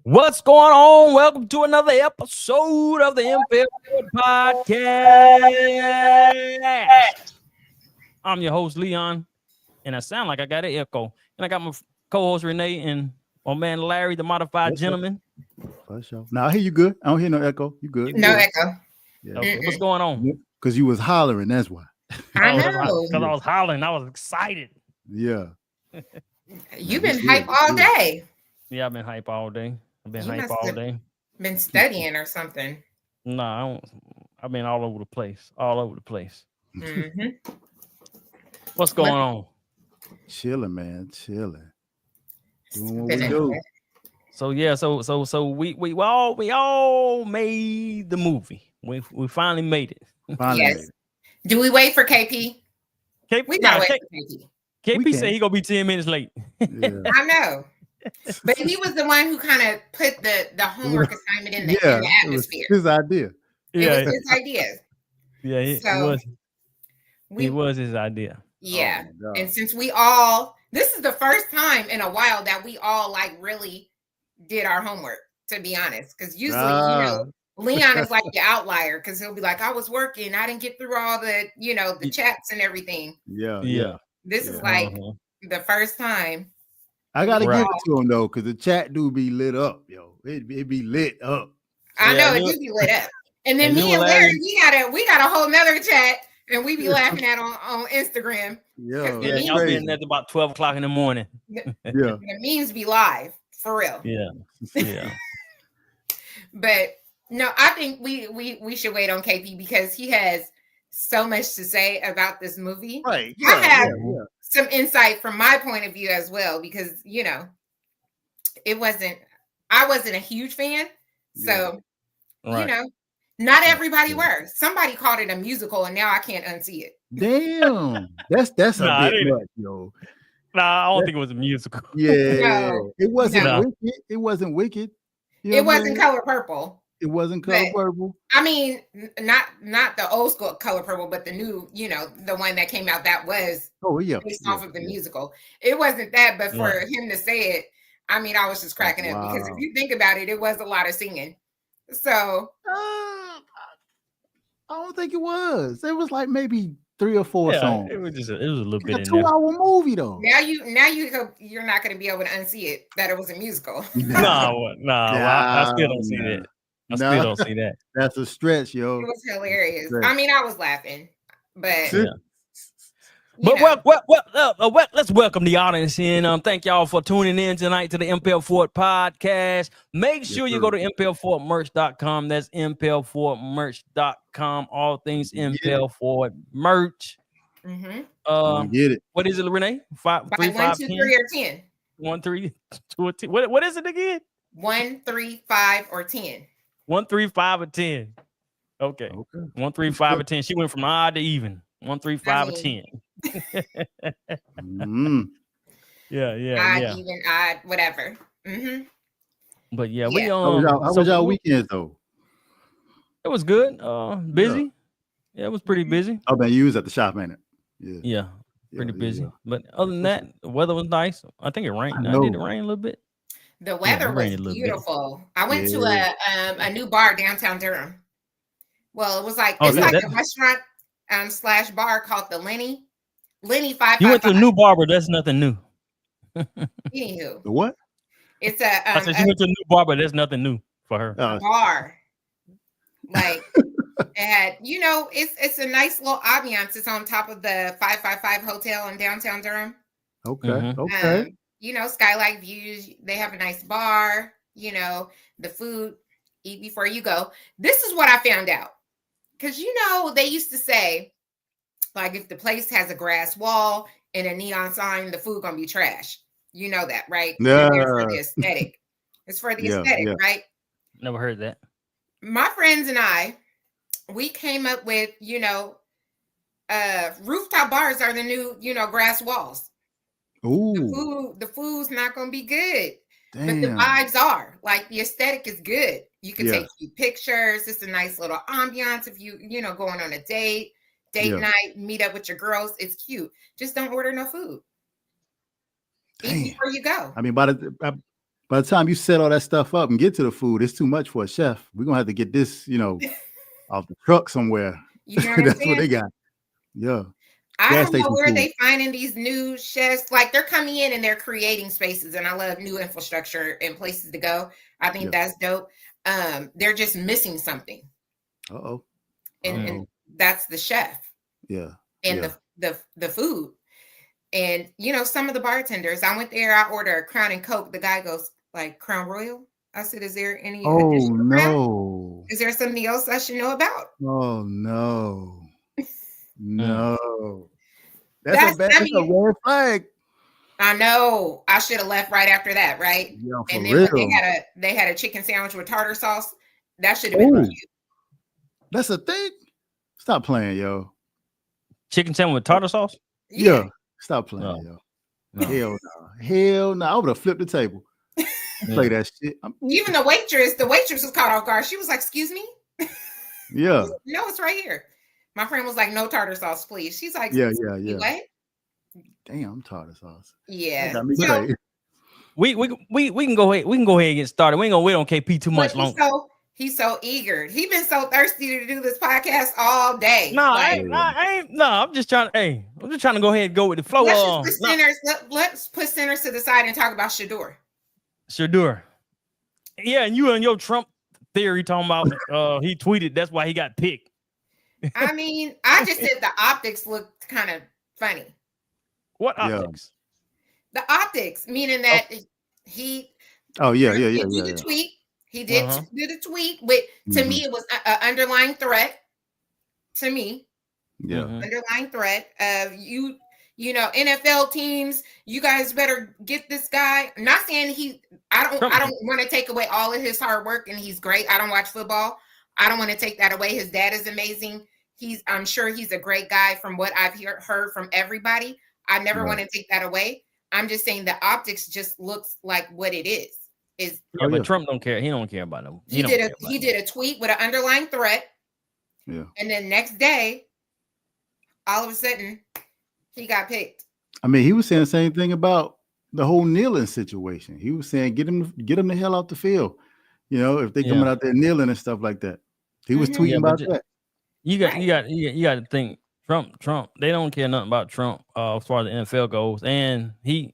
What's going on? Welcome to another episode of the MPL Podcast. I'm your host, Leon, and I sound like I got an echo. And I got my co-host, Renee, and my man, Larry, the modified gentleman. For sure. Now, I hear you good. I don't hear no echo. You good. No echo. Yeah. Okay, what's going on? Because you was hollering, that's why. I know. Because I was hollering. I was excited. Yeah. You've been hype all day. Yeah, I've been hype all day. Been studying or something. No, I've been all over the place. Mm-hmm. What's going on? Chilling, man. Chilling. Doing what we do. So we all made the movie. We finally made it. Yes. Do we wait for KP? We gotta wait for KP. KP said he gonna be 10 minutes late. Yeah. I know. But he was the one who kind of put the homework assignment in the atmosphere. His idea. It was his idea. Yeah, it was his idea. Yeah. Oh, and since this is the first time in a while that we all like really did our homework, to be honest. Because usually, Leon is like the outlier because he'll be like, I was working, I didn't get through all the, the chats and everything. Yeah. This is like the first time. I gotta give it to him though, because the chat do be lit up, yo. It be lit up. I know it do be lit up. And then me and Larry, we got a whole nother chat, and we be laughing at on Instagram. Yeah, y'all be in there about 12 o'clock in the morning. The memes be live for real. Yeah. But no, I think we should wait on KP because he has so much to say about this movie. Right. I have some insight from my point of view as well, because I wasn't a huge fan. So not everybody were. Somebody called it a musical and now I can't unsee it. Damn. That's a bit much, yo. Nah, I don't think it was a musical. Yeah. It wasn't wicked. It wasn't wicked. It wasn't Color Purple. It wasn't Color Purple. I mean, not the old school Color Purple, but the new, the one that came out that was based off of the musical. It wasn't that, but for him to say it, I mean, I was just cracking up because if you think about it, it was a lot of singing. So I don't think it was. It was like maybe 3 or 4 songs. It was a little bit in a 2-hour movie though. Now you're not going to be able to unsee it that it was a musical. I still don't see that. I still don't see that. That's a stretch, yo. It was hilarious. I mean, I was laughing, but let's welcome the audience in. Thank y'all for tuning in tonight to the MPL Fort Podcast. Make sure you go to MPL4merch.com. That's MPL4merch.com. All things MPL Fort merch. Get it. What is it, Renee? 5, 3, 5, 10? 3, or 10. 1, 3, 2, or 10. What is it again? 1, 3, 5, or 10. 1, 3, 5, or 10. Okay. 1, 3, 5, or 10. She went from odd to even. 1, 3, 5, or 10. Odd, even, odd, whatever. But how was y'all weekend though? It was good. Busy. Yeah, it was pretty busy. Oh man, you was at the shop, ain't it? Yeah. Pretty busy. But other than that, the weather was nice. I think it rained. Did it rain a little bit? The weather was beautiful. I went to a new bar downtown Durham. Well, it was like a restaurant / bar called the Lenny 555. You went to a new barber. That's nothing new. Anywho, the what? It's a. I said she went to a new barber. That's nothing new for her. Bar. Like it had, it's a nice little ambiance. It's on top of the 555 hotel in downtown Durham. Okay. Skylight views. They have a nice bar. The food. Eat before you go. This is what I found out. Because, they used to say, like, if the place has a grass wall and a neon sign, the food going to be trash. You know that, right? Yeah. It's for the aesthetic. It's for the aesthetic, right? Never heard that. My friends and I, we came up with, rooftop bars are the new, grass walls. Ooh. The food's not going to be good. Damn. But the vibes are. Like, the aesthetic is good. You can take cute pictures. It's a nice little ambiance if you, going on a date night, meet up with your girls. It's cute. Just don't order no food. Eat before you go. I mean, by the time you set all that stuff up and get to the food, it's too much for a chef. We're gonna have to get this, off the truck somewhere. You know what I'm That's what saying? they got. Yeah. I Gas don't know station where food. they finding these new chefs. Like they're coming in and they're creating spaces, and I love new infrastructure and places to go. I think that's dope. They're just missing something. Uh-oh. And that's the chef. Yeah. And the food. And some of the bartenders, I went there, I ordered a Crown and Coke. The guy goes like, Crown Royal? I said, is there any additional Crown? Is there something else I should know about? Oh no. No. That's a red flag. I know. I should have left right after that, right? Yeah, and then real. When they had a chicken sandwich with tartar sauce. That should have been cute. That's a thing. Stop playing, yo. Chicken sandwich with tartar sauce? Yeah. Stop playing, yo. No. Hell no. I would have flipped the table. Play that shit. Even the waitress was caught off guard. She was like, excuse me? Yeah. No, it's right here. My friend was like, no tartar sauce, please. She's like, yeah. What? Damn, tartar sauce. Yeah. So, we can go ahead. We can go ahead and get started. We ain't gonna wait on KP too much longer. He's so eager. He's been so thirsty to do this podcast all day. No, I ain't. No, I'm just trying. I'm just trying to go ahead and go with the flow. Let's put sinners to the side and talk about Shedeur. Shedeur. Yeah, and you and your Trump theory talking about he tweeted that's why he got picked. I mean, I just said the optics looked kind of funny. What optics? The optics, meaning that he. Oh yeah. The tweet. He did do the tweet, but to me, it was an underlying threat. To me, underlying threat of you know, NFL teams. You guys better get this guy. I'm not saying I don't want to take away all of his hard work, and he's great. I don't watch football. I don't want to take that away. His dad is amazing. I'm sure he's a great guy from what I've heard from everybody. I never want to take that away. I'm just saying the optics just looks like what it is. But Trump don't care. He don't care about them. He did a tweet with an underlying threat. Yeah. And then next day, all of a sudden, he got picked. I mean, he was saying the same thing about the whole kneeling situation. He was saying, get him the hell off the field. If they coming out there kneeling and stuff like that. He was tweeting about that. You got to think Trump. They don't care nothing about Trump as far as the NFL goes, and he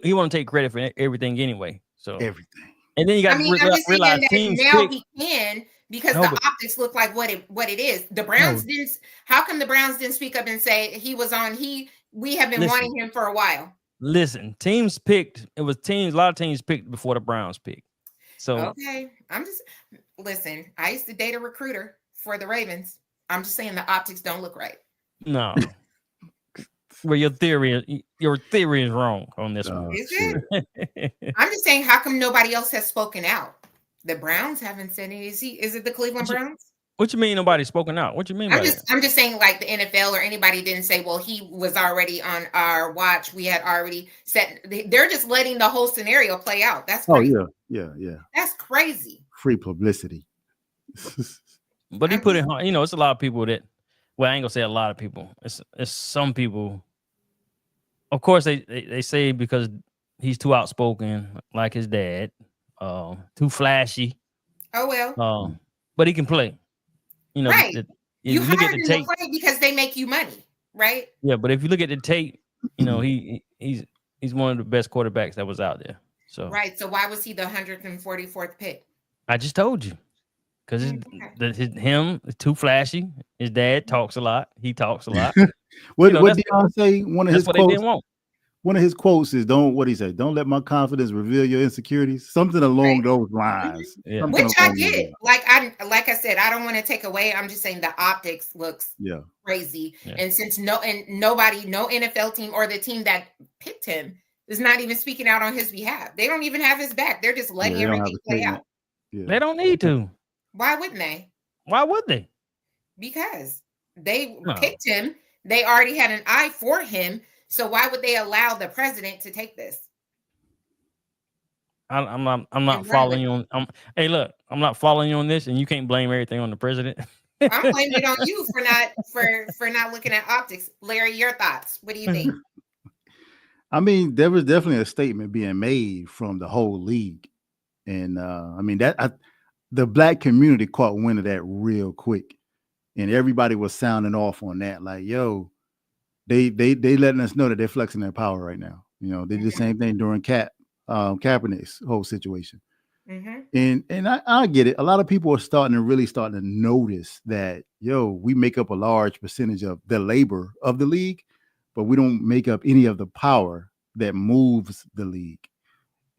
want to take credit for everything anyway. So everything, and then you got to realize teams now he can because the optics look like what it is. The Browns didn't. How come the Browns didn't speak up and say he was on? We have been wanting him for a while. Listen, teams picked. It was teams. A lot of teams picked before the Browns picked. So okay, listen. I used to date a recruiter for the Ravens. I'm just saying the optics don't look right. No. Well, your theory is wrong on this one. Is it? I'm just saying, how come nobody else has spoken out? The Browns haven't said it. Is it the Cleveland Browns? What you mean nobody's spoken out? What you mean I'm just saying, like the NFL or anybody didn't say, well, he was already on our watch. We had already set. They're just letting the whole scenario play out. That's crazy. Oh yeah. That's crazy. Free publicity. But he put it on. It's a lot of people that. Well, I ain't gonna say a lot of people. It's some people. Of course, they say because he's too outspoken, like his dad, too flashy. Oh well. But he can play. Right. You look at the tape because they make you money, right? Yeah, but if you look at the tape, he's one of the best quarterbacks that was out there. So right. So why was he the 144th pick? I just told you. Because him is too flashy. His dad talks a lot. He talks a lot. What Deion say? One of his quotes. They didn't want. One of his quotes is what he say? Don't let my confidence reveal your insecurities. Something along those lines. Yeah. Which I get. Like I said, I don't want to take away. I'm just saying the optics looks crazy. Yeah. And since no NFL team or the team that picked him is not even speaking out on his behalf. They don't even have his back. They're just letting everything play out. Yeah. They don't need to. Why wouldn't they? Why would they? Because they picked him. They already had an eye for him. So why would they allow the president to take this? I'm not following you on. I'm not following you on this, and you can't blame everything on the president. I'm blaming it on you for not looking at optics. Larry, your thoughts? What do you think? I mean, there was definitely a statement being made from the whole league, and I mean the black community caught wind of that real quick, and everybody was sounding off on that, like, yo, they letting us know that they're flexing their power right now. You know, they did the same thing during Kaepernick's whole situation. And I get it. A lot of people are starting to notice that, yo, we make up a large percentage of the labor of the league, but we don't make up any of the power that moves the league.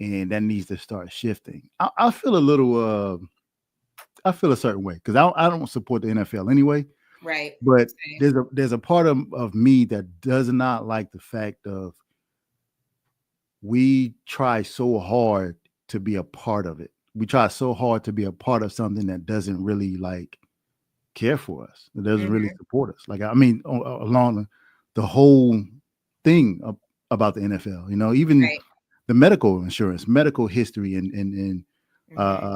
And that needs to start shifting. I feel a little I feel a certain way because I don't support the NFL anyway. Right. But there's a part of me that does not like the fact of we try so hard to be a part of it. We try so hard to be a part of something that doesn't really like care for us. It doesn't really support us. Like, I mean, along the whole thing about the NFL, you know, even the medical insurance, medical history, and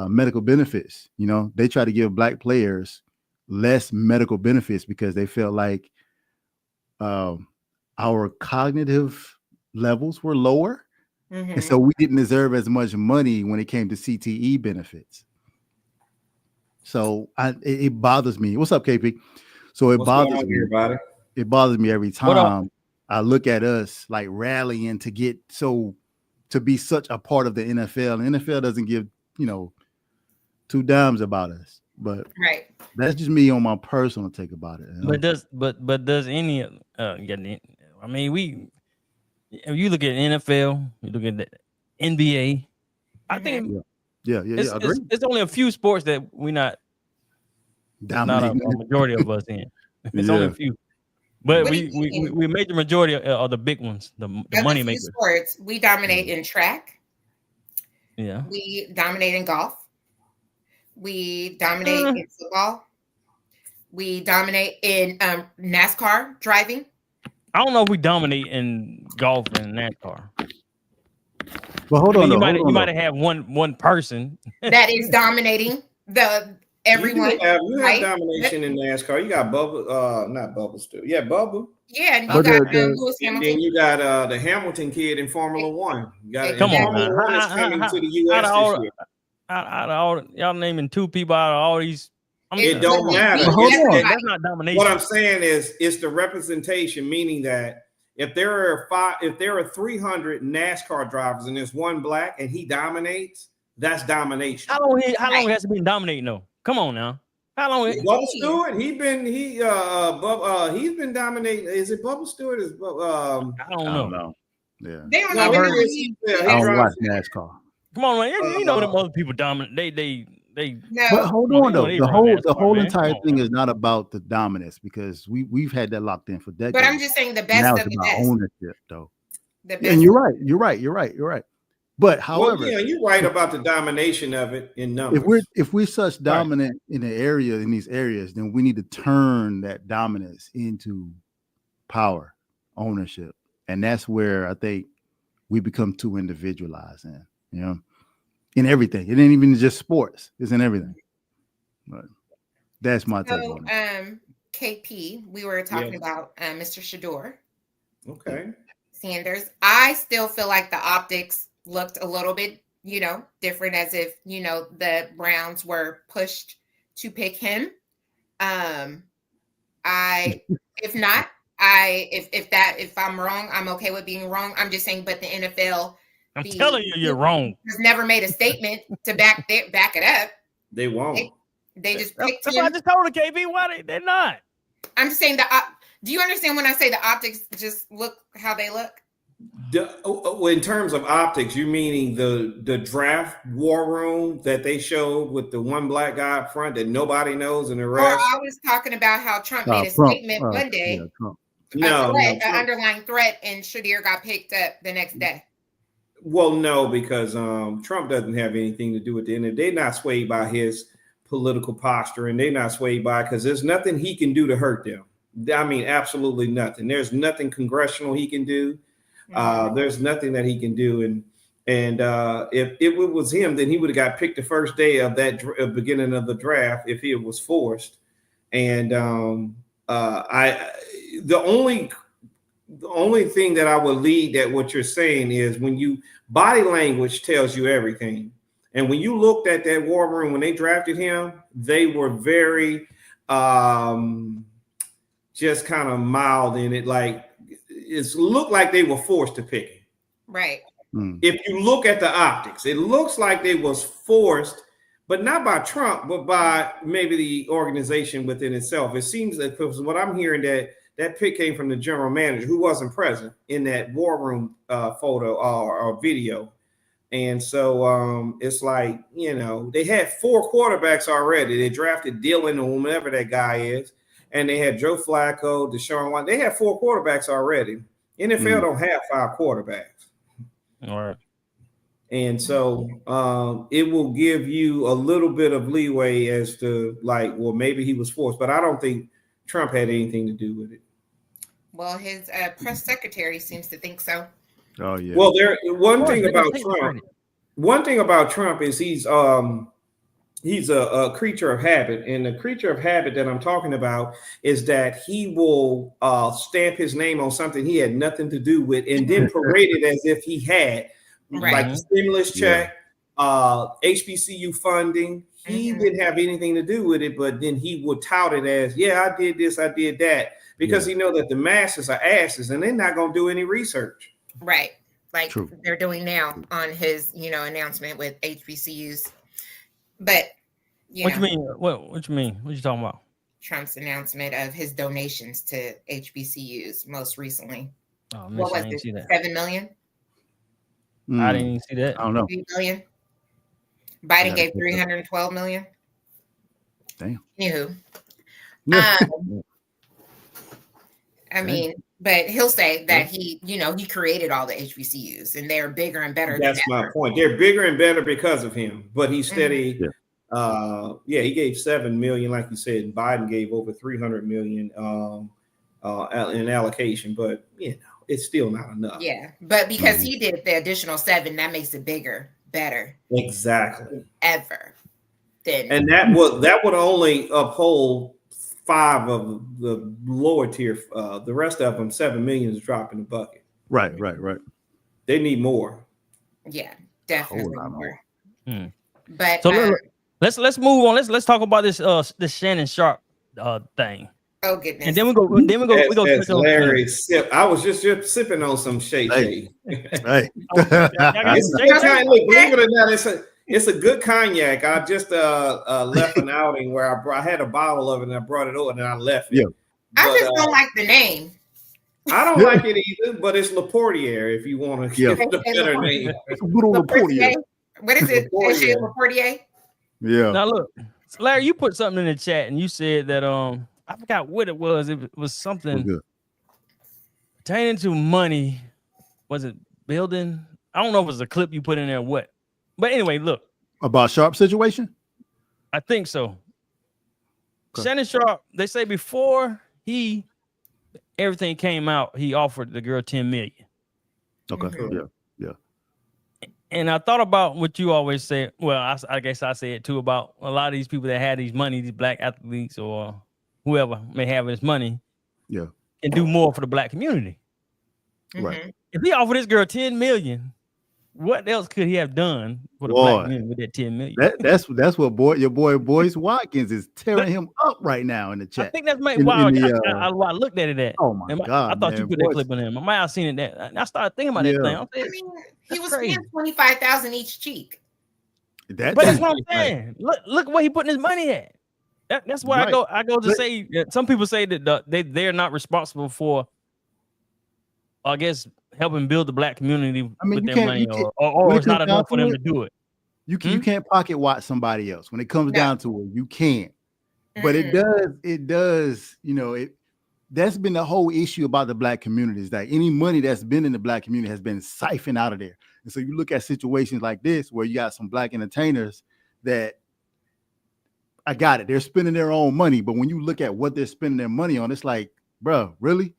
medical benefits. You know, they try to give black players less medical benefits because they felt like our cognitive levels were lower. And so we didn't deserve as much money when it came to CTE benefits. So it bothers me. What's up, KP? So it bothers me. Everybody? It bothers me every time I look at us like rallying to be such a part of the NFL. The NFL doesn't give, you know, two dimes about us. But that's just me on my personal take about it. You know? But does any I mean, if you look at NFL, you look at the NBA, I think it's only a few sports that we're not dominating. Not a majority of us in. It's only a few. But we made the majority of the big ones, the money makers. Sports, we dominate in track. Yeah. We dominate in golf. We dominate in football. We dominate in NASCAR driving. I don't know if we dominate in golf and NASCAR. Well, hold on. You might have one person that is dominating everyone. You have domination in NASCAR. You got Bubba, not Bubba Stewart. Yeah, Bubba. Yeah, and you got Lewis Hamilton. Then you got the Hamilton kid in Formula One. You got come on, Formula One is coming to the U.S. this year. Out of all y'all naming two people out of all these. It don't matter. That's not domination. What I'm saying is, it's the representation, meaning that if there are 300 NASCAR drivers and there's one black and he dominates, that's domination. How long has he been dominating though? Come on now. How long? Bubba Stewart. He's been dominating. Is it Bubba Stewart? I don't know. Yeah. I don't watch NASCAR. Come on, man. You know them other people dominate. They. But hold on though. The whole entire thing is not about the dominance because we've had that locked in for decades. But I'm just saying the best now of the best. Ownership though. And you're right. But however, you're right about the domination of it in numbers. If we're such dominant in these areas, then we need to turn that dominance into power, ownership, and that's where I think we become too individualized in. You know. In everything. It ain't even just sports. It's in everything. But that's my take on it. KP, we were talking about Mr. Shedeur. Okay. Sanders. I still feel like the optics looked a little bit, different, as if, the Browns were pushed to pick him. If I'm wrong, I'm okay with being wrong. I'm just saying, but the NFL, I'm telling you, you're wrong. Has never made a statement to back it up. They won't. They just picked him. I just told the KB why they're not. I'm just saying do you understand when I say the optics just look how they look? In terms of optics, you meaning the draft war room that they showed with the one black guy up front that nobody knows and the rest? I was talking about how Trump made a statement one day. An underlying threat, and Shador got picked up the next day. Well, no, because Trump doesn't have anything to do with the end. They're not swayed by his political posture, and they're not swayed by because there's nothing he can do to hurt them. I mean, absolutely nothing. There's nothing congressional he can do. There's nothing that he can do. And if it was him, then he would have got picked the first day of that beginning of the draft if it was forced. And the only the only thing that I would lead that what you're saying is when you body language tells you everything. And when you looked at that war room when they drafted him, they were very just kind of mild in it. Like it looked like they were forced to pick him. Right. If you look at the optics, it looks like they was forced, but not by Trump, but by maybe the organization within itself. It seems that because what I'm hearing that pick came from the general manager who wasn't present in that war room photo or video. And so it's like, they had 4 quarterbacks already. They drafted Deion or whomever that guy is. And they had Joe Flacco, Deshaun Watson. They had 4 quarterbacks already. NFL don't have 5 quarterbacks. All right. And so it will give you a little bit of leeway as to like, well, maybe he was forced, but I don't think Trump had anything to do with it. Well, his press secretary seems to think so. Oh yeah. Well, one thing about Trump is he's a creature of habit, and the creature of habit that I'm talking about is that he will stamp his name on something he had nothing to do with, and then parade it as if he had, like the stimulus check, HBCU funding. He didn't have anything to do with it, but then he would tout it as, yeah, I did this, I did that, because he know that the masses are asses and they're not going to do any research. Right. Like they're doing now on his, announcement with HBCUs. But, what you mean? What you mean? What you talking about? Trump's announcement of his donations to HBCUs most recently. Oh, man, what was it? 7 million? I didn't even see that. I don't know. 3 million. Biden gave 312 million. Damn. Anywho. I mean, but he'll say that he created all the HBCUs and they're bigger and better. That's my point. They're bigger and better because of him. But he's steady. He gave 7 million, like you said. Biden gave over 300 million in allocation, but it's still not enough. Yeah, but because he did the additional 7, that makes it bigger, better. Exactly. Ever. And that would only uphold 5 of the lower tier. The rest of them, 7 million is dropping the bucket. Right. They need more. Yeah, definitely more. But so let's move on. Let's talk about this Shannon Sharpe thing. Oh goodness! And then we go. That's Larry sip. I was just sipping on some shade. Hey. Believe it or not, it's a good cognac. I just left an outing where I had a bottle of it and I brought it over and I left it. Yeah. I just don't like the name. I don't like it either, but it's Laportier if you want to give it a better name. It's a little Laportier. What is it? Laportier? Yeah. Now look, Larry, you put something in the chat and you said that I forgot what it was. It was something pertaining to money. Was it building? I don't know if it was a clip you put in there or what. But anyway, look. About Sharpe situation? I think so. Okay. Shannon Sharpe, they say before everything came out, he offered the girl 10 million. Okay. Yeah. And I thought about what you always say. Well, I guess I say it too about a lot of these people that had these money, these black athletes or whoever may have this money, can do more for the black community. Right. If he offered this girl 10 million, what else could he have done for the black community with that 10 million? That's what your boy Boyce Watkins is tearing him up right now in the chat. I think that's why I looked at it at. Oh my God. I thought you put that clip in him. I might have seen it that. I started thinking about that thing. I mean, he was paying 25,000 each cheek. But that's what I'm saying. Look where he putting his money at. That's why I go to say that some people say that they're not responsible for, I guess, helping build the black community with their money, or it's not enough for them to do it. You can't pocket watch somebody else. When it comes down to it, you can't. But it does, that's been the whole issue about the black community, is that any money that's been in the black community has been siphoned out of there. And so you look at situations like this where you got some black entertainers that, I got it, they're spending their own money, but when you look at what they're spending their money on, it's like, bro, really?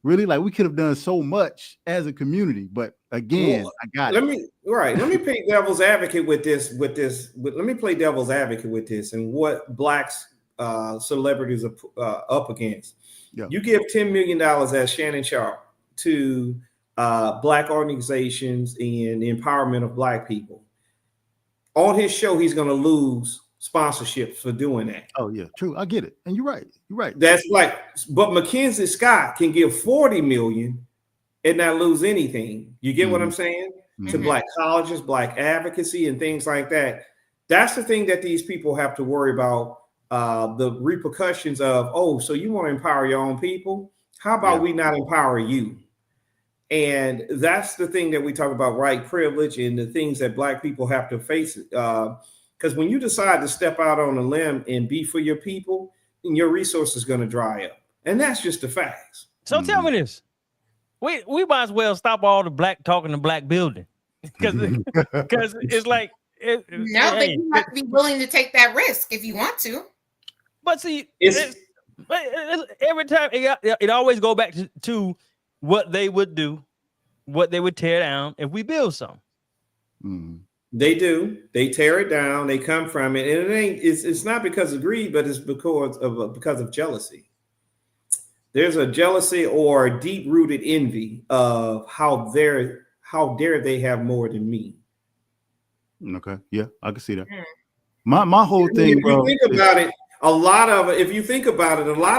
Like we could have done so much as a community, but again, I got it. Let me play devil's advocate with this. Let me play devil's advocate with this and what blacks celebrities are up against. Yeah. You give $10 million as Shannon Sharpe to Black organizations and the empowerment of Black people. On his show, he's going to lose sponsorships for doing that. Oh yeah, true. I get it, and you're right. You're right. That's like, but Mackenzie Scott can give 40 million and not lose anything. You get what I'm saying? To Black colleges, Black advocacy, and things like that. That's the thing that these people have to worry about. The repercussions of, oh, so you want to empower your own people? How about we not empower you? And that's the thing that we talk about, white privilege, and the things that Black people have to face. Because when you decide to step out on a limb and be for your people, then your resources are going to dry up. And that's just the facts. So tell me this. We might as well stop all the Black talking to Black building. Because it's like... but you have to be willing to take that risk if you want to. But see, every time it always go back to what they would do, what they would tear down if we build something. They do. They tear it down. They come from it, and it's not because of greed, but it's because of jealousy. There's a jealousy or deep-rooted envy of how dare they have more than me. Okay, yeah, I can see that. My whole thing, bro. If you think about it, a lot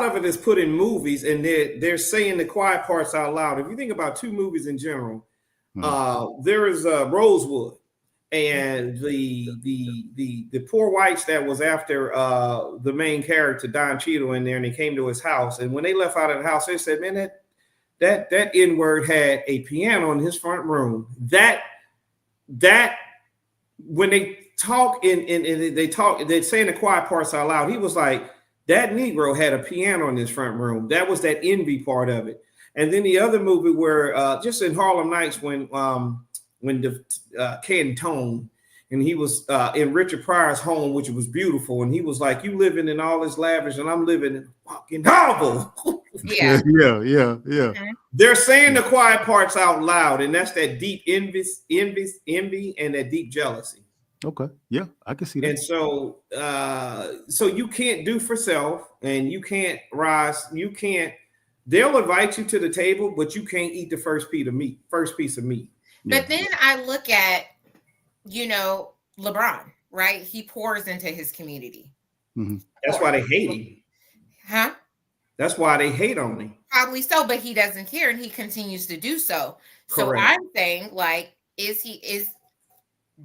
of it is put in movies, and they're saying the quiet parts out loud. If you think about two movies in general, there is Rosewood, and the poor whites that was after the main character Don Cheadle in there, and they came to his house, and when they left out of the house, they said, "Man, that N-word had a piano in his front room." That when they talk they're saying the quiet parts out loud. He was like, that Negro had a piano in his front room. That was that envy part of it. And then the other movie where just in Harlem Nights when the Cantone, and he was in Richard Pryor's home, which was beautiful, and he was like, you living in all this lavish and I'm living in fucking hovel. Yeah. They're saying the quiet parts out loud, and that's that deep envy, and that deep jealousy. Okay, yeah, I can see that. And so, so you can't do for self, and you can't rise. You can't. They'll invite you to the table, but you can't eat the first piece of meat. But then I look at, LeBron, right? He pours into his community. That's why they hate him. Huh? That's why they hate on him. Probably so, but he doesn't care, and he continues to do so. Correct. So I'm saying, like,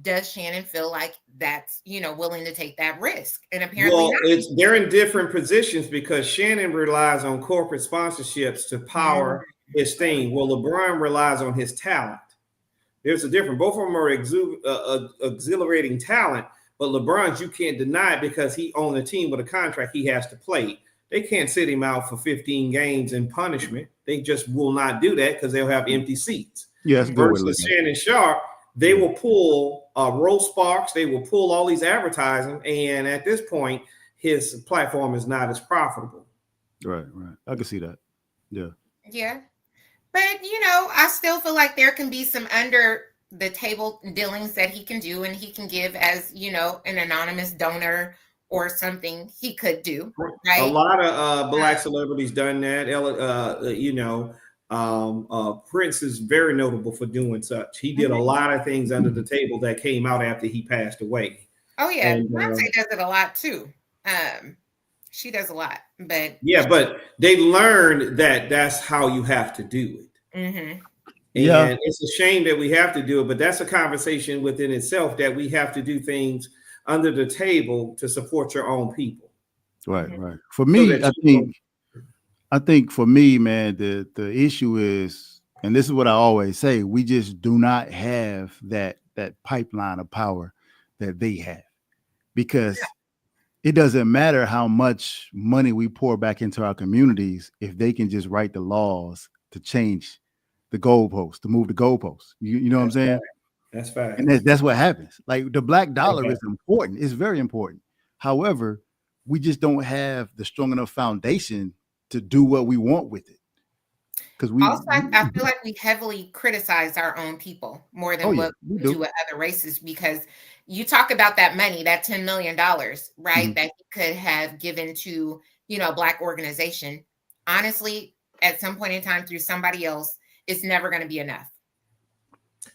does Shannon feel like that's, willing to take that risk? And apparently they're in different positions, because Shannon relies on corporate sponsorships to power his thing. Well, LeBron relies on his talent. There's a difference. Both of them are exhilarating talent, but LeBron's, you can't deny it, because he on a team with a contract he has to play. They can't sit him out for 15 games in punishment. They just will not do that, because they'll have empty seats. Yes, versus Shannon Sharpe, they will pull Rose Sparks, they will pull all these advertising, and at this point, his platform is not as profitable. Right. I can see that. Yeah. But I still feel like there can be some under the table dealings that he can do, and he can give as an anonymous donor or something he could do. Right. A lot of Black celebrities done that. Prince is very notable for doing such. He did a lot of things under the table that came out after he passed away. Oh yeah, Beyonce does it a lot too. She does a lot, but but they learned that that's how you have to do it. And it's a shame that we have to do it, but that's a conversation within itself, that we have to do things under the table to support your own people. Right. For me, I think for me, man, the issue is, and this is what I always say, we just do not have that pipeline of power that they have, because it doesn't matter how much money we pour back into our communities if they can just write the laws to change the goalposts, to move the goalposts. You know what I'm saying? That's fact. And that's what happens. Like, the black dollar is important. It's very important. However, we just don't have the strong enough foundation to do what we want with it. Because I feel like we heavily criticize our own people more than what we do with other races, because you talk about that money, that $10 million, right? That he could have given to, a Black organization. Honestly, at some point in time, through somebody else, it's never going to be enough.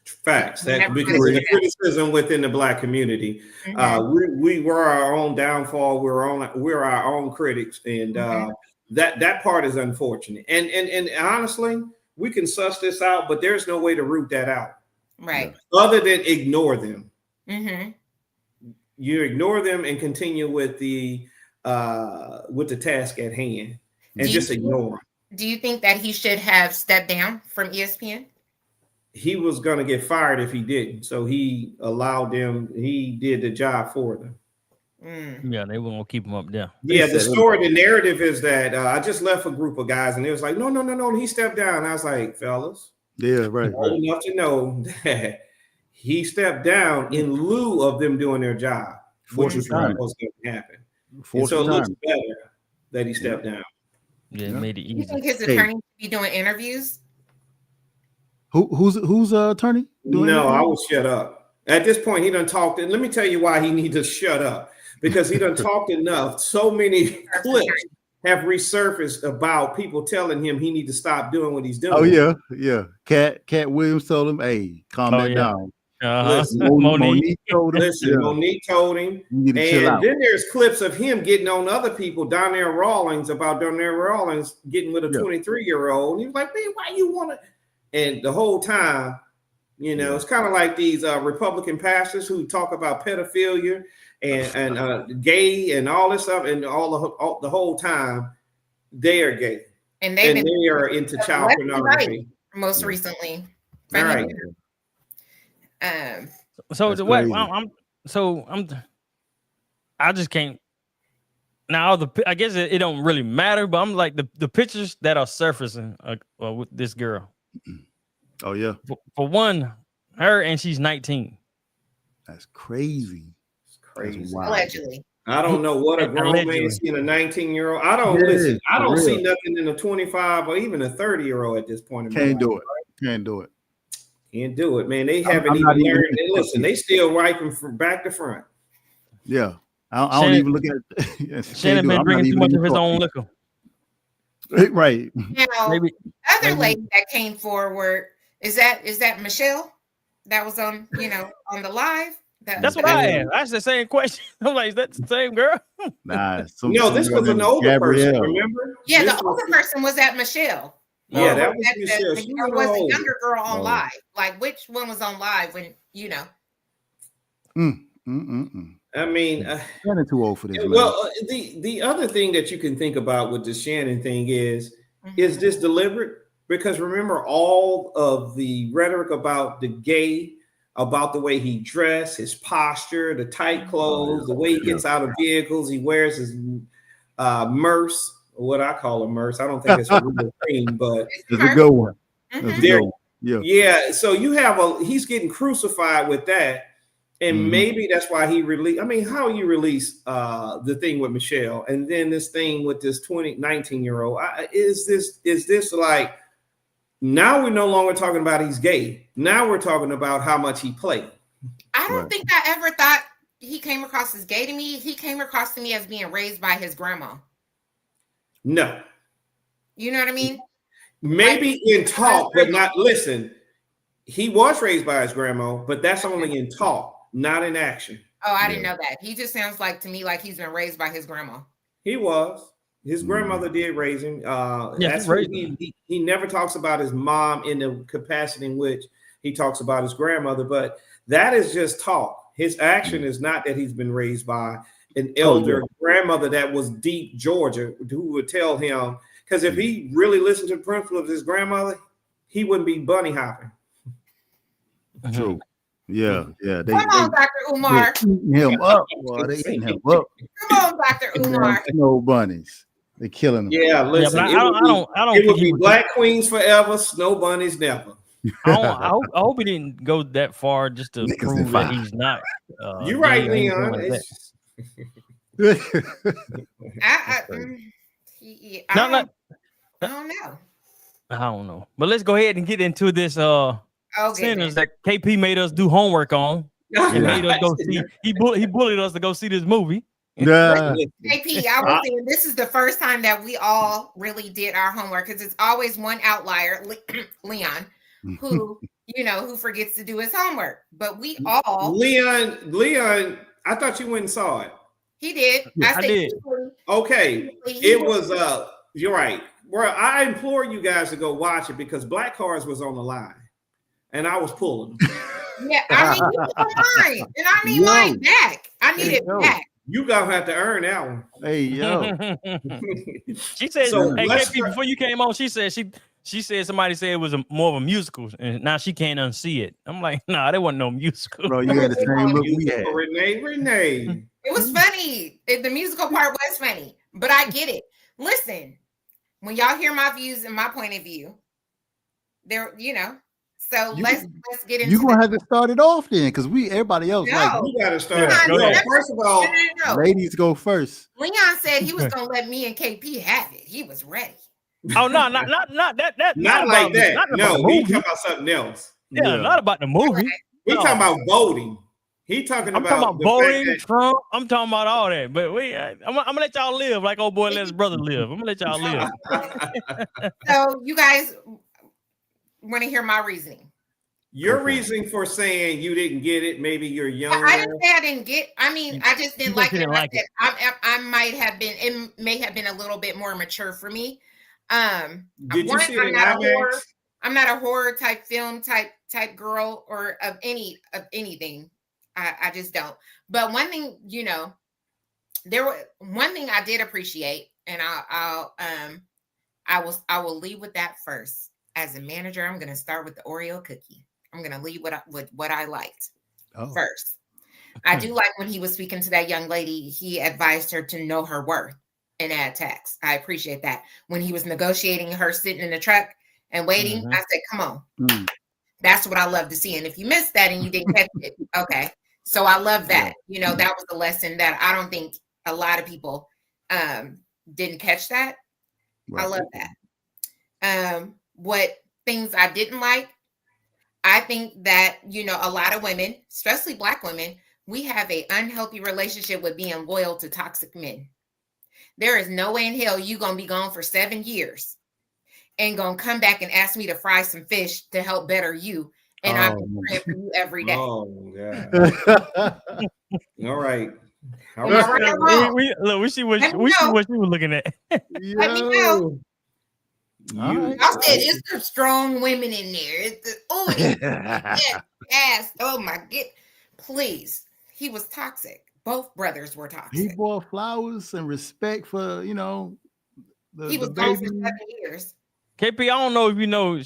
Facts. That because of the criticism within the Black community, we were our own downfall. We're our own critics, and that part is unfortunate. And honestly, we can suss this out, but there's no way to root that out, right? Other than ignore them. You ignore them and continue with the task at hand, and just ignore them. Do you think that he should have stepped down from ESPN? He was going to get fired if he didn't. So he allowed them. He did the job for them. Yeah, they were going to keep him up there. Yeah, the narrative is that I just left a group of guys and it was like, no, he stepped down. I was like, fellas. Yeah, right. Old enough to know that he stepped down in lieu of them doing their job, which was supposed to happen. And so it looks better that he stepped down. Yeah, it made it easy. You think his attorney should be doing interviews? Who's attorney? No, I will shut up. At this point, he done talked. And let me tell you why he needs to shut up. Because he done talked enough. So many clips have resurfaced about people telling him he need to stop doing what he's doing. Oh yeah. Cat Williams told him, "Hey, calm that down." Monique told him. Monique told him. And then there's clips of him getting on other people, Donnell Rawlings, about Donnell Rawlings getting with a 23-year-old. And he was like, "Man, why you want to?" And the whole time, it's kind of like these Republican pastors who talk about pedophilia and gay and all this stuff, and all the whole time they are gay and they are into child pornography. Most recently, all right. I just can't. Now I guess it don't really matter, but I'm like the pictures that are surfacing with this girl. Oh yeah. For one, her and she's 19. That's crazy. It's crazy. Allegedly. I don't know what a grown man seeing a 19-year-old. I don't see nothing in a 25 or even a 30-year-old at this point. Can't do it. Can't do it. Can't do it, man. They haven't even learned. Listen, they still wiping from back to front. Yeah. I don't even look at it. Shannon been drinking too much of his own liquor. Right. Maybe lady that came forward, is that Michelle that was on on the live? That's what I asked. That's the same question. I'm like, is that the same girl? Nah. No, this was an older person, remember? Yeah, the older person was at Michelle. Yeah, that was Michelle. There was a younger girl on live. Like, which one was on live when, I mean, Shannon too old for this. Well, the other thing that you can think about with the Shannon thing is this deliberate? Because remember all of the rhetoric about the gay, about the way he dressed, his posture, the tight clothes, the way he gets out of vehicles, he wears his merce, or what I call a merce. I don't think it's a real thing, but it's a good one. Yeah. So you have he's getting crucified with that. And maybe that's why he released. I mean, how you release the thing with Michelle, and then this thing with this 19-year-old. Is this like now we're no longer talking about he's gay? Now we're talking about how much he played. I don't think I ever thought he came across as gay to me. He came across to me as being raised by his grandma. No. You know what I mean? Maybe in talk, but not listen. He was raised by his grandma, but that's only in talk. Not in action. Oh, I didn't know that. He just sounds like to me like he's been raised by his grandma. He was. His grandmother did raise him. He never talks about his mom in the capacity in which he talks about his grandmother, but that is just talk. His action is not that he's been raised by an elder grandmother that was deep Georgia who would tell him, because if he really listened to the principle of his grandmother, he wouldn't be bunny hopping. True. Yeah. Come on, Dr. Umar. Him up. Boy, they eating him up. Come on, Dr. Umar. Snow bunnies. They're killing them. Yeah, listen. I don't. It would be black queens forever, snow bunnies never. I hope he didn't go that far just to prove that he's not. You're right, Leon. I don't know. I don't know. But let's go ahead and get into this sentence that KP made us do homework on. He made us go see. He bullied us to go see this movie. Yeah. KP, I was saying this is the first time that we all really did our homework because it's always one outlier, Leon, who who forgets to do his homework. But we all Leon, I thought you went and saw it. He did. I did. Okay. It was you're right. Well, I implore you guys to go watch it because Black Cars was on the line. And I was pulling them. Yeah, I mean, you want mine, and I need mine back. I need it back. You gonna have to earn that one. Hey, yo. She said, So hey, KP, before you came on, she said somebody said it was more of a musical, and now she can't unsee it. I'm like, nah, there wasn't no musical. Bro, you had the same look we had. Renee. It was funny. The musical part was funny, but I get it. Listen, when y'all hear my views and my point of view, there, So let's get into. You're gonna have to start it off then, because everybody else. We gotta start. First of all, ladies go first. Leon said he was gonna let me and KP have it. He was ready. Oh no, not that. Not like that. No, we talking about something else. Yeah, not about the movie. We talking about voting. I'm talking about voting, Trump. I'm talking about all that. But I'm gonna let y'all live like old boy let his brother live. I'm gonna let y'all live. So you guys want to hear my reasoning? Your reasoning for saying you didn't get it, maybe you're younger. I didn't say I didn't get. I mean, I just didn't like it. I might have been. It may have been a little bit more mature for me. Did you see it in IMAX? I'm not a horror type film type girl or of anything. I just don't. But one thing, one thing I did appreciate, and I will lead with that first. As a manager, I'm going to start with the Oreo cookie. I'm going to lead with what I liked first. I do like when he was speaking to that young lady, he advised her to know her worth and add tax. I appreciate that. When he was negotiating her sitting in the truck and waiting, I said, come on. That's what I love to see. And if you missed that and you didn't catch it, okay. So I love that. That was the lesson that I don't think a lot of people didn't catch that. Right. I love that. What things I didn't like, I think that, a lot of women, especially Black women, we have an unhealthy relationship with being loyal to toxic men. There is no way in hell you're going to be gone for 7 years and going to come back and ask me to fry some fish to help better you. And I'm praying for you every day. Oh, God. All right. We see what she was looking at. Let me know. I said it's the strong women in there. Yes. Oh my God. Please. He was toxic. Both brothers were toxic. He bought flowers and respect for, he was gone for 7 years. KP, I don't know if you know,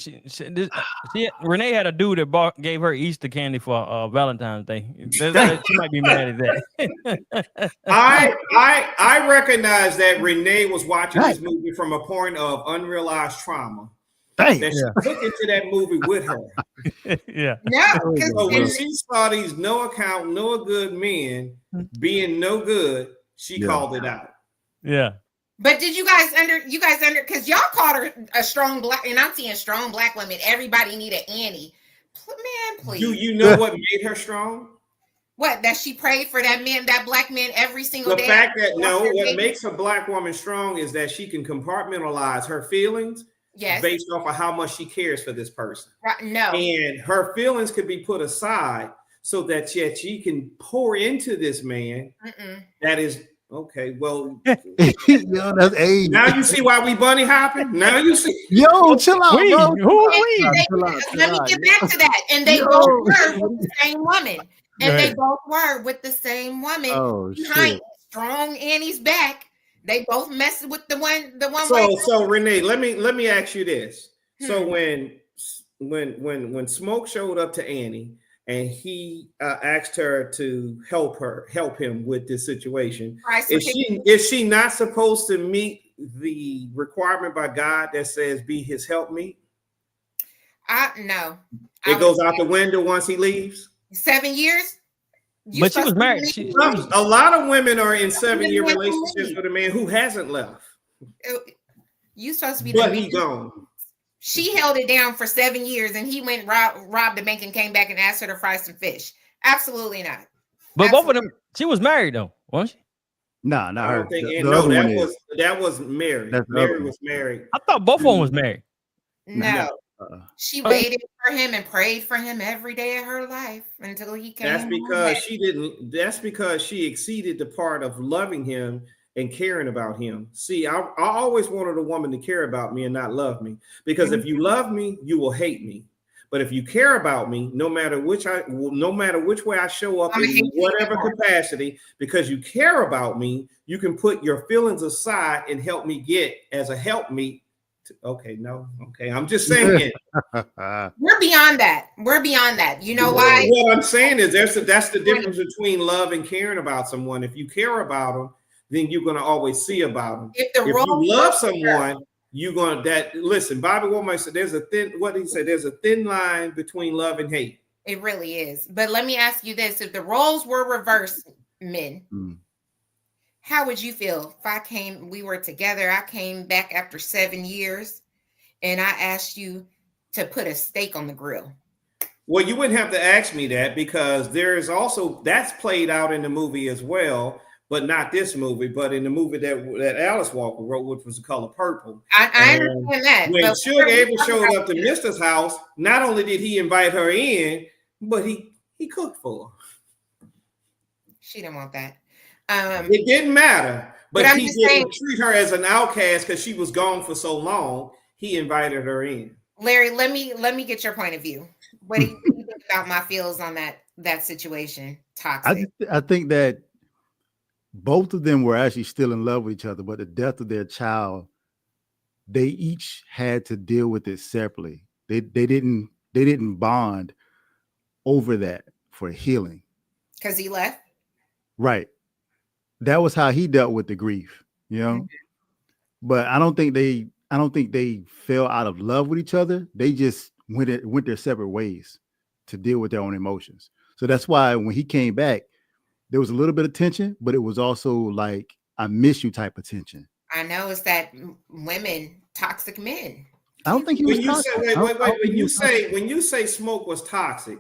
Renee had a dude that gave her Easter candy for Valentine's Day. She might be mad at that. I recognize that Renee was watching this movie from a point of unrealized trauma. That she took into that movie with her. Yeah. So when she saw these no account, no good men being no good, she called it out. Yeah. But did you guys because y'all called her a strong Black, and I'm seeing strong Black women. Everybody need an Annie. Man, please. Do you know what made her strong? What? That she prayed for that Black man every single day? The fact that what makes a Black woman strong is that she can compartmentalize her feelings based off of how much she cares for this person. Right, no. And her feelings could be put aside so that she can pour into this man that is okay, well, that's age. Now you see why we bunny hopping. Now you see. Yo, chill out, bro. Let me get back to that. And they both were with the same woman. And they both were with the same woman behind strong Annie's back. They both messed with the one. So Renee, let me ask you this. So when Smoke showed up to Annie, and he asked her to help him with this situation. Is she not supposed to meet the requirement by God that says be his helpmeet? No. It goes out the window once he leaves. 7 years? But she was married. A lot of women are in 7-year relationships with a man who hasn't left. You supposed to be but he gone. She held it down for 7 years, and he went robbed the bank and came back and asked her to fry some fish. Absolutely not. But both of them, she was married though, wasn't she? Nah, not I her. don't think. The, And the no, other one is. that was Mary. That's the other Mary one. was married. I thought both of them was married. No, Uh-uh. she waited for him and prayed for him every day of her life until he came. That's because she didn't. That's because she exceeded the part of loving him and caring about him. See, I always wanted a woman to care about me and not love me, because if you love me, you will hate me. But if you care about me, no matter which way I show up in whatever capacity, because you care about me, you can put your feelings aside and help me get as a helpmeet. Okay, I'm just saying it. We're beyond that. We're beyond that. You know why? What I'm saying is that's the difference between love and caring about someone. If you care about them, then you're going to always see about them. If you love someone, you're going to listen. Bobby Womack said there's a thin line between love and hate. It really is. But let me ask you this: if the roles were reversed, men, how would you feel if we were together, I came back after 7 years and I asked you to put a steak on the grill? Well, you wouldn't have to ask me that, because there is also, that's played out in the movie as well, but not this movie, but in the movie that Alice Walker wrote, which was The Color Purple. I understand that. When Sugar Avery showed up to Mister's house, not only did he invite her in, but he cooked for her. She didn't want that. It didn't matter, but I'm he just didn't saying, treat her as an outcast because she was gone for so long. He invited her in. Larry, let me get your point of view. What do you think about my feels on that situation? Toxic. I think that both of them were actually still in love with each other, but the death of their child, they each had to deal with it separately. They didn't bond over that for healing. Because he left? Right. That was how he dealt with the grief, you know. Mm-hmm. But I don't think they fell out of love with each other. They just went their separate ways to deal with their own emotions. So that's why when he came back, there was a little bit of tension, but it was also like, I miss you type of tension. I know it's that women, toxic men. I don't think he was toxic. When you say Smoke was toxic,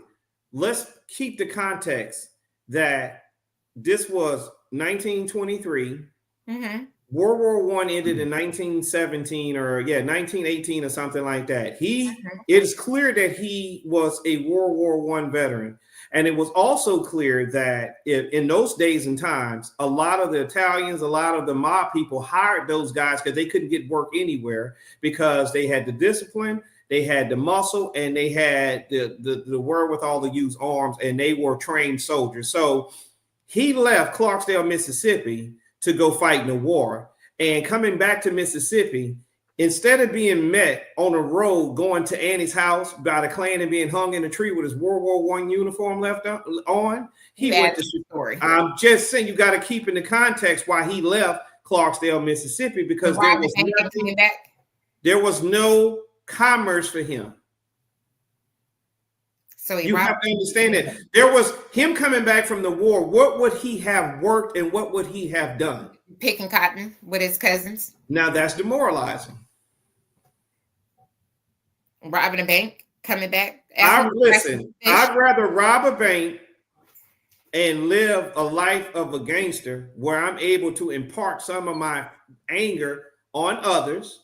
let's keep the context that this was 1923. Mm-hmm. World War I ended in 1917 or 1918 or something like that. It's clear that he was a World War I veteran. And it was also clear that in those days and times, a lot of the Italians, a lot of the mob people hired those guys because they couldn't get work anywhere, because they had the discipline, they had the muscle, and they had the wherewithal to use arms, and they were trained soldiers. So he left Clarksdale, Mississippi to go fight in the war. And coming back to Mississippi, instead of being met on a road going to Annie's house by the Klan and being hung in a tree with his World War I uniform left on, he went to Shedeur. I'm just saying, you got to keep in the context why he left Clarksdale, Mississippi, because there was no commerce for him. So you have to understand that there was him coming back from the war. What would he have worked and what would he have done? Picking cotton with his cousins. Now that's demoralizing. Robbing a bank, coming back. I'd rather rob a bank and live a life of a gangster where I'm able to impart some of my anger on others,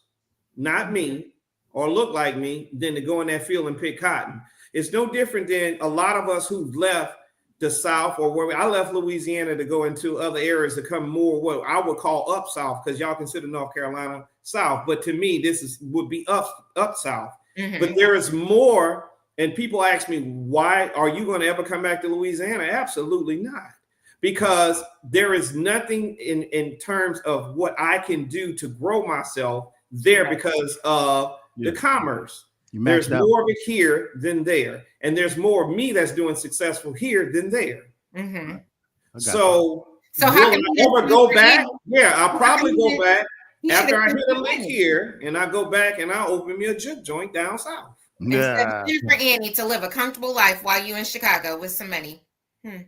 not me, or look like me, than to go in that field and pick cotton. It's no different than a lot of us who've left the South, or I left Louisiana to go into other areas to come more what I would call up South, because y'all consider North Carolina South. But to me, would be up South. Mm-hmm. But there is more. And people ask me, why are you going to ever come back to Louisiana? Absolutely not. Because there is nothing in terms of what I can do to grow myself there because of the commerce. There's more of it here than there. And there's more of me that's doing successful here than there. Mm-hmm. So how can I ever go back? Yeah, I'll probably go back after I hit a lick here, and I go back and I'll open me a juke joint down south. Instead of for Annie to live a comfortable life while you in Chicago with some money. No,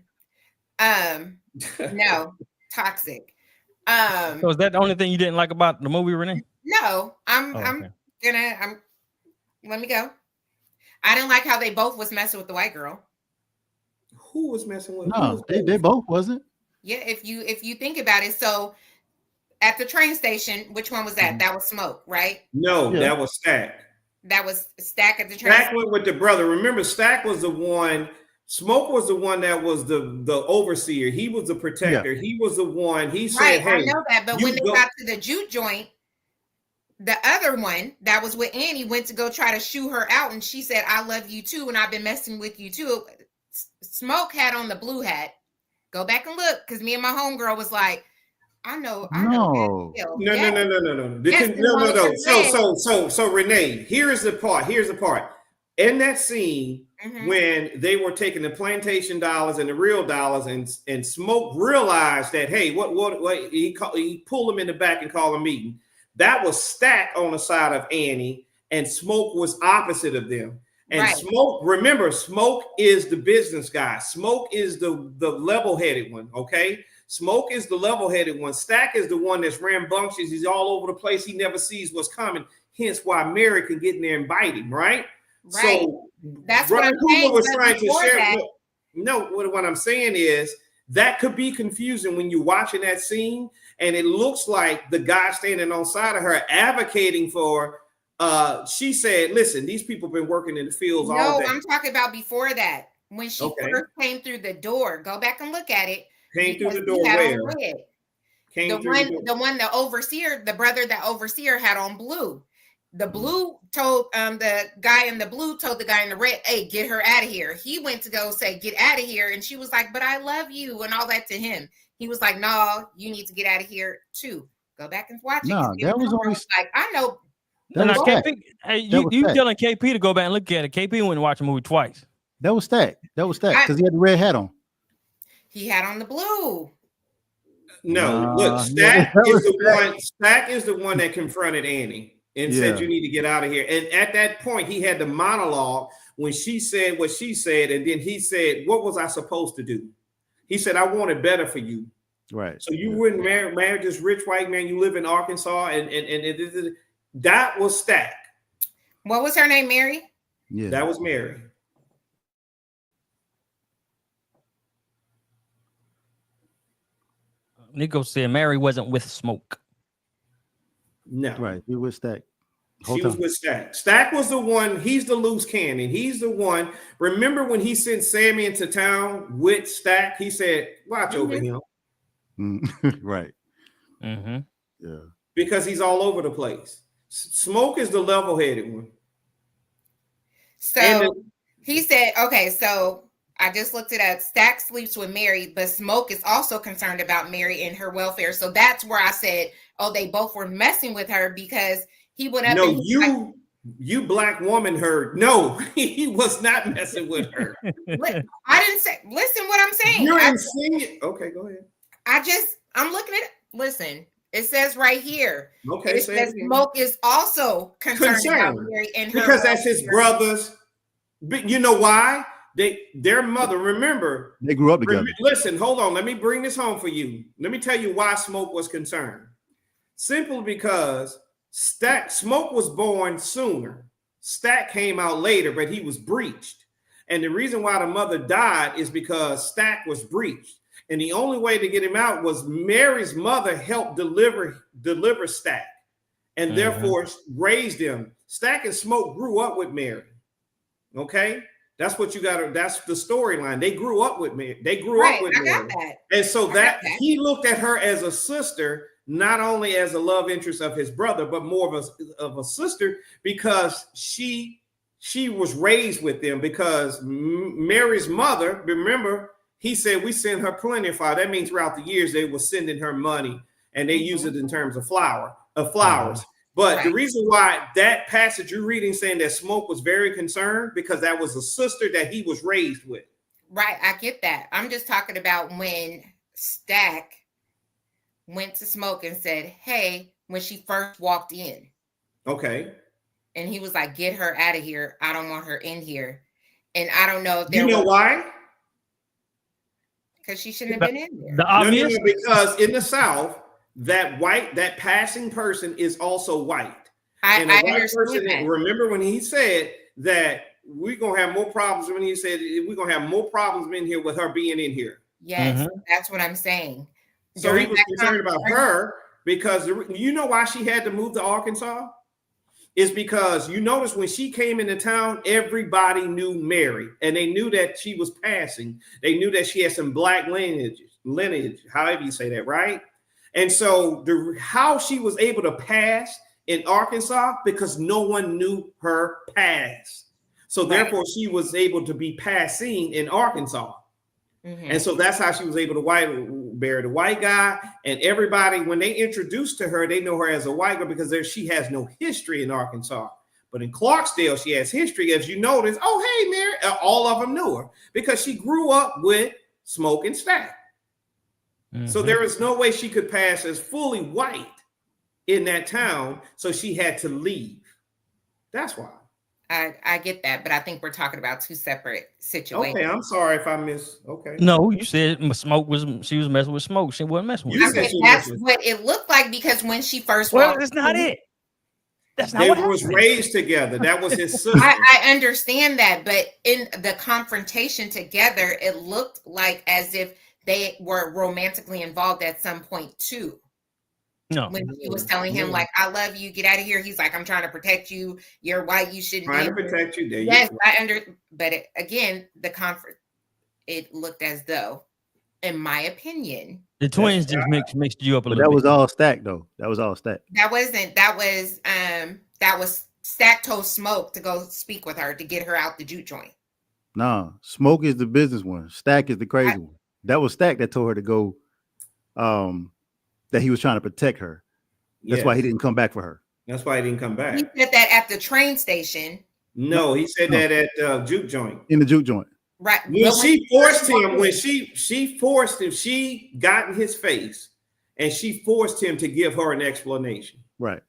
toxic. So is that the only thing you didn't like about the movie, Renee? No, let me go. I didn't like how they both was messing with the white girl. Who was messing with? No, they both wasn't. Yeah, if you think about it. So at the train station, which one was that? That was Smoke, right? No, Yeah. that was Stack. That was Stack at the train Stack station. went with the brother. Remember, Stack was the one. Smoke was the one that was the overseer. He was the protector. He was the one. He said, Right, "Hey, I know that." But you when they go." got to the jute joint, the other one that was with Annie went to go try to shoo her out, and she said, "I love you too, and I've been messing with you too." Smoke had on the blue hat. Go back and look, because me and my homegirl was like, I know. No. No, Yes. no, no, no, no, no. Yes, So Renee, here's the part. In that scene, when they were taking the plantation dollars and the real dollars, and Smoke realized that, hey, what he pulled him in the back and called a meeting. That was Stack on the side of Annie, and Smoke was opposite of them. And Smoke, remember, Smoke is the business guy. Smoke is the level-headed one, okay? Smoke is the level-headed one. Stack is the one that's rambunctious. He's all over the place. He never sees what's coming. Hence why Mary can get in there and bite him, right? Right. So that's what I'm saying. was trying to share. No, what I'm saying is that could be confusing when you're watching that scene, and it looks like the guy standing on side of her advocating for. She said, "Listen, these people have been working in the fields all day." No, I'm talking about before that. When she first came through the door, go back and look at it. Came through the door where? The one the overseer, the brother that overseer had on blue. The blue told the guy in the blue told the guy in the red, "Hey, get her out of here." He went to go say, "Get out of here," and she was like, "But I love you," and all that to him. He was like, "No, you need to get out of here too." Go back and watch it. No, that was only like, I know. That was Stack. Hey, you telling KP to go back and look at it. KP went and watch a movie twice. That was Stack. Because he had the red hat on. He had on the blue. No, look, Stack is the one that confronted Annie and said, "You need to get out of here." And at that point, he had the monologue when she said what she said, and then he said, "What was I supposed to do?" He said, "I wanted better for you." Right. So you wouldn't marry this rich white man. You live in Arkansas, and that was Stack. What was her name? Mary? Yeah. That was Mary. Nico said Mary wasn't with Smoke. No. Right. He was Stack. She was with Stack. Stack was the one. He's the loose cannon. He's the one. Remember when he sent Sammy into town with Stack? He said, "Watch over him." Right. Mm-hmm. Yeah. Because he's all over the place. Smoke is the level-headed one. So he said, okay, so I just looked it up. Stack sleeps with Mary, but Smoke is also concerned about Mary and her welfare. So that's where I said, oh, they both were messing with her, because he went up. No, you black woman heard. No, he was not messing with her. I didn't say, listen what I'm saying. You didn't see it. Okay, go ahead. I'm looking at it. Listen, it says right here. Okay, it says Smoke is also concerned about Mary and her because that's his brothers. But you know why? Their mother, remember, they grew up together. Listen, hold on. Let me bring this home for you. Let me tell you why Smoke was concerned. Simply because Smoke was born sooner. Stack came out later, but he was breached. And the reason why the mother died is because Stack was breached. And the only way to get him out was Mary's mother helped deliver Stack, and therefore raised him. Stack and Smoke grew up with Mary. Okay, that's what you got to. That's the storyline. They grew up with Mary. They grew up with Mary, and so that he looked at her as a sister, not only as a love interest of his brother, but more of a sister, because she was raised with them. Because Mary's mother, remember. He said, we send her plenty of flowers. That means throughout the years, they were sending her money, and they use it in terms of flowers. But the reason why that passage you're reading saying that Smoke was very concerned, because that was a sister that he was raised with. Right. I get that. I'm just talking about when Stack went to Smoke and said, hey, when she first walked in. Okay. And he was like, get her out of here. I don't want her in here. And I don't know if there was why? Because she shouldn't have been in there. No, because in the South, that passing person is also white. I understand that. Remember when he said that we're gonna have more problems, when he said we're gonna have more problems in here with her being in here. Yes, that's what I'm saying. So he was concerned about her because you know why she had to move to Arkansas? Is because you notice when she came into town, everybody knew Mary, and they knew that she was passing. They knew that she had some black lineage, however you say that, right? And so how she was able to pass in Arkansas because no one knew her past. So therefore, she was able to be passing in Arkansas. And so that's how she was able to marry the white guy. And everybody, when they introduced to her, they know her as a white girl because she has no history in Arkansas. But in Clarksdale, she has history. As you notice, oh, hey, Mary, all of them knew her because she grew up with Smoke and Stack. So there is no way she could pass as fully white in that town. So she had to leave. That's why. I get that, but I think we're talking about two separate situations. Okay, I'm sorry if I missed. Okay. No, you said she was messing with Smoke. She wasn't messing with. That's what it looked like because when she first walked, that's not it. That's not they what was happened. Raised together. That was his sister. I understand that, but in the confrontation together, it looked like as if they were romantically involved at some point too. No. When he was telling him, like, I love you, get out of here. He's like, I'm trying to protect you. You're white. You shouldn't trying to protect you. There yes, but again, it looked as though, in my opinion, the twins just mixed you up a little bit. That was all Stack, though. That was all Stack. That was Stack told Smoke to go speak with her to get her out the juke joint. No, Smoke is the business one. Stack is the crazy one. That was Stack that told her to go. That he was trying to protect her. That's why he didn't come back for her. That's why he didn't come back. He said that at the train station. No, he said that at juke joint. In the juke joint. Right. When she forced him, she forced him, she got in his face and she forced him to give her an explanation. Right.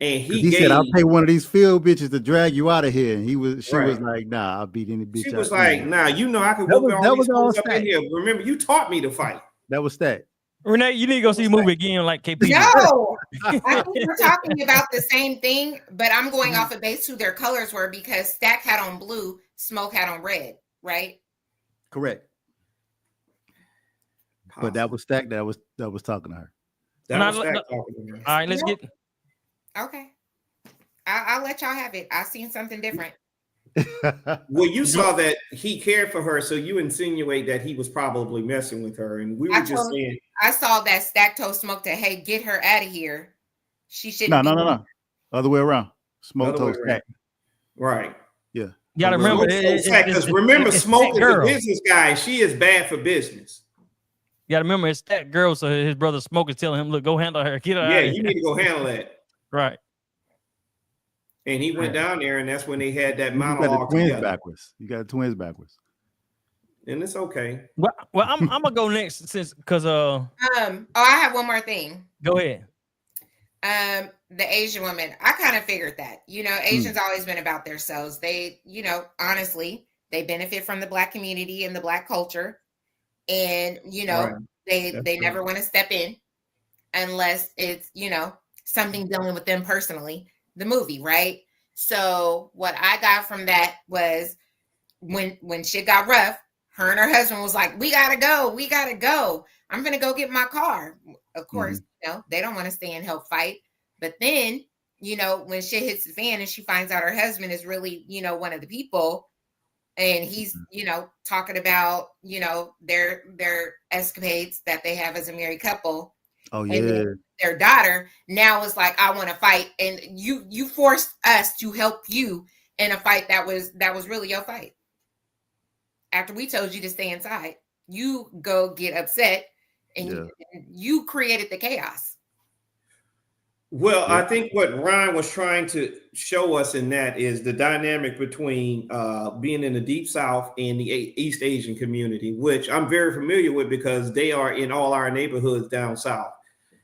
And he said, I'll pay one of these field bitches to drag you out of here. And she was like, nah, I'll beat any bitch. She was like, nah, you know, I could whoop all these fools up in here. Remember, you taught me to fight. That was Stack. Renee, you need to go see a movie again like KP. No, I think we're talking about the same thing, but I'm going off of base who their colors were because Stack had on blue, Smoke had on red, right? Correct. But that was Stack that was talking to her. That was Stack talking to her. All right, let's get. Okay, I'll let y'all have it. I seen something different. Well, you saw that he cared for her, so you insinuate that he was probably messing with her, and we were just saying. I saw that Stack told Smoke to, hey, get her out of here. She shouldn't. No. Other way around. Smoke told Stack. Right. Yeah. You gotta remember, because remember, Smoke is a business guy. She is bad for business. You gotta remember, it's that girl. So his brother Smoke is telling him, "Look, go handle her. Get her out." Yeah, you need to go handle that. Right. And he went down there, and that's when they had that monologue. You got the twins backwards. You got the twins backwards. And it's okay. Well, I'm gonna go next because I have one more thing. Go ahead. The Asian woman, I kind of figured that. Asians always been about themselves. They, honestly, they benefit from the Black community and the Black culture, and right. they never want to step in unless it's something dealing with them personally. The movie, right? So what I got from that was when shit got rough, her and her husband was like, we gotta go. I'm gonna go get my car. Of course, they don't want to stay and help fight. But then, when shit hits the fan and she finds out her husband is really, one of the people, and he's, talking about, their escapades that they have as a married couple. Oh yeah. Their daughter now is like, I want to fight, and you forced us to help you in a fight that was really your fight. After we told you to stay inside, you go get upset, and you created the chaos. Well, I think what Ryan was trying to show us in that is the dynamic between being in the Deep South and the East Asian community, which I'm very familiar with because they are in all our neighborhoods down south.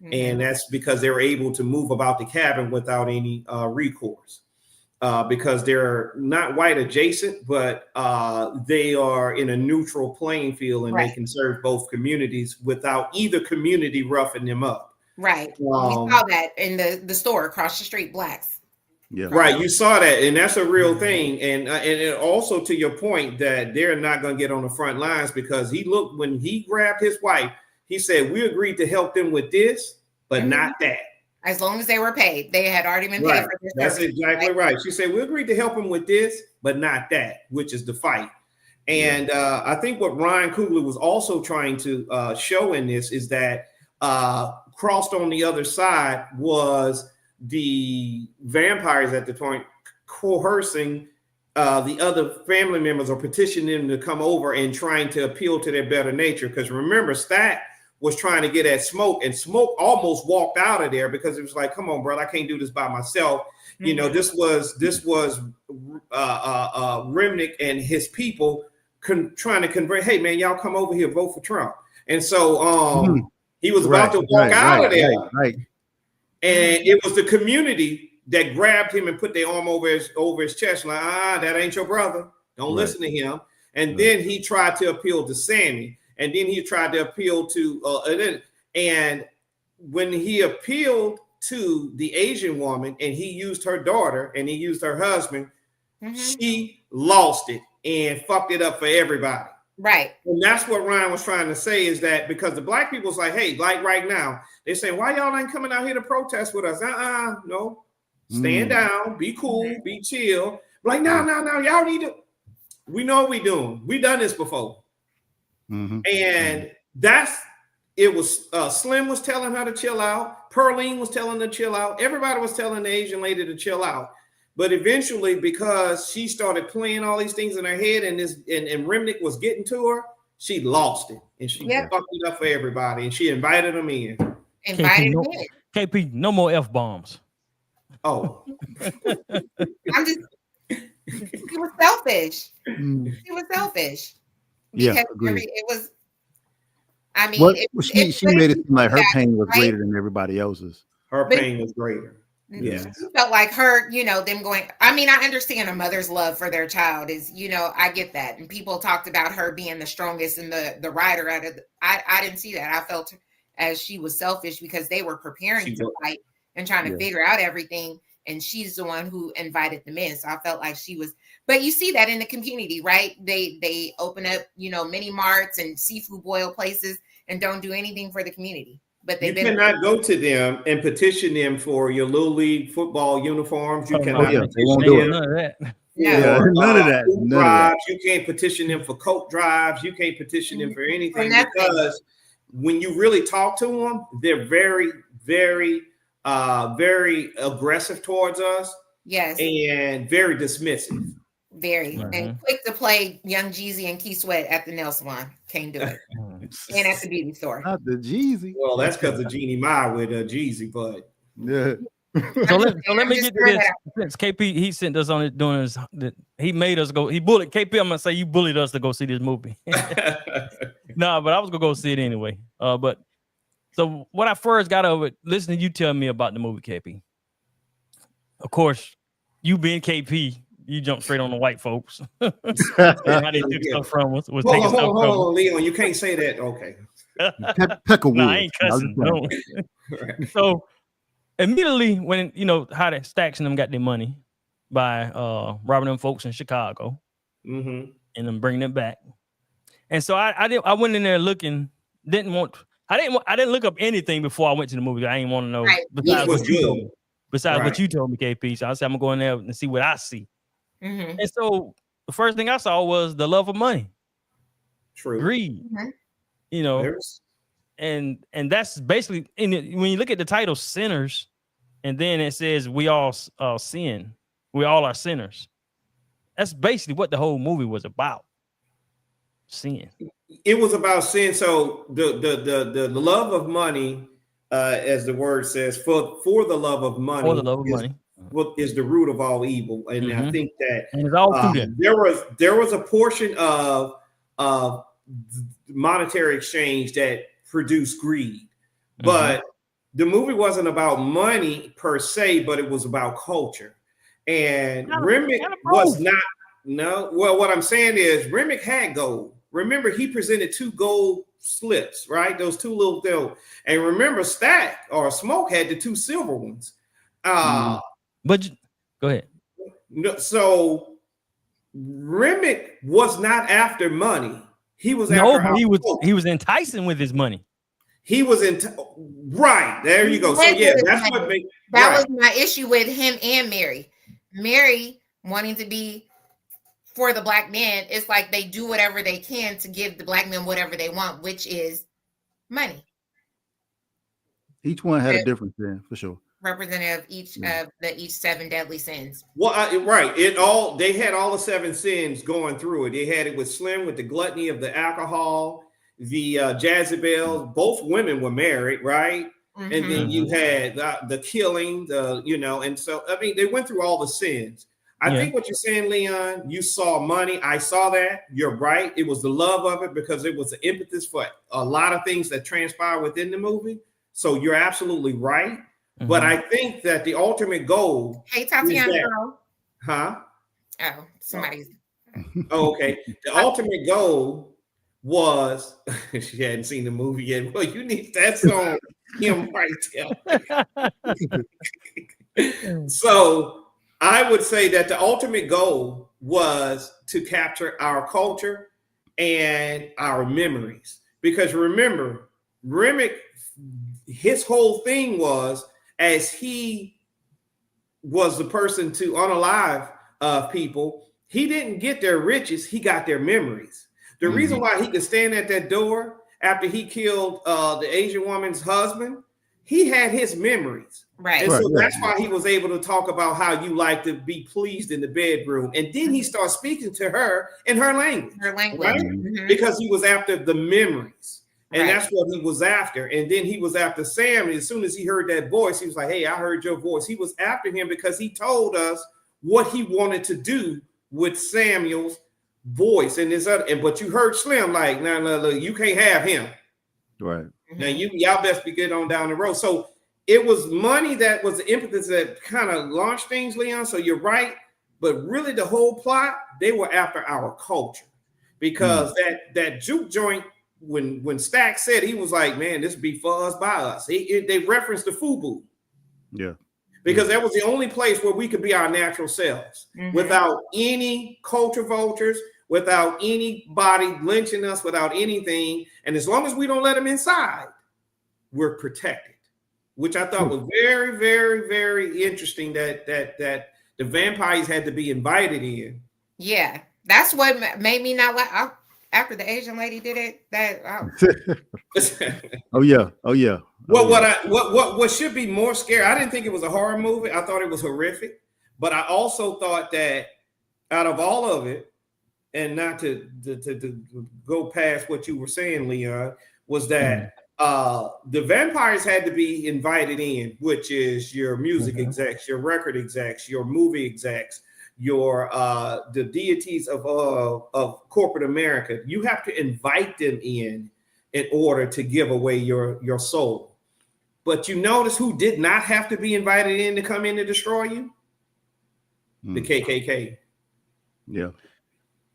Mm-hmm. And that's because they were able to move about the cabin without any recourse because they're not white adjacent, but they are in a neutral playing field and they can serve both communities without either community roughing them up. Right. We saw that in the store across the street, Blacks. Yeah. Right, you saw that, and that's a real thing. And also to your point that they're not going to get on the front lines because he looked when he grabbed his wife, he said, "We agreed to help them with this, but not that." As long as they were paid, they had already been paid for this. That's exactly right. She said, "We agreed to help him with this, but not that," which is the fight. And I think what Ryan Coogler was also trying to show in this is that crossed on the other side was the vampires at the point coercing the other family members or petitioning them to come over and trying to appeal to their better nature. Because remember, Stack was trying to get at Smoke, and Smoke almost walked out of there because it was like, "Come on, brother, I can't do this by myself." Mm-hmm. You know, this was Remnick and his people trying to convert. "Hey, man, y'all come over here, vote for Trump." And so he was about to walk out of there, and it was the community that grabbed him and put their arm over his chest, like, "That ain't your brother. Don't listen to him." And then he tried to appeal to Sammy. And then he tried to appeal to, and when he appealed to the Asian woman and he used her daughter and he used her husband, she lost it and fucked it up for everybody. Right. And that's what Ryan was trying to say is that because the black people's like, hey, like right now, they're saying, why y'all ain't coming out here to protest with us? No. Stand down, be cool, be chill. Like, no, y'all need to. We know what we doing. We done this before. And it was Slim was telling her to chill out. Pearline was telling her to chill out. Everybody was telling the Asian lady to chill out. But eventually, because she started playing all these things in her head and Remnick was getting to her, she lost it. And she fucked it up for everybody. And she invited them in. KP, no more F-bombs. Oh. He was selfish. He was selfish. Because it was, I mean, she made it seem like her pain was greater than everybody else's. Her pain was greater. Yeah. She felt like her, them going, I mean, I understand a mother's love for their child is, I get that. And people talked about her being the strongest and the rider out of I didn't see that. I felt as she was selfish because they were preparing to fight and trying to figure out everything. And she's the one who invited them in. So I felt like she was, but you see that in the community, right? They open up, mini marts and seafood boil places and don't do anything for the community. But you cannot go to them and petition them for your little league football uniforms. You cannot petition them. None of that. None of that. You can't petition them for coat drives. You can't petition them for anything because when you really talk to them, they're very, very very aggressive towards us. Yes. And very dismissive. Very. And quick to play Young Jeezy and Key Sweat at the nail salon. Can't do it. And at the beauty store. Not the Jeezy. Well, that's because of Jeannie Mai with Jeezy, but So let me get to this. Since KP, he sent us on it doing his, he made us go. He bullied KP. I'm gonna say you bullied us to go see this movie. Nah, but I was gonna go see it anyway. But so what I first got over it, listening to you tell me about the movie, KP. Of course, you being KP, you jumped straight on the white folks. How they took stuff from us. Was taking stuff from us. Leon, you can't say that. Okay. I ain't cussing. No. So immediately when how the Stacks and them got their money by robbing them folks in Chicago and then bringing them back. And so I went in there looking, I didn't look up anything before I went to the movie. I didn't want to know besides what you told me, KP. So I said I'm gonna go in there and see what I see. And so the first thing I saw was the love of money, greed. And that's basically when you look at the title, sinners, and then it says we all sin. We all are sinners. That's basically what the whole movie was about. Sin. It was about sin. So the love of money, as the word says, for the love of money, is the root of all evil. And I think that it's all there was a portion of monetary exchange that produced greed, but the movie wasn't about money per se, but it was about culture. And Remnick was not. No, well, what I'm saying is Remnick had gold. Remember, he presented 2 gold slips, right? Those 2 little things. And remember, Stack or Smoke had the 2 silver ones. But Go ahead. No, so Remick was not after money. He was No, after but he culture. was enticing with his money. He was right. There you go. So yeah, that's what made that was my issue with him and Mary. Mary wanting to be for the black man. It's like they do whatever they can to give the black men whatever they want, which is money. Each one had a difference there for sure. Representative of each of the 7 deadly sins. Well, right. They had all the 7 sins going through it. They had it with Slim with the gluttony of the alcohol, the Jezebel. Both women were married, right? Mm-hmm. And then you had the killing, and so I mean they went through all the sins. I think what you're saying, Leon, you saw money. I saw that. You're right. It was the love of it because it was the impetus for a lot of things that transpire within the movie. So you're absolutely right. Mm-hmm. But I think that the ultimate goal. Hey, Tatiana. Huh? Oh, somebody's. Oh, okay. The ultimate goal was she hadn't seen the movie yet. Well, you need that's on him right there. So I would say that the ultimate goal was to capture our culture and our memories. Because remember, Remick, his whole thing was, as he was the person to unalive people, he didn't get their riches, he got their memories. The reason why he could stand at that door after he killed the Asian woman's husband, he had his memories. Right. And so that's why he was able to talk about how you like to be pleased in the bedroom. And then he started speaking to her in her language. Right? Mm-hmm. Because he was after the memories. And that's what he was after. And then he was after Sam. And as soon as he heard that voice, he was like, hey, I heard your voice. He was after him because he told us what he wanted to do with Samuel's voice. And this other, but you heard Slim like, no, you can't have him. Right. Now y'all best be good on down the road. So it was money that was the impetus that kind of launched things, Leon. So you're right. But really the whole plot, they were after our culture. Because that juke joint, when Stack said, he was like, man, this be for us by us. They referenced the FUBU. Yeah. Because that was the only place where we could be our natural selves without any culture vultures, without anybody lynching us, without anything. And as long as we don't let them inside, we're protected, which I thought was very, very, very interesting that the vampires had to be invited in. Yeah, that's what made me not like. After the Asian lady did it, Oh yeah. Well, what should be more scary? I didn't think it was a horror movie. I thought it was horrific, but I also thought that out of all of it, and not to go past what you were saying, Leon, was that the vampires had to be invited in, which is your music execs, your record execs, your movie execs, your the deities of corporate America. You have to invite them in order to give away your soul. But you notice who did not have to be invited in to come in to destroy you? The KKK. Yeah.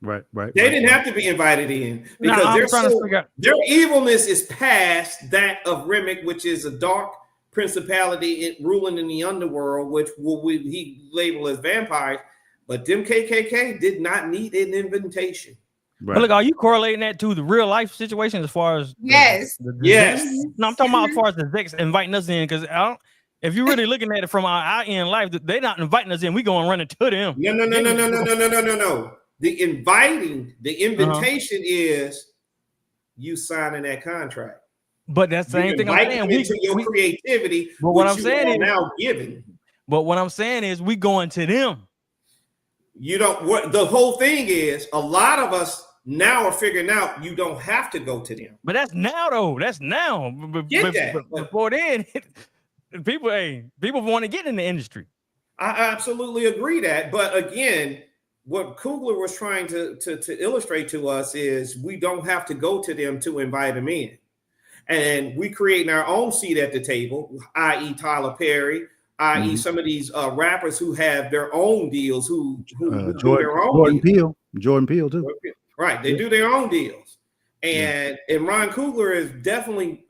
Right. They didn't have to be invited in because their evilness is past that of Remick, which is a dark principality ruling in the underworld, which he labeled as vampires. But them KKK did not need an invitation. Right. But look, are you correlating that to the real life situation as far as yes? Yes. No, I'm talking about as far as the Zex inviting us in, because if you're really looking at it from our end life, they're not inviting us in. We going running to them. No. The invitation is you signing that contract. But that's the same thing I'm saying. Into your creativity, but what I'm saying is now giving. But what I'm saying is we going to them. You don't. What the whole thing is, a lot of us now are figuring out you don't have to go to them. But that's now, though. That's now. Before then, people want to get in the industry. I absolutely agree that. But again, what Coogler was trying to illustrate to us is we don't have to go to them to invite them in, and we creating our own seat at the table, i.e., Tyler Perry. I.e., some of these rappers who have their own deals, who do their own Jordan Peele too. Right, they do their own deals, and Ron Coogler is definitely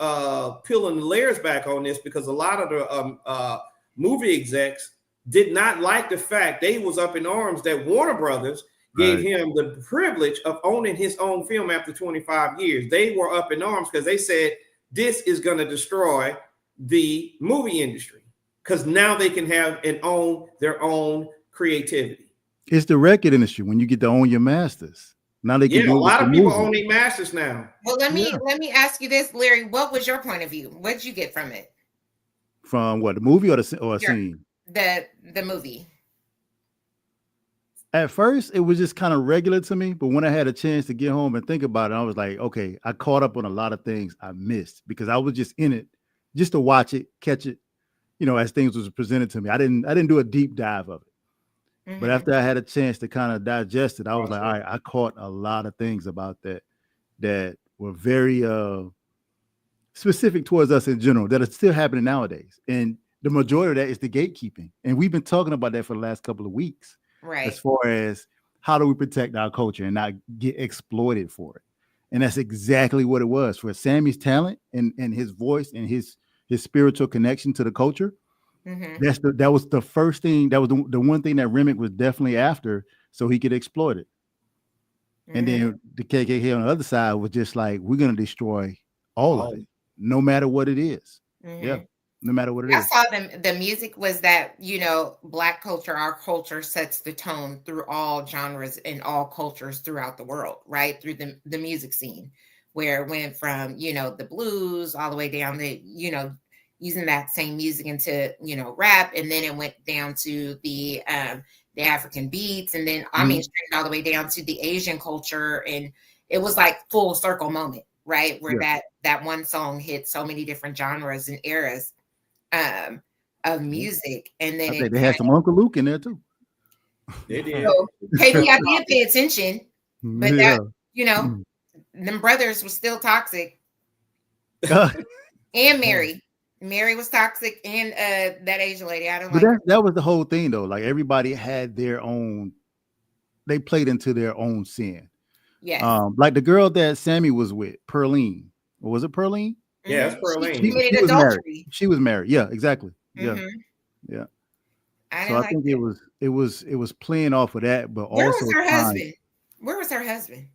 peeling the layers back on this because a lot of the movie execs did not like the fact they was up in arms that Warner Brothers gave him the privilege of owning his own film after 25 years. They were up in arms because they said this is going to destroy the movie industry because now they can have and own their own creativity. It's the record industry when you get to own your masters. Now they can a lot of people music. own their masters now. Well, let me ask you this, Larry. What was your point of view? What did you get from it? From what, the movie or a scene? The movie. At first, it was just kind of regular to me, but when I had a chance to get home and think about it, I was like, okay, I caught up on a lot of things I missed because I was just in it, just to watch it, catch it, as things was presented to me. I didn't do a deep dive of it. Mm-hmm. But after I had a chance to kind of digest it, I was like, all right, I caught a lot of things about that were very specific towards us in general that are still happening nowadays. And the majority of that is the gatekeeping. And we've been talking about that for the last couple of weeks. Right. As far as how do we protect our culture and not get exploited for it. And that's exactly what it was for Sammy's talent and his voice and his spiritual connection to the culture. Mm-hmm. That was the first thing. That was the one thing that Remick was definitely after so he could exploit it. Mm-hmm. And then the KKK on the other side was just like, we're going to destroy all of it, no matter what it is. Mm-hmm. Yeah. No matter what it is. I saw the music was that, Black culture, our culture sets the tone through all genres and all cultures throughout the world, right? Through the music scene, where it went from, the blues all the way down to, using that same music into, rap. And then it went down to the African beats. And then I mean, straight all the way down to the Asian culture. And it was like full circle moment, right? Where that one song hit so many different genres and eras of music, and then I think they had some Uncle Luke in there too. They did. So, maybe I did pay attention, but that them brothers were still toxic. And Mary was toxic, and that Asian lady. I don't like. That was the whole thing, though. Like everybody had their own. They played into their own sin. Yeah. Like the girl that Sammy was with, Pearline. Or was it Pearline? Yeah, it's Pearline. She was married. She was married. Yeah, exactly. Yeah, yeah. I think it was playing off of that, but where also was her husband? Where was her husband?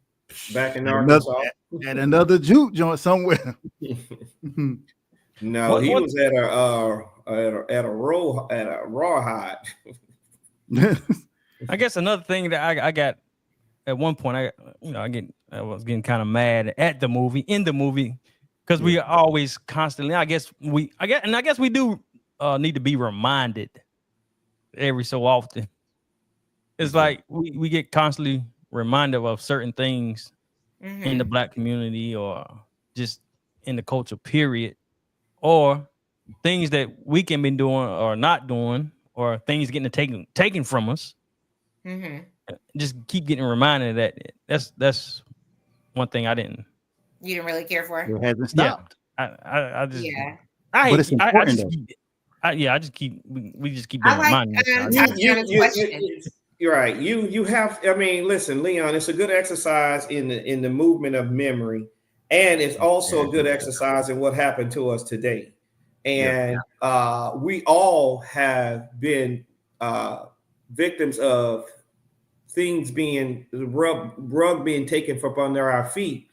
Back in Arkansas, at another juke joint somewhere. No, he was at a rawhide. I guess another thing that I got at one point, I was getting kind of mad at the movie because we are always constantly. I guess we do need to be reminded every so often. It's like we get constantly reminded of certain things in the Black community or just in the culture, period, or things that we can be doing or not doing, or things getting taken from us. Mm-hmm. Just keep getting reminded of that. That's one thing you didn't really care for. It hasn't stopped. I just but it's important. We just keep being reminded. You're right. You have. I mean, listen, Leon. It's a good exercise in the movement of memory, and it's also a good exercise in what happened to us today. And we all have been victims of things being rug being taken from under our feet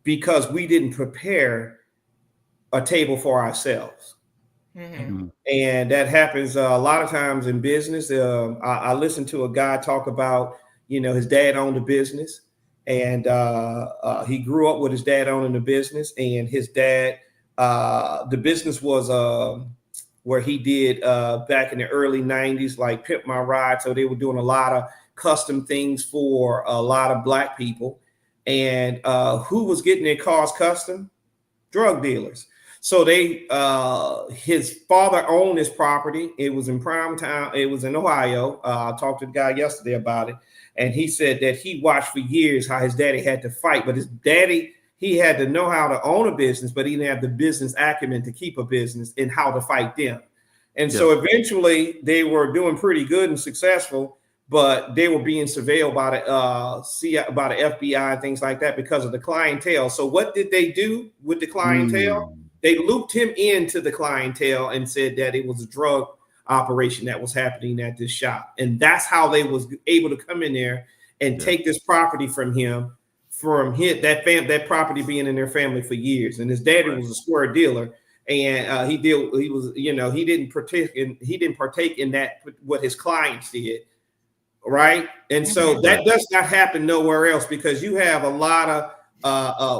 because we didn't prepare a table for ourselves. Mm-hmm. And that happens a lot of times in business. I listened to a guy talk about, his dad owned a business, and he grew up with his dad owning the business, and his dad, the business was where he did back in the early 90s, like Pimp My Ride. So they were doing a lot of custom things for a lot of Black people. And who was getting their cars custom? Drug dealers. So his father owned this property. It was in prime town. It was in Ohio. I talked to the guy yesterday about it. And he said that he watched for years how his daddy had to fight. But his daddy, he had to know how to own a business, but he didn't have the business acumen to keep a business and how to fight them. And so eventually they were doing pretty good and successful, but they were being surveilled by the FBI and things like that because of the clientele. So what did they do with the clientele? They looped him into the clientele and said that it was a drug operation that was happening at this shop. And that's how they was able to come in there and take this property from him, that property being in their family for years. And his daddy was a square dealer, and he didn't partake in that, what his clients did. Right. And so that does not happen nowhere else, because you have a lot of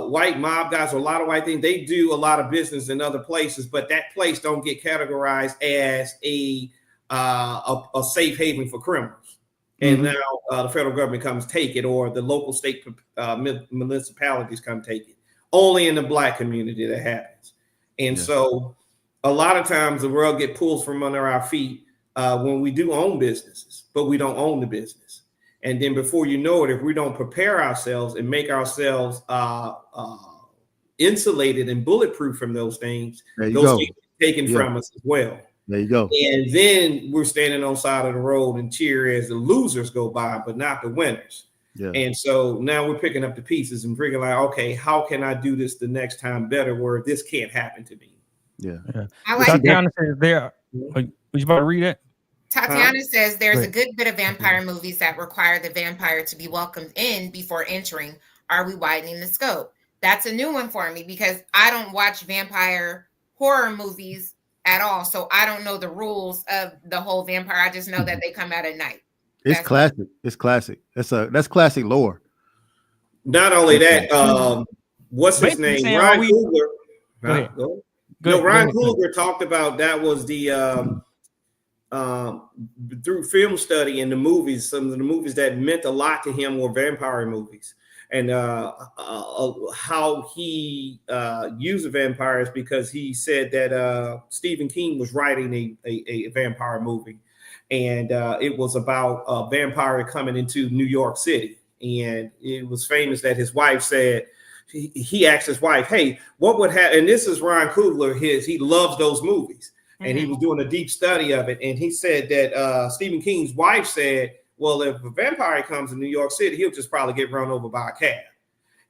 white mob guys, or a lot of white things. They do a lot of business in other places, but that place don't get categorized as a safe haven for criminals. And now the federal government comes take it, or the local state municipalities come take it. Only in the Black community that happens. And so a lot of times the world get pulled from under our feet when we do own businesses, but we don't own the business. And then before you know it, if we don't prepare ourselves and make ourselves insulated and bulletproof from those things, those things are taken from us as well. There you go. And then we're standing on the side of the road and cheer as the losers go by, but not the winners. Yeah. And so now we're picking up the pieces and figuring like, okay, how can I do this the next time better, where this can't happen to me? Yeah. I like Tatiana says there. Was you about to read it? Tatiana says there's a good bit of vampire movies that require the vampire to be welcomed in before entering. Are we widening the scope? That's a new one for me, because I don't watch vampire horror movies at all. So I don't know the rules of the whole vampire. I just know that they come out at night. It's classic. It's classic. That's classic lore. Not only that, what's his name? Ryan Coogler. Ryan Coogler talked about that was the through film study and the movies, some of the movies that meant a lot to him were vampire movies. And how he used the vampires, because he said that Stephen King was writing a vampire movie, and it was about a vampire coming into New York City. And it was famous that his wife said, he asked his wife, hey, what would happen? And this is Ryan Coogler, he loves those movies. And he was doing a deep study of it. And he said that Stephen King's wife said, well, if a vampire comes to New York City, he'll just probably get run over by a cab.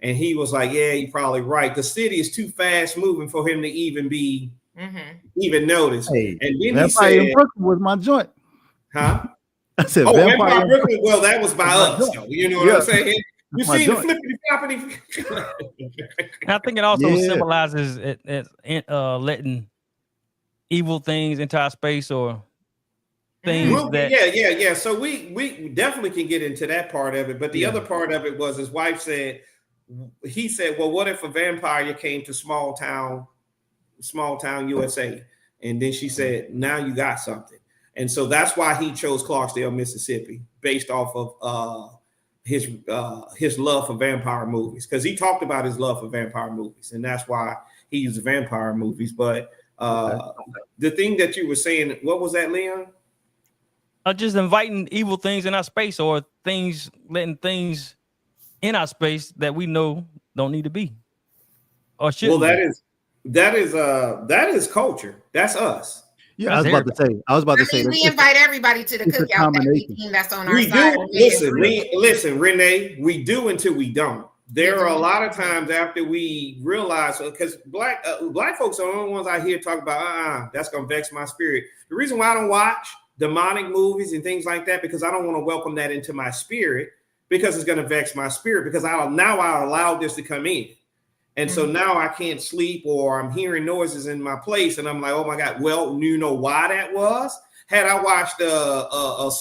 And he was like, yeah, you're probably right. The city is too fast moving for him to even be even noticed. Hey, and then he said, in Brooklyn was my joint. Huh? I said, Vampire in Brooklyn. Well, that was by us. So, you know what I'm saying? You see the flippity floppity. I think it also symbolizes letting evil things into our space, or things that So we definitely can get into that part of it. But the other part of it was his wife said, he said, well, what if a vampire came to small town USA? And then she said, now you got something. And so that's why he chose Clarksdale, Mississippi, based off of his love for vampire movies, because he talked about his love for vampire movies, and that's why he used vampire movies. But the thing that you were saying, what was that, Leon? Just inviting evil things in our space, or letting things in our space that we know don't need to be, or should. Well, that is culture. That's us. Yeah, I was about to say. We invite everybody to the cookout that's on our side. Listen, Renee, we do until we don't. There are a lot of times after we realize, because black folks are the only ones I hear talk about, that's gonna vex my spirit. The reason why I don't watch demonic movies and things like that, because I don't want to welcome that into my spirit, because it's gonna vex my spirit, because I allowed this to come in. And so now I can't sleep, or I'm hearing noises in my place, and I'm like, oh my God. Well, you know why that was? Had I watched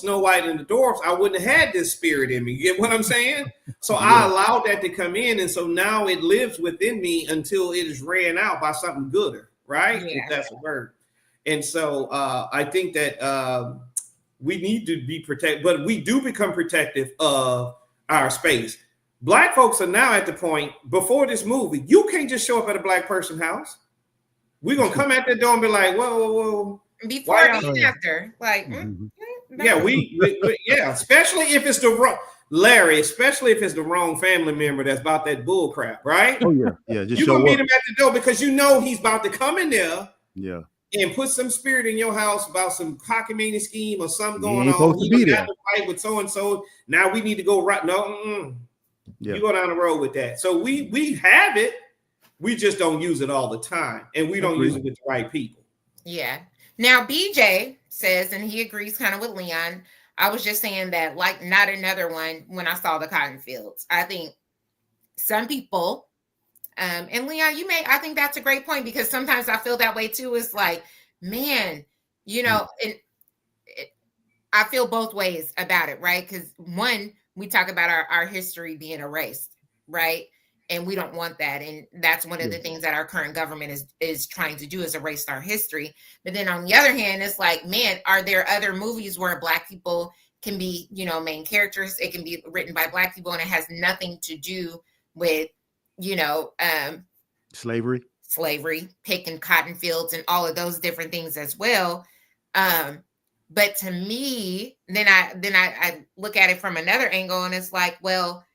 Snow White and the Dwarfs, I wouldn't have had this spirit in me. You get what I'm saying? So I allowed that to come in, and so now it lives within me until it is ran out by something gooder, right? If that's a word. And so I think that we need to be protected, but we do become protective of our space. Black folks are now at the point, before this movie, you can't just show up at a black person's house. We're going to come at the door and be like, whoa. Before and after. Like, especially if it's the wrong, Larry, especially if it's the wrong family member that's about that bull crap, right? Oh, yeah. Just you're going to meet him at the door, because you know he's about to come in there. Yeah. And put some spirit in your house about some cockamamie scheme or something going on. Supposed to be there. Fight with so-and-so. Now we need to go right. No, you go down the road with that. So we have it. We just don't use it all the time, and we don't use it with the right people. Yeah. Now, BJ says, and he agrees kind of with Leon. I was just saying that, like, not another one when I saw the cotton fields. I think some people, and Leon, I think that's a great point, because sometimes I feel that way too. It's like, man, I feel both ways about it, right? Because one, we talk about our history being erased, right? And we don't want that. And that's one of the things that our current government is trying to do, is erase our history. But then on the other hand, it's like, man, are there other movies where Black people can be, main characters? It can be written by Black people, and it has nothing to do with, slavery, picking cotton fields, and all of those different things as well. But to me, then I look at it from another angle, and it's like, well,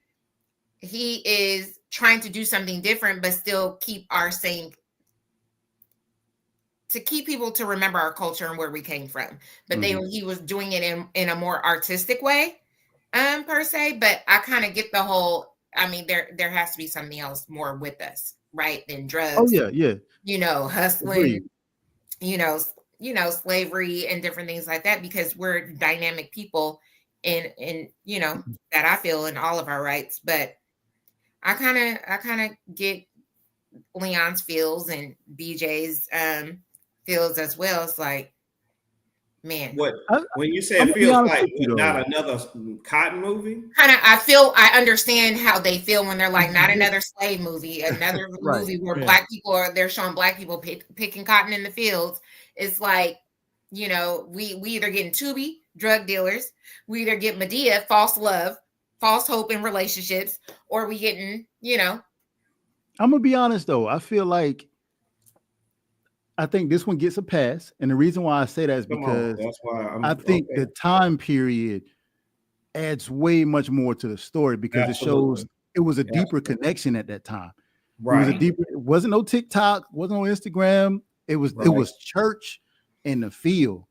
he is trying to do something different, but still keep to keep people to remember our culture and where we came from. But he was doing it in a more artistic way, per se. But I kind of get the whole, I mean, there has to be something else more with us, right? Than drugs. Oh yeah. Hustling, slavery and different things like that, because we're dynamic people and that I feel in all of our rights. But I kind of get Leon's feels and BJ's feels as well. It's like, man, when you say it feels like not another cotton movie, I understand how they feel when they're like, not another slave movie, another movie where Black people they're showing Black people picking cotton in the fields. It's like, we either getting Tubi, drug dealers, we either get Medea, false love, false hope in relationships, or we getting, I'm gonna be honest though. I feel like I think this one gets a pass, and the reason why I say that is because I think the time period adds way much more to the story, because it shows it was a deeper connection at that time. Right. It wasn't no TikTok, wasn't no Instagram. It was church in the field.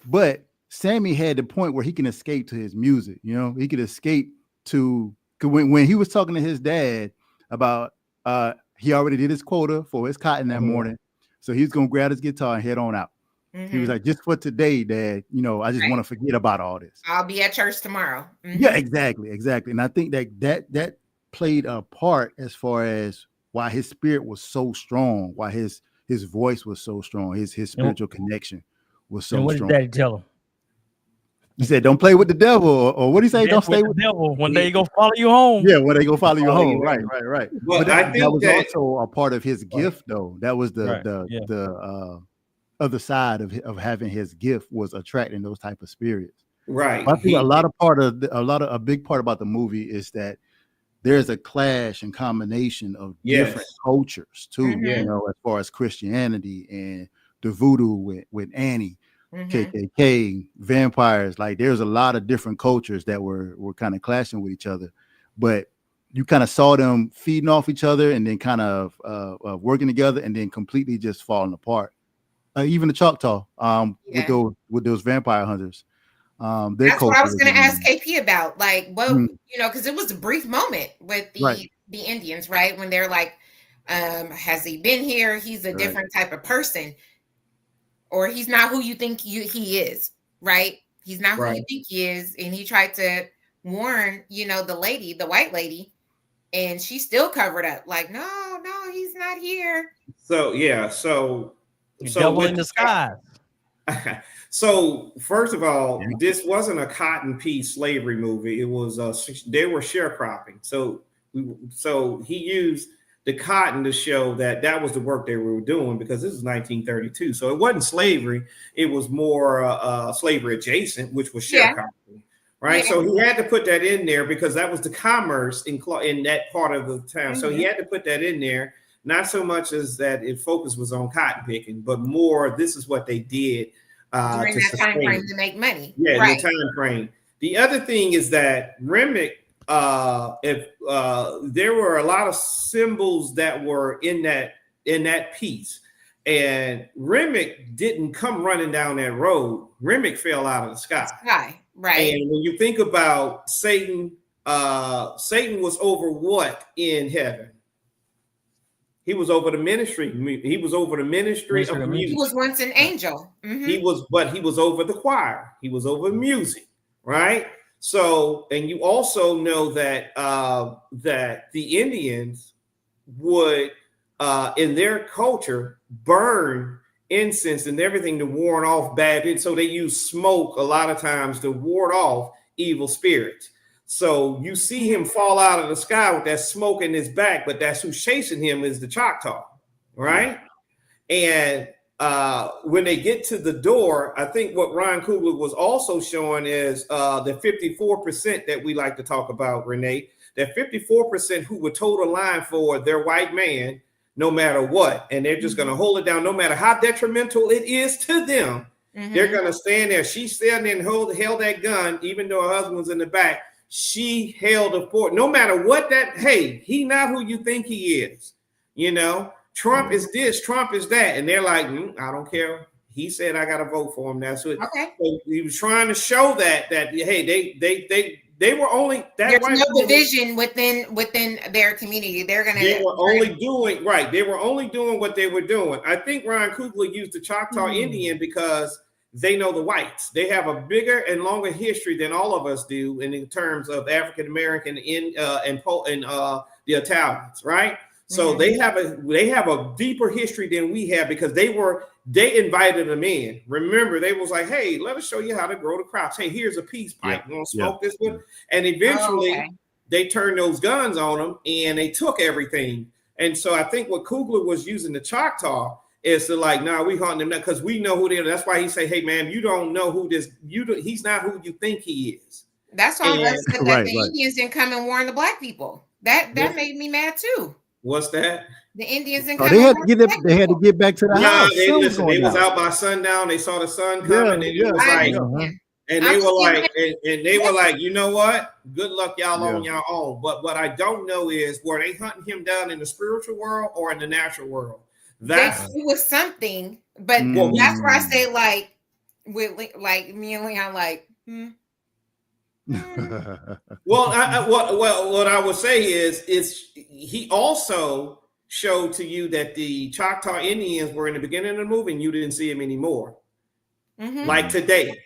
But Sammy had the point where he can escape to his music. He could escape to, when he was talking to his dad about he already did his quota for his cotton that morning. So he's gonna grab his guitar and head on out. He was like, just for today, Dad, I just want to forget about all this. I'll be at church tomorrow. Yeah, exactly. And I think that played a part as far as why his spirit was so strong, why his voice was so strong, his spiritual connection was so strong. What did Daddy tell him? He said, "Don't play with the devil," or what did he say? Don't stay with the devil. One day he gonna follow you home. Yeah, when they go follow you home. Right. But that was also a part of his gift, though. That was the other side of having his gift, was attracting those type of spirits. Right. I think a big part about the movie is that there's a clash and combination of different cultures too. As far as Christianity and the voodoo with Annie. KKK, vampires, like there's a lot of different cultures that were kind of clashing with each other, but you kind of saw them feeding off each other and then kind of working together and then completely just falling apart. Even the Choctaw, with those vampire hunters. That's what I was going to ask KP about, like, because it was a brief moment with the Indians, right? When they're like, has he been here? He's a different type of person. Or he's not who you think he is, right? He's not who you think he is. And he tried to warn, the white lady, and she still covered up. Like, no, he's not here. So devil in disguise. So first of all, this wasn't a cotton piece slavery movie. It was they were sharecropping. So he used the cotton to show that was the work they were doing, because this is 1932. So it wasn't slavery. It was more slavery adjacent, which was sharecropping, right? Yeah. So he had to put that in there because that was the commerce in that part of the town. So he had to put that in there, not so much as that it focus was on cotton picking, but more this is what they did during that time frame to make money. Yeah, the time frame. The other thing is that Remick, there were a lot of symbols that were in that piece, and Remick didn't come running down that road. Remick fell out of the sky. Right. And when you think about Satan, Satan was over what in heaven? He was over the ministry. He was over the ministry of music. He was once an angel. He was over the choir. He was over music, right? So, and you also know that that the Indians would, in their culture, burn incense and everything to ward off bad. And so they use smoke a lot of times to ward off evil spirits. So you see him fall out of the sky with that smoke in his back, but that's who's chasing him is the Choctaw, right? And when they get to the door, I think what Ryan Coogler was also showing is the 54% that we like to talk about, Renee, that 54% who would toe the line for their white man, no matter what, and they're just going to hold it down, no matter how detrimental it is to them. They're going to stand there. She's standing and held that gun, even though her husband was in the back. She held the fort, no matter what that. Hey, he not who you think he is. You know, Trump is this, Trump is that, and they're like, I don't care. He said I got to vote for him. That's what. Okay. So he was trying to show that hey, they were only that. There's no division within their community. They were only doing right. They were only doing what they were doing. I think Ryan Coogler used the Choctaw Indian because they know the whites. They have a bigger and longer history than all of us do, in terms of African American and the Italians, right? So they have a deeper history than we have because they invited them in. Remember, they was like, hey, let us show you how to grow the crops. Hey, here's a peace pipe. You want to smoke this one? And eventually they turned those guns on them and they took everything. And so I think what Coogler was using the Choctaw is to like, we hunting them because we know who they are. That's why he say, hey, man, you don't know who this, he's not who you think he is. That's why I said that the Indians didn't come and warn the black people. That made me mad too. What's that? The Indians didn't come. They had to get back to the house. They was out by sundown. They saw the sun coming, and it was like, and they were like, you know what? Good luck, y'all on your own. But what I don't know is, were they hunting him down in the spiritual world or in the natural world? It was something, but that's where I say, like, with like me and Leon, like, Well, what I would say is he also showed to you that the Choctaw Indians were in the beginning of the movie, and you didn't see them anymore. Like today,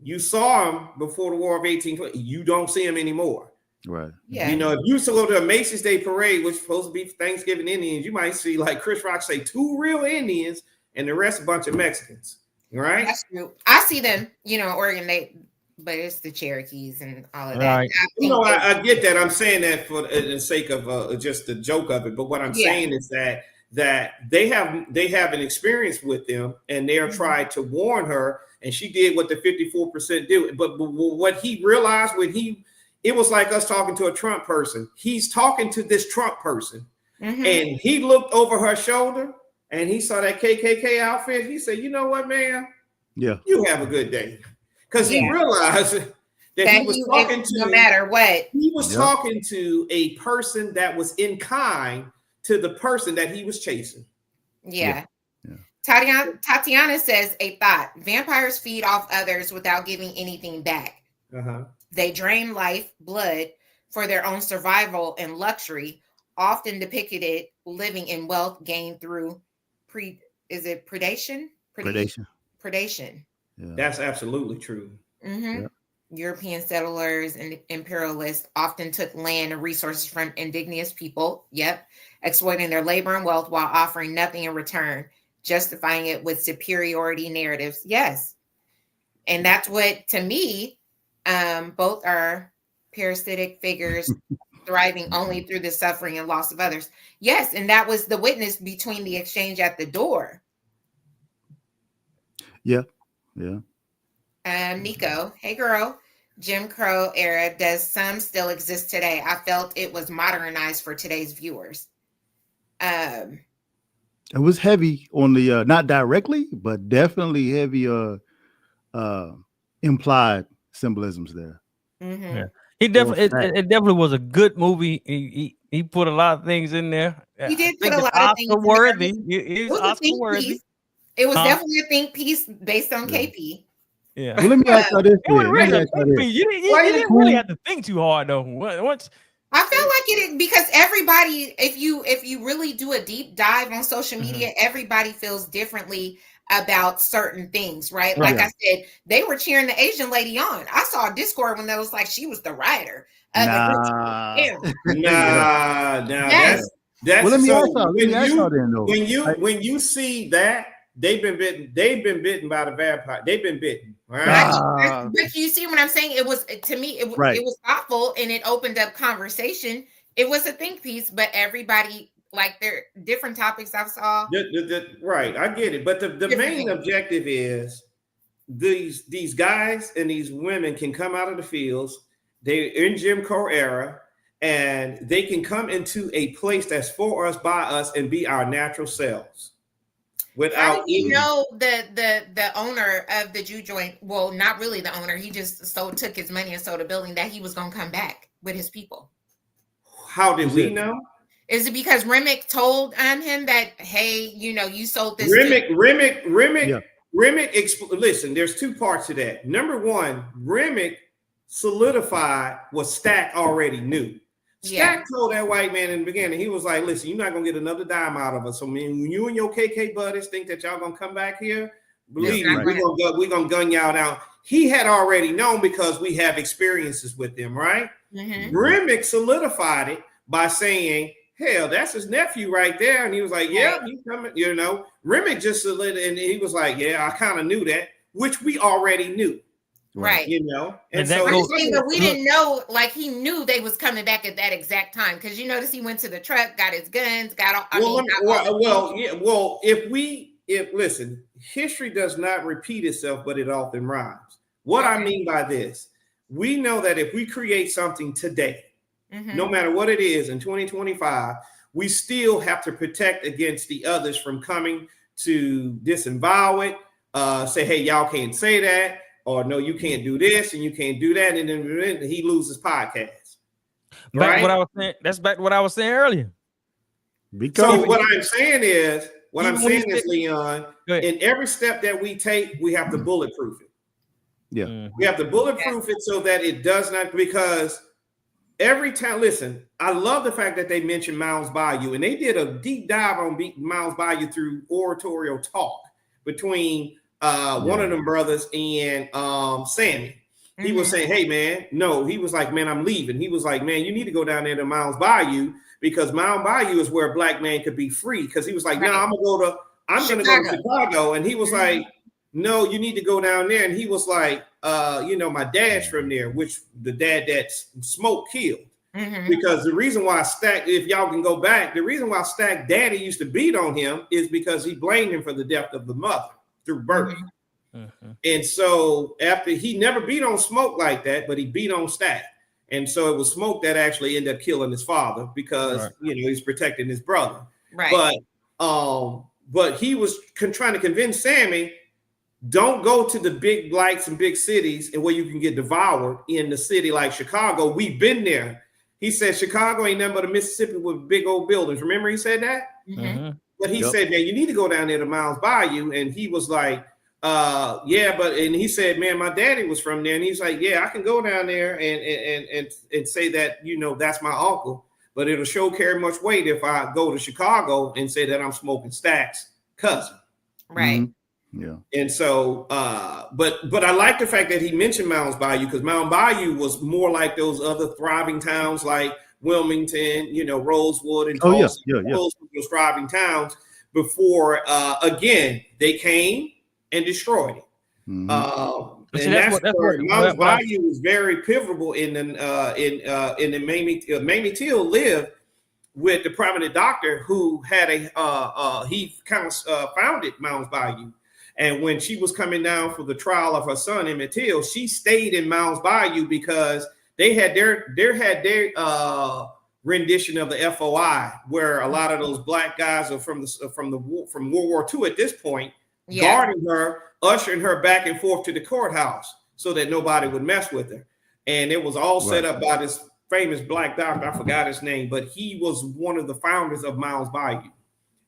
you saw them before the War of 1820. You don't see them anymore. Right. Yeah. You know, if you used to go to a Macy's Day Parade, which is supposed to be Thanksgiving Indians, you might see, like Chris Rock say, 2 real Indians and the rest a bunch of Mexicans. Right? That's true. I see them, Oregon, but it's the Cherokees and all of that. Right. I get that. I'm saying that for the sake of just the joke of it. But what I'm saying is that they have an experience with them, and they are trying to warn her, and she did what the 54% do. But what he realized it was like us talking to a Trump person. He's talking to this Trump person, and he looked over her shoulder and he saw that KKK outfit. He said, "You know what, man? Yeah, you have a good day." Because he realized that he was talking to, no matter what, he was talking to a person that was in kind to the person that he was chasing. Yeah. Tatiana says a thought: vampires feed off others without giving anything back. They drain life, blood for their own survival and luxury, often depicted living in wealth gained through predation? Predation. Yeah. That's absolutely true. European settlers and imperialists often took land and resources from indigenous people, exploiting their labor and wealth while offering nothing in return, justifying it with superiority narratives. Yes. And that's what, to me, both are parasitic figures thriving only through the suffering and loss of others. Yes, and that was the witness between the exchange at the door. Yeah. Nico, hey girl. Jim Crow era, does some still exist today? I felt it was modernized for today's viewers. It was heavy on the not directly, but definitely heavy implied symbolisms there. Yeah. It definitely was a good movie. He put a lot of things in there. He did put a lot of things in worthy. There. It was Oscar worthy. It was definitely a think piece based on KP. Yeah. Well, let me ask you this. You didn't really have to think too hard though. Once I feel like it because everybody, if you really do a deep dive on social media, everybody feels differently about certain things, right? Like I said, they were cheering the Asian lady on. I saw a Discord when that was like she was the writer of the Nah, Yes. that's well, let me so ask y'all. Let me ask y'all then, though. when you see that they've been bitten by the vampire. They've been bitten. Right? But you see what I'm saying? It was to me, it was thoughtful and it opened up conversation. It was a think piece, but everybody like there different topics I saw. Right, I get it. But the main objective is these guys and these women can come out of the fields. They're in Jim Crow era, and they can come into a place that's for us, by us, and be our natural selves. How do you know the owner of the Jew joint? Well, not really the owner. He just took his money and sold a building that he was going to come back with his people. How did we know? Is it because Remick told him that, hey, you sold this? Remick. Listen, there's two parts to that. Number one, Remick solidified what Stack already knew. Stack told that white man in the beginning, he was like, listen, you're not going to get another dime out of us. So when you and your KK buddies think that y'all going to come back here, believe me, we're going to gun y'all down. He had already known because we have experiences with them, right? Remick solidified it by saying, hell, that's his nephew right there. And he was like, yeah, he's coming, Remick just solidified, and he was like, yeah, I kind of knew that, which we already knew. Right. And so we didn't know, like he knew they was coming back at that exact time. Because you notice he went to the truck, got his guns, listen, history does not repeat itself, but it often rhymes. What I mean by this, we know that if we create something today, no matter what it is in 2025, we still have to protect against the others from coming to disavow it, say, hey, y'all can't say that. Or no, you can't do this and you can't do that, and then he loses podcast. Back what I was saying. That's back to what I was saying earlier. So what I'm saying is, Leon, in every step that we take, we have to bulletproof it. Yeah, we have to bulletproof it so that it does not. Because every time, listen, I love the fact that they mentioned Miles Bayou, and they did a deep dive on Miles Bayou through oratorial talk between. One of them brothers and Sammy. He was saying, hey man, no, he was like, man, I'm leaving. He was like, man, you need to go down there to Miles Bayou because Miles Bayou is where a black man could be free. Because he was like, no, I'm gonna go to Chicago. And he was like, no, you need to go down there. And he was like, my dad's from there, which the dad that Smoke killed. Because the reason why Stack, if y'all can go back, the reason why Stack daddy used to beat on him is because he blamed him for the death of the mother through birth. And so after he never beat on Smoke like that, but he beat on Stack. And so it was Smoke that actually ended up killing his father because he's protecting his brother. Right. But he was trying to convince Sammy, don't go to the big lights and big cities and where you can get devoured in the city like Chicago. We've been there. He said Chicago ain't nothing but a Mississippi with big old buildings. Remember he said that? But he said, man, you need to go down there to Miles Bayou. And he was like, and he said, man, my daddy was from there. And he's like, yeah, I can go down there and say that, that's my uncle. But it'll sure carry much weight if I go to Chicago and say that I'm Smoking Stack's cousin. Right. Yeah. And so, but I like the fact that he mentioned Miles Bayou because Miles Bayou was more like those other thriving towns like Wilmington, Rosewood and Tulsa, those thriving towns before again they came and destroyed it. And that's where Miles Bayou was very pivotal in the Mamie Till lived with the prominent doctor who had he kind of founded Miles Bayou. And when she was coming down for the trial of her son Emmett Till, she stayed in Miles Bayou because they had their rendition of the FOI, where a lot of those black guys are from World War II at this point, guarding her, ushering her back and forth to the courthouse so that nobody would mess with her. And it was all set up by this famous black doctor. I forgot his name, but he was one of the founders of Miles Bayou.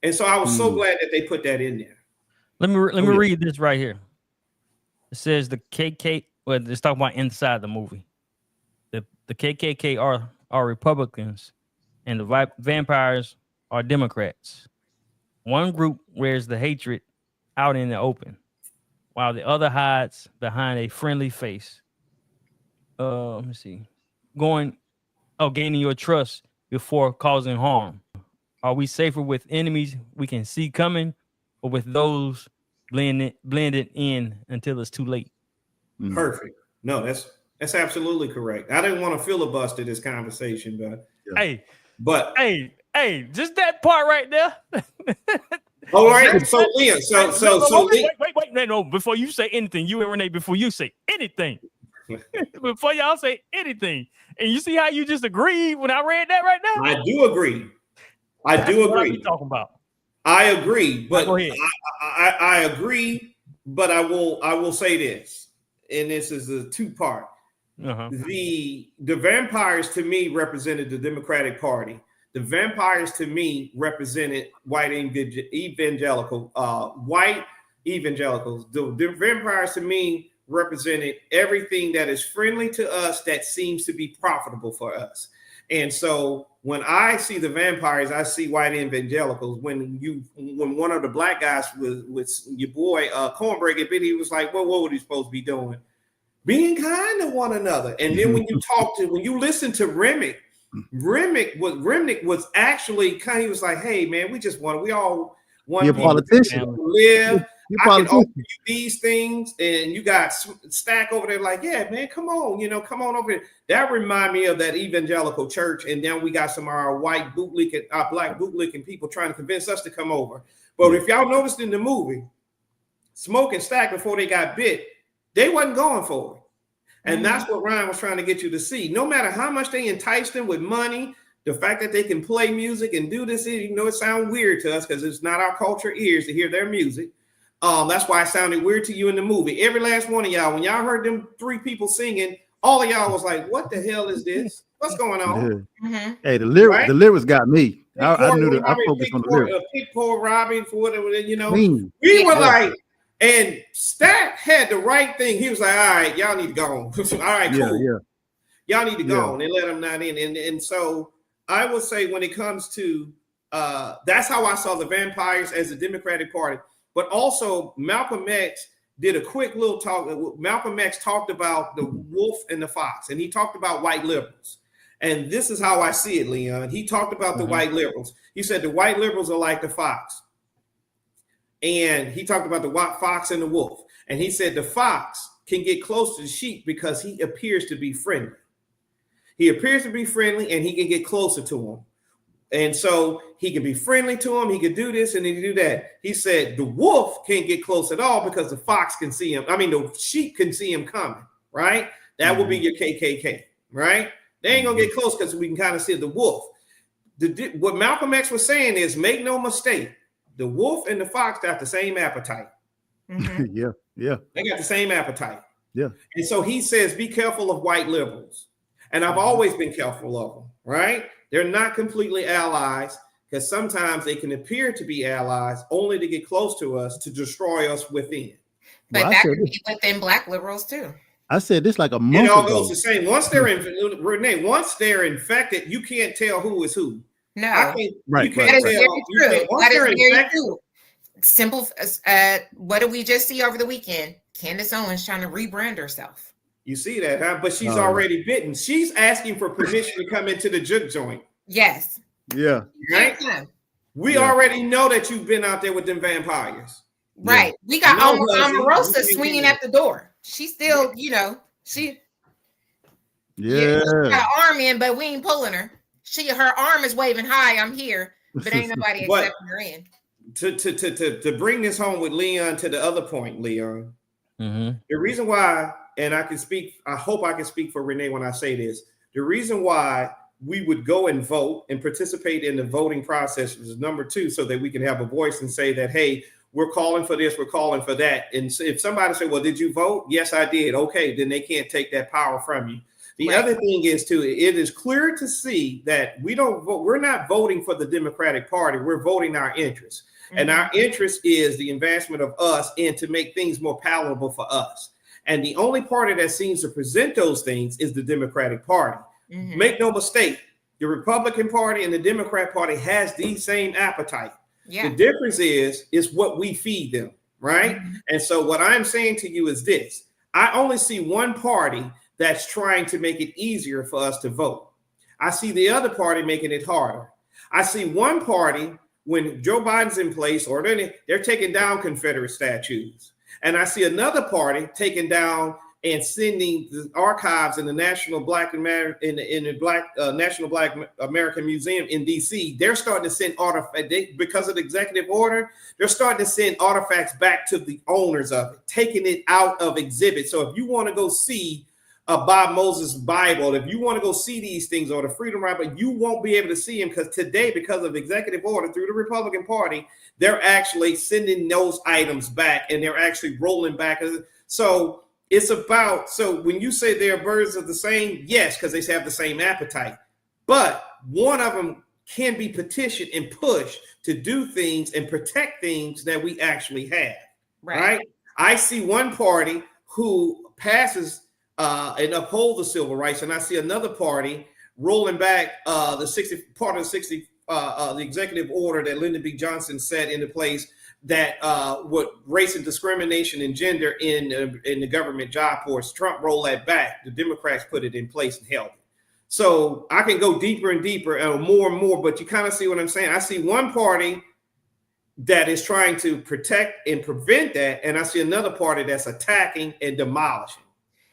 And so I was so glad that they put that in there. Let me read this right here. It says the KK. Well, it's talking about inside the movie. The KKK are Republicans, and the vampires are Democrats. One group wears the hatred out in the open, while the other hides behind a friendly face. Let me see. Gaining your trust before causing harm. Are we safer with enemies we can see coming, or with those blended in until it's too late? Perfect. No, that's absolutely correct. I didn't want to filibuster this conversation, but hey, just that part right there. All right. So Leah, wait, no, before you say anything, you and Renee, before you say anything, before y'all say anything, and you see how you just agreed when I read that right now? I do agree. That's what I'm talking about. I agree, but go ahead. I agree, but I will say this, and this is a two-part. The vampires to me represented the Democratic Party. The vampires to me represented white evangelicals. The vampires to me represented everythn that is friendly to us that seems to be profitable for us. And so when I see the vampires, I see white evangelicals. When one of the black guys was your boy Cornbread, he was like, well, what were he supposed to be doing? Being kind to one another. And then when you listen to Remick was actually he was like, hey man, we all want to politician to live. I can offer you these things, and you got Stack over there like, yeah, man, come on over here. That remind me of that evangelical church, and then we got some of our white bootlicking, black bootlicking people trying to convince us to come over. But if y'all noticed in the movie, Smoke and Stack, before they got bit, they wasn't going for it. And that's what Ryan was trying to get you to see. No matter how much they enticed them with money, the fact that they can play music and do this, it sounds weird to us because it's not our culture ears to hear their music. That's why it sounded weird to you in the movie. Every last one of y'all, when y'all heard them three people singing, all of y'all was like, what the hell is this? What's going on? Hey, the lyrics got me. I knew that. I focused on the lyrics. Pick poor Robbie for whatever, we were like, and Stack had the right thing. He was like, all right, y'all need to go on. All right, cool. Y'all need to go on and let them not in. And so I would say when it comes to, that's how I saw the vampires as a Democratic Party. But also Malcolm X did a quick little talk. Malcolm X talked about the wolf and the fox, and he talked about white liberals. And this is how I see it, Leon. He talked about the white liberals. He said the white liberals are like the fox. And he talked about the white fox and the wolf. And he said the fox can get close to the sheep because he appears to be friendly. He appears to be friendly, and he can get closer to them. And so he can be friendly to him. He can do this and he can do that. He said the wolf can't get close at all because the fox can see him. I mean, the sheep can see him coming, right? That would be your KKK, right? They ain't going to get close because we can kind of see the wolf. What Malcolm X was saying is, make no mistake, the wolf and the fox got the same appetite. Yeah. They got the same appetite. Yeah. And so he says, be careful of white liberals. And I've always been careful of them, right? They're not completely allies because sometimes they can appear to be allies only to get close to us to destroy us within. But that could be within black liberals too. I said this like a month ago. It all goes the same. Once they're Renee, once they're infected, you can't tell who is who. No, that is very true. That is very true. Simple. What did we just see over the weekend? Candace Owens trying to rebrand herself. You see that, huh? But she's already bitten. She's asking for permission to come into the juke joint. Yes. Yeah. Right? We already know that you've been out there with them vampires. Right. We got Omarosa swinging at the door. She's still, she got an arm in, but we ain't pulling her. Her arm is waving, hi, I'm here, but ain't nobody accepting her in. To bring this home with Leon to the other point, Leon, the reason why, and I hope I can speak for Renee when I say this, the reason why we would go and vote and participate in the voting process is number two, so that we can have a voice and say that, hey, we're calling for this, we're calling for that. And if somebody say, well, did you vote? Yes, I did. Okay, then they can't take that power from you. The other thing is too, it is clear to see that we don't vote. We're not voting for the Democratic Party. We're voting our interests. And our interest is the advancement of us and to make things more palatable for us. And the only party that seems to present those things is the Democratic Party. Mhm. Make no mistake, the Republican Party and the Democrat Party has the same appetite. Yeah. The difference is what we feed them, right? Mhm. And so what I'm saying to you is this. I only see one party that's trying to make it easier for us to vote. I see the other party making it harder. I see one party when Joe Biden's in place, or they're taking down Confederate statues. And I see another party taking down and sending the archives in the National Black National Black American Museum in DC. They're starting to send artifacts because of the executive order. They're starting to send artifacts back to the owners of it, taking it out of exhibit. So if you want to go see Bob Moses' Bible, if you want to go see these things or the Freedom Rider, you won't be able to see them because today, because of executive order through the Republican Party, they're actually sending those items back and they're actually rolling back. So it's about, so when you say they're birds of the same, yes, because they have the same appetite, but one of them can be petitioned and pushed to do things and protect things that we actually have, right? I see one party who passes and uphold the civil rights, and I see another party rolling back the executive order that Lyndon B. Johnson set into place that what race and discrimination and gender in the government job force. Trump rolled that back. The Democrats put it in place and held it. So I can go deeper and deeper and more, but you kind of see what I'm saying. I see one party that is trying to protect and prevent that, and I see another party that's attacking and demolishing.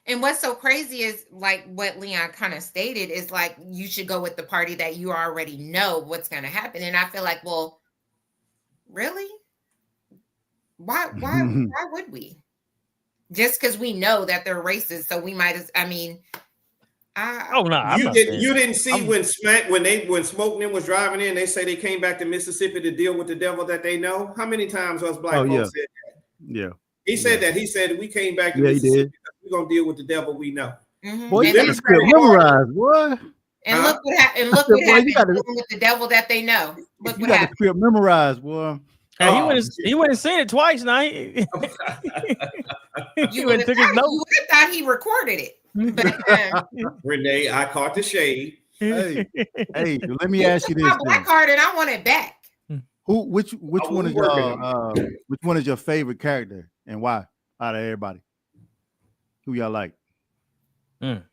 And what's so crazy is like what Leon kind of stated is like you should go with the party that you already know what's going to happen. And I feel like, well, really? Why would we? Just because we know that they're racist, so we might as you didn't see when Smoke them was driving in, they say they came back to Mississippi to deal with the devil that they know. How many times us black folks said that? Yeah. He said that. He said we came back to Mississippi because we're gonna deal with the devil we know. Mm-hmm. Boy, you got the script memorized, boy. And look what happened. Look what happened with the devil that they know. Look what happened. The script memorized, boy. Hey, he went and seen it twice now. He went and took his notes. You would have thought he recorded it. But, Renee, I caught the shade. Hey, let me ask you this. My black card and I want it back. Which one is which one is your favorite character and why out of everybody? Who y'all like? Mine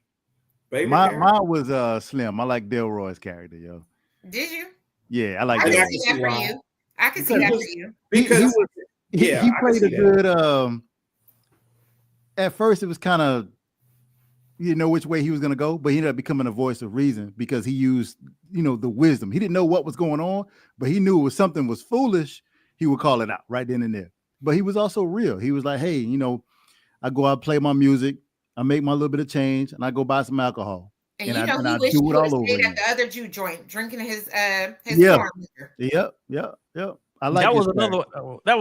was Slim. I like Delroy's character, yo. Did you? Yeah, I like I Delroy. can see that for you. I can see that for you. Because he played a good at first it was kind of you didn't know which way he was going to go, but he ended up becoming a voice of reason because he used, the wisdom. He didn't know what was going on, but he knew if something was foolish, he would call it out right then and there. But he was also real. He was like, hey, I go out, play my music, I make my little bit of change, and I go buy some alcohol. And I wish he would have stayed at the other Jew joint, drinking his corn liquor. Yep. I like that was another. That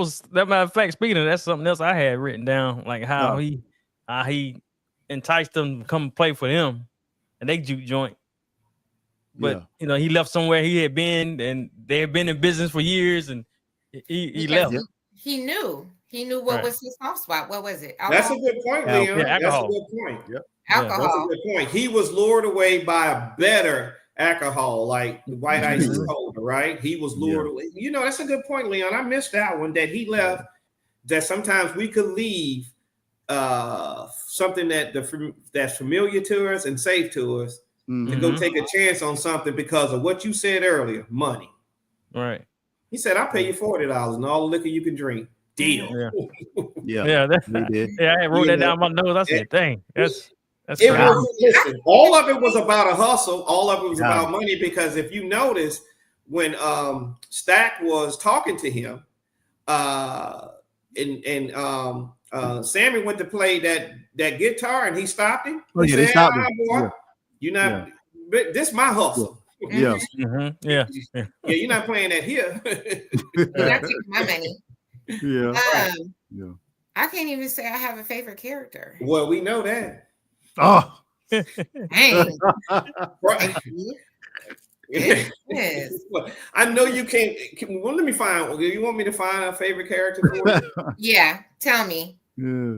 matter of fact. Speaking of, that's something else I had written down, like how he enticed them to come play for him, and they juke joint. But he left somewhere he had been, and they had been in business for years, and he left. He knew what was his soft spot. What was it? That's a good point, Leon. Yeah, that's a good point. Yep. Alcohol. That's a good point. He was lured away by a better alcohol, like the white ice holder, right? He was lured away. That's a good point, Leon. I missed that one. That he left. That sometimes we could leave something that's familiar to us and safe to us to go take a chance on something because of what you said earlier, money. Right. He said, "I'll pay you $40 and all the liquor you can drink." Deal. Yeah. I wrote that down in my notes. I said, "Dang, that's." Listen, all of it was about a hustle. All of it was about money because if you notice when Stack was talking to him, Sammy went to play that guitar and he stopped him. Oh yeah, they stopped him. You're not. This my hustle. Yeah. Yeah, you're not playing that here. You're not taking my money. Yeah. I can't even say I have a favorite character. Well, we know that. Oh, dang. Right. Yes. I know you can't. Well, let me find. You want me to find a favorite character for you? Yeah, tell me. Yeah.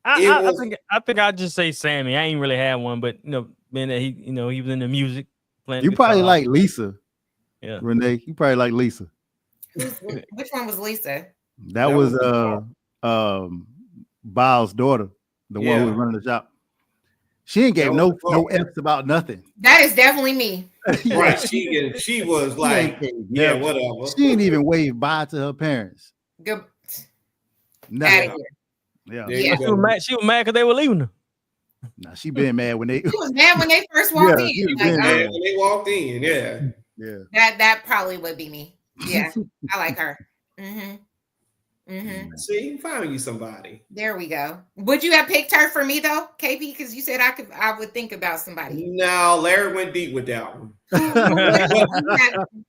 I think I'd just say Sammy. I ain't really had one, but being that he was in the music playing. You probably like Lisa. Yeah, Renee. You probably like Lisa. Which one was Lisa? That was Baal's daughter, the one who was running the shop. She ain't gave no F's about nothing. That is definitely me. Right. She was like, whatever. She ain't even waved bye to her parents. Good. Nothing. Yeah. She was mad because they were leaving her. Nah, she been mad when they. She was mad when they first walked in. When they walked in, yeah. That probably would be me. Yeah, I like her. See, you found you somebody. There we go. Would you have picked her for me though, KP? Because you said I would think about somebody. No, Larry went deep with that one.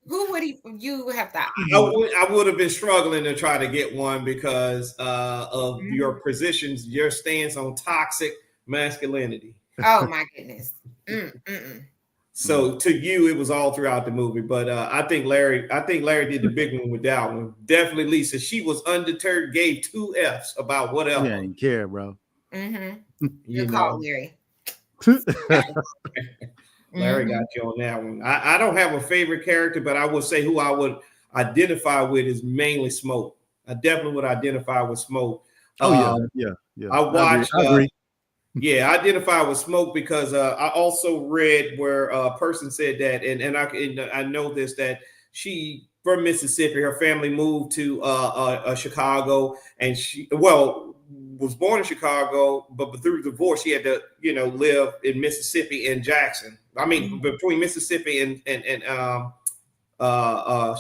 Who would you have thought? I would have been struggling to try to get one because of your positions, your stance on toxic masculinity. Oh my goodness. So to you, it was all throughout the movie, but I think Larry did the big one with that one. Definitely Lisa. She was undeterred, gave 2 F's about whatever. Yeah, didn't care, bro. Good call, Larry. Larry got you on that one. I don't have a favorite character, but I would say who I would identify with is mainly Smoke. I definitely would identify with Smoke. Yeah. I watched. I agree. Yeah, I identify with Smoke because I also read where a person said that, and I know this, that she from Mississippi, her family moved to Chicago, and she was born in Chicago, but through divorce she had to live in Mississippi and Jackson. I mean, between Mississippi and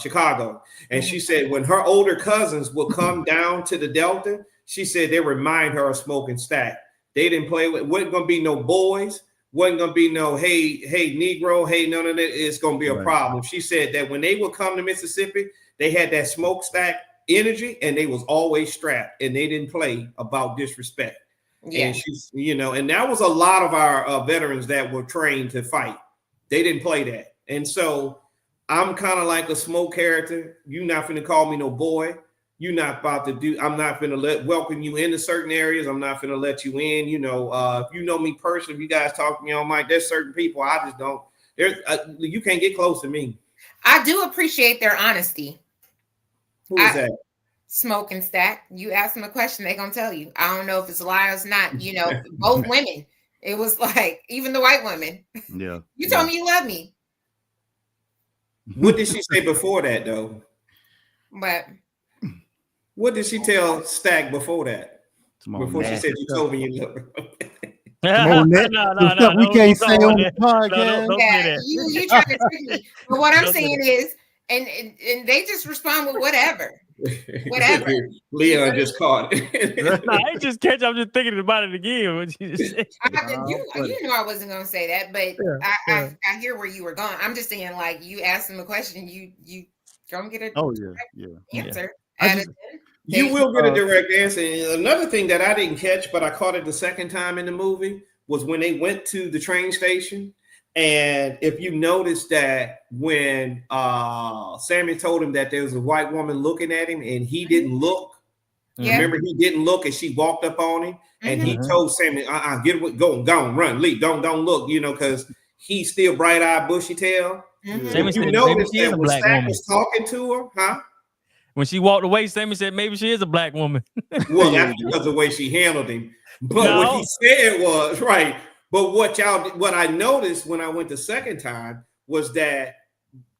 Chicago. And she said when her older cousins would come down to the Delta, she said they remind her of Smoke and Stack. They didn't play with, wasn't going to be no boys, wasn't going to be no, hey, Negro, hey, none of that. It's going to be a problem. She said that when they would come to Mississippi, they had that Smokestack energy and they was always strapped and they didn't play about disrespect. Yeah. And she's, and that was a lot of our veterans that were trained to fight. They didn't play that. And so I'm kind of like a Smoke character. You're not finna call me no boy. You're not about to do, I'm not going to welcome you into certain areas. I'm not going to let you in. If you know me personally, if you guys talk to me on mic, there's certain people I just don't, you can't get close to me. I do appreciate their honesty. Who is that? Smoke and Stack. You ask them a question, they're going to tell you. I don't know if it's a lie or it's not. Both women. It was like, even the white women. Yeah. You told me you love me. What did she say before that, though? But what did she tell Stack before that? Before she said you told me you love her. No, we can't say on the podcast. You trying to trick me. But what I'm saying is, and they just respond with whatever. Whatever. Leon just caught it. I just catch. I'm just thinking about it again. What you just said. You know I wasn't going to say that, but I hear where you were going. I'm just saying, like, you ask them a question, you don't get a answer. You will get a direct answer. And another thing that I didn't catch, but I caught it the second time in the movie, was when they went to the train station. And if you notice that when Sammy told him that there was a white woman looking at him and he didn't look, remember he didn't look and she walked up on him and he told Sammy, get away, go, run, leave, don't look, because he's still bright-eyed, bushy-tailed. Sammy you notice that when Stack was talking to her, huh? When she walked away, Sammy said maybe she is a black woman. Well, that's because of the way she handled him. But what he said was, right. But what I noticed when I went the second time was that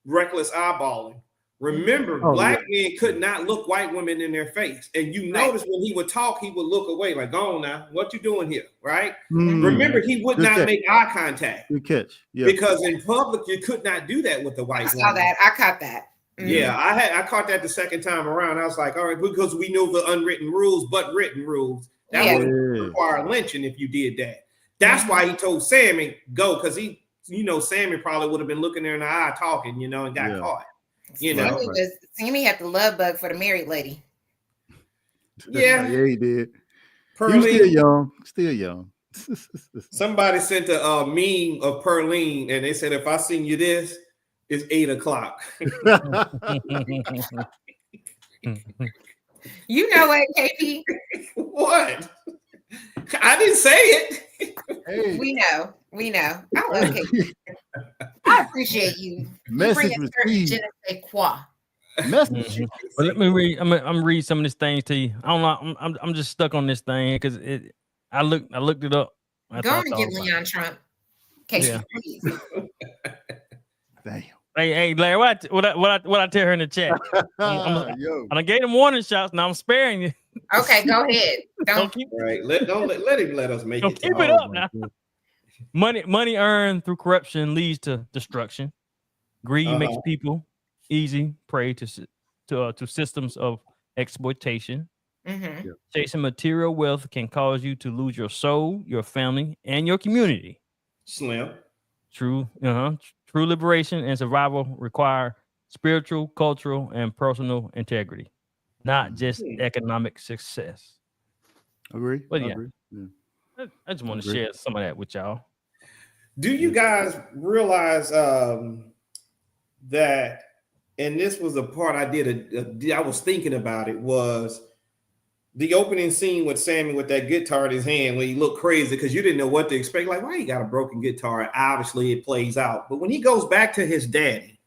reckless eyeballing. Remember, black men could not look white women in their face. And you notice when he would talk, he would look away like, go on now, what you doing here, right? Remember, he would not make eye contact. Good catch. Yeah. Because in public, you could not do that with the white woman. I caught that. Yeah, I caught that the second time around. I was like, all right, because we know the unwritten rules, but written rules. That would require lynching if you did that. That's why he told Sammy, go, because he, Sammy probably would have been looking there in the eye talking, and got caught. Sammy had the love bug for the married lady. Yeah. Yeah, he did. Pearline, he was still young. Somebody sent a meme of Pearline, and they said, if I send you this, it's 8 o'clock. You know what, KP? What? I didn't say it. Hey, We know. I love Casey. I appreciate you. You bring message a certain received. je ne sais quoi. Message. Mhm. But let me read. I'm gonna read some of these things to you. I don't know. I'm just stuck on this thing because I looked it up. Go on and get Leon Trump. Casey, Yeah. please. Damn. Hey, Larry, what I tell her in the chat? Yo. I gave him warning shots. Now I'm sparing you. Okay, go ahead. Don't keep Right. Let him let us make don't it. keep it up now. Money earned through corruption leads to destruction. Greed makes people easy prey to systems of exploitation. Mm-hmm. Chasing material wealth can cause you to lose your soul, your family, and your community. Slim. True liberation and survival require spiritual, cultural, and personal integrity, not just economic success. Agree. But yeah, Agree. Yeah. I just want to share some of that with y'all. Do you guys realize that? And this was a part I did. I was thinking about it. Was the opening scene with Sammy with that guitar in his hand when he looked crazy because you didn't know what to expect. Like, why he got a broken guitar? Obviously, it plays out. But when he goes back to his daddy,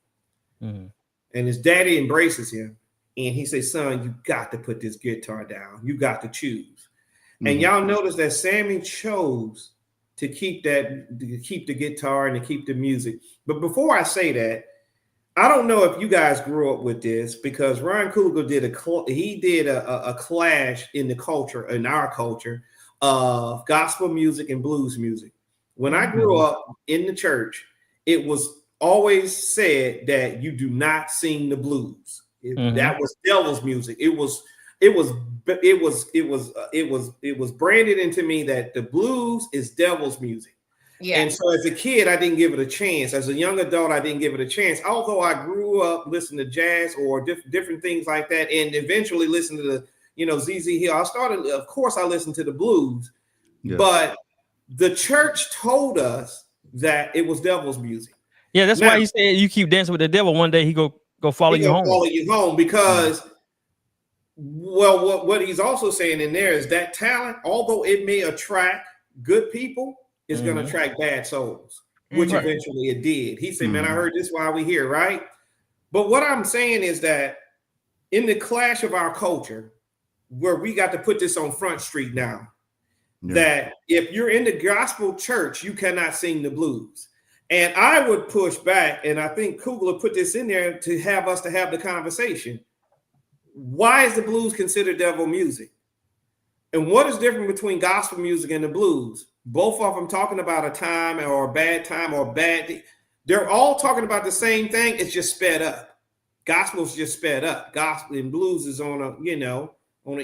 and his daddy embraces him, and he says, "Son, you got to put this guitar down. You got to choose." And y'all notice that Sammy chose to keep the guitar and to keep the music. But before I say that, I don't know if you guys grew up with this because Ryan Coogler did a clash in the culture, in our culture, of gospel music and blues music. When I grew up in the church, it was always said that you do not sing the blues. That was devil's music. It was branded into me that the blues is devil's music. Yeah. And so as a kid, I didn't give it a chance. As a young adult, I didn't give it a chance. Although I grew up listening to jazz or different things like that, and eventually listened to the, ZZ Hill. Of course, I listened to the blues, but the church told us that it was devil's music. Yeah, that's why he said you keep dancing with the devil. One day he go follow you home. Follow you home because, well, what he's also saying in there is that talent, although it may attract good people, is going to attract bad souls, which eventually it did. He said, man, I heard this while we here, right? But what I'm saying is that in the clash of our culture, where we got to put this on Front Street now, that if you're in the gospel church, you cannot sing the blues. And I would push back, and I think Coogler put this in there to have the conversation. Why is the blues considered devil music? And what is different between gospel music and the blues? Both of them talking about a time or a bad time or bad. They're all talking about the same thing. It's just sped up. Gospel's just sped up. Gospel and blues is on an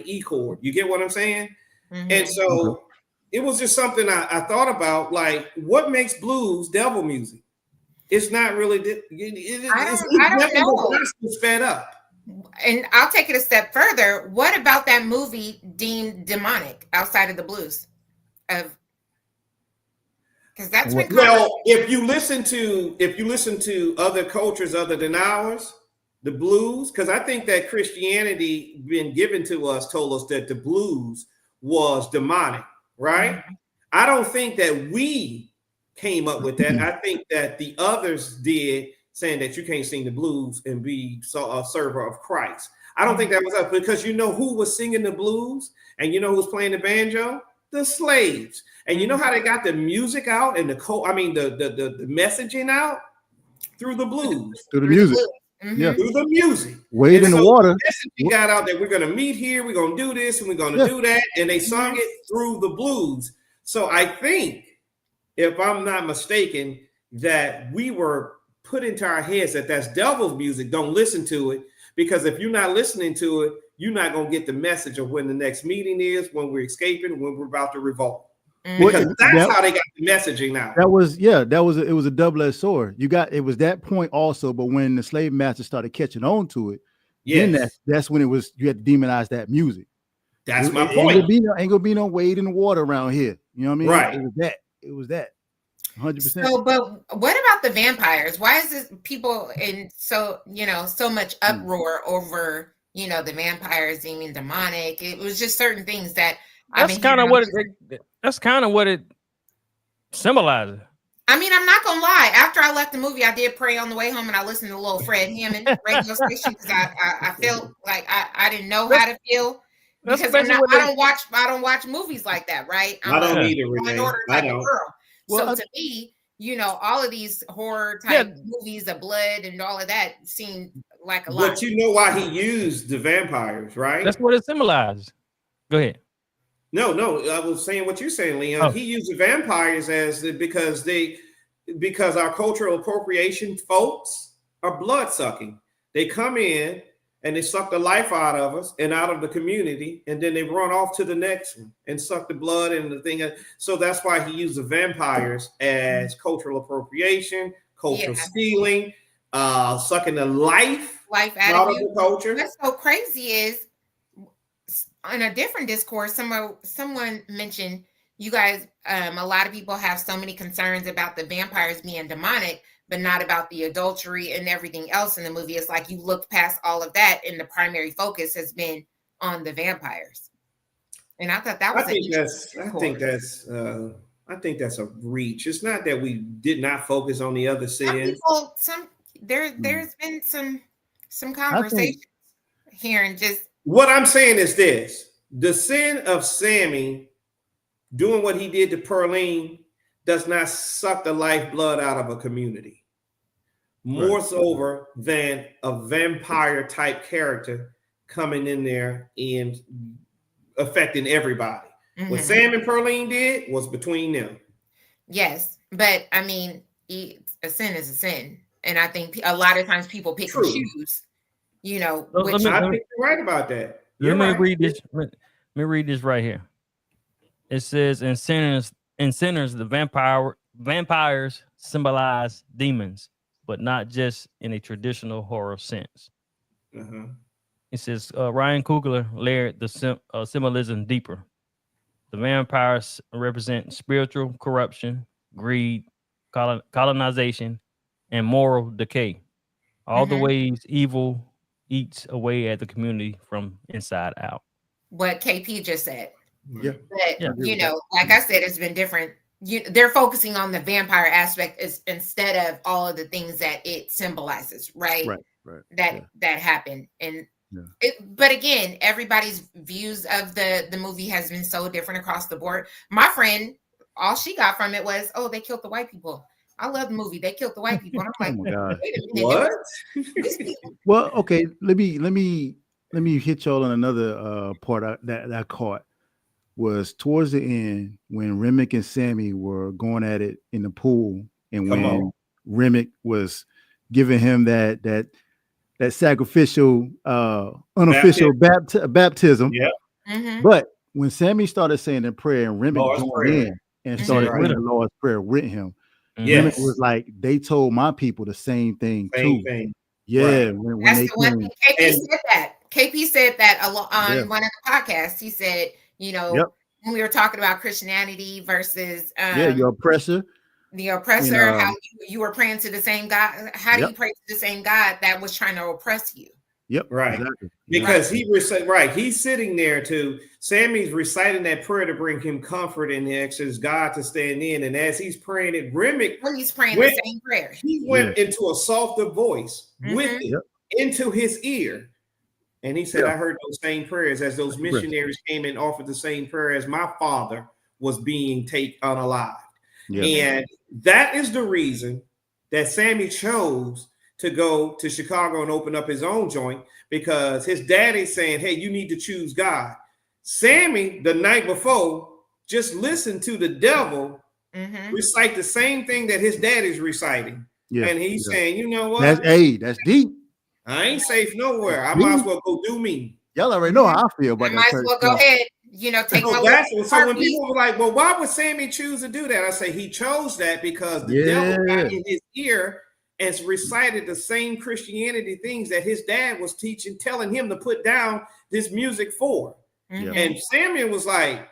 E chord. You get what I'm saying? And so it was just something I thought about. Like, what makes blues devil music? It's not really. I don't know. Gospel sped up. And I'll take it a step further. What about that movie deemed demonic outside of the blues? Because that's when if you listen to other cultures other than ours, the blues, because I think that Christianity been given to us told us that the blues was demonic, right? I don't think that we came up with that. I think that the others did, saying that you can't sing the blues and be a server of Christ. I don't think that was us, because you know who was singing the blues and you know who was playing the banjo? The slaves. And you know how they got the music out and the messaging out? Through the blues. Through the music. Yeah. Through the music. Wade in the water. We got out that we're going to meet here, we're going to do this, and we're going to do that. And they sung it through the blues. So I think, if I'm not mistaken, that we were put into our heads that that's devil's music. Don't listen to it, because if you're not listening to it, you're not going to get the message of when the next meeting is, when we're escaping, when we're about to revolt. Because that's how they got the messaging out. It was a double-edged sword. It was that point also, but when the slave master started catching on to it, then that's when you had to demonize that music. That's my point. Ain't gonna be no Wade in the water around here. You know what I mean? Right. It was that. 100%. So, but what about the vampires? Why is this people in so much uproar over the vampires seeming demonic? It was just certain things that That's kind of what it symbolizes. I mean, I'm not gonna lie. After I left the movie, I did pray on the way home, and I listened to Little Fred Hammond radio station because I felt like I didn't know how to feel because I don't watch movies like that, right? I don't either, Renee. I don't. Girl. Well, So to me, all of these horror type movies of blood and all of that seem like a lot. But you know why he used the vampires, right? That's what it symbolizes. Go ahead. No, I was saying what you're saying, Leon. He used the vampires because our cultural appropriation folks are blood sucking. They come in and they suck the life out of us and out of the community, and then they run off to the next one and suck the blood and the thing. So that's why he used the vampires as cultural appropriation, cultural stealing, sucking the life out of the culture. What's so crazy is, in a different discourse, someone mentioned, you guys, a lot of people have so many concerns about the vampires being demonic, but not about the adultery and everything else in the movie. It's like you look past all of that, and the primary focus has been on the vampires. And I thought that was I think that's a reach. It's not that we did not focus on the other sins. There's been some conversations here, and just what I'm saying is this: the sin of Sammy doing what he did to Pearline does not suck the lifeblood out of a community more so than a vampire type character coming in there and affecting everybody. Mm-hmm. What Sam and Pearline did was between them. Yes, but I mean, a sin is a sin, and I think a lot of times people pick and choose. I think you're right about that. Let me read this. Let me read this right here. It says, "In sinners, the vampires symbolize demons, but not just in a traditional horror sense." Uh-huh. It says Ryan Coogler layered the symbolism deeper. The vampires represent spiritual corruption, greed, colonization, and moral decay. All the ways evil eats away at the community from inside out. What KP just said. Yeah. But, like I said, it's been different. They're focusing on the vampire aspect instead of all of the things that it symbolizes, right? Right. That happened. And but again, everybody's views of the movie has been so different across the board. My friend, all she got from it was, oh, they killed the white people. I love the movie. They killed the white people. And I'm like, oh my God. Wait a minute. What? Well, okay. Let me hit y'all on another part that I caught was towards the end when Remick and Sammy were going at it in the pool, and when Remick was giving him that sacrificial unofficial baptism. Yeah. Mm-hmm. But when Sammy started saying the prayer and Remick joined in and started reading the Lord's Prayer with him, Remick was like, they told my people the same thing too. Yeah, right. when That's they the one thing KP said that on one of the podcasts. He said, when we were talking about Christianity versus your oppressor. The oppressor, how you were praying to the same God. How do you pray to the same God that was trying to oppress you? Yep. Right. Exactly. Because he's sitting there Sammy's reciting that prayer to bring him comfort and asks God to stand in. And as he's praying it, Remick, when he's praying the same prayer, he went into a softer voice with it into his ear. And he said, I heard those same prayers as those missionaries came and offered the same prayer as my father was being unalived. Yeah. And that is the reason that Sammy chose to go to Chicago and open up his own joint, because his daddy's saying, hey, you need to choose God. Sammy, the night before, just listened to the devil recite the same thing that his daddy's reciting. Yeah. And he's saying, you know what? That's deep. I ain't safe nowhere. I might as well go do me. Y'all already know how I feel about that. Might as well go ahead. Take so when people were like, well, why would Sammy choose to do that? I say he chose that because the devil got in his ear and recited the same Christianity things that his dad was teaching, telling him to put down this music for. Mm-hmm. And Samuel was like,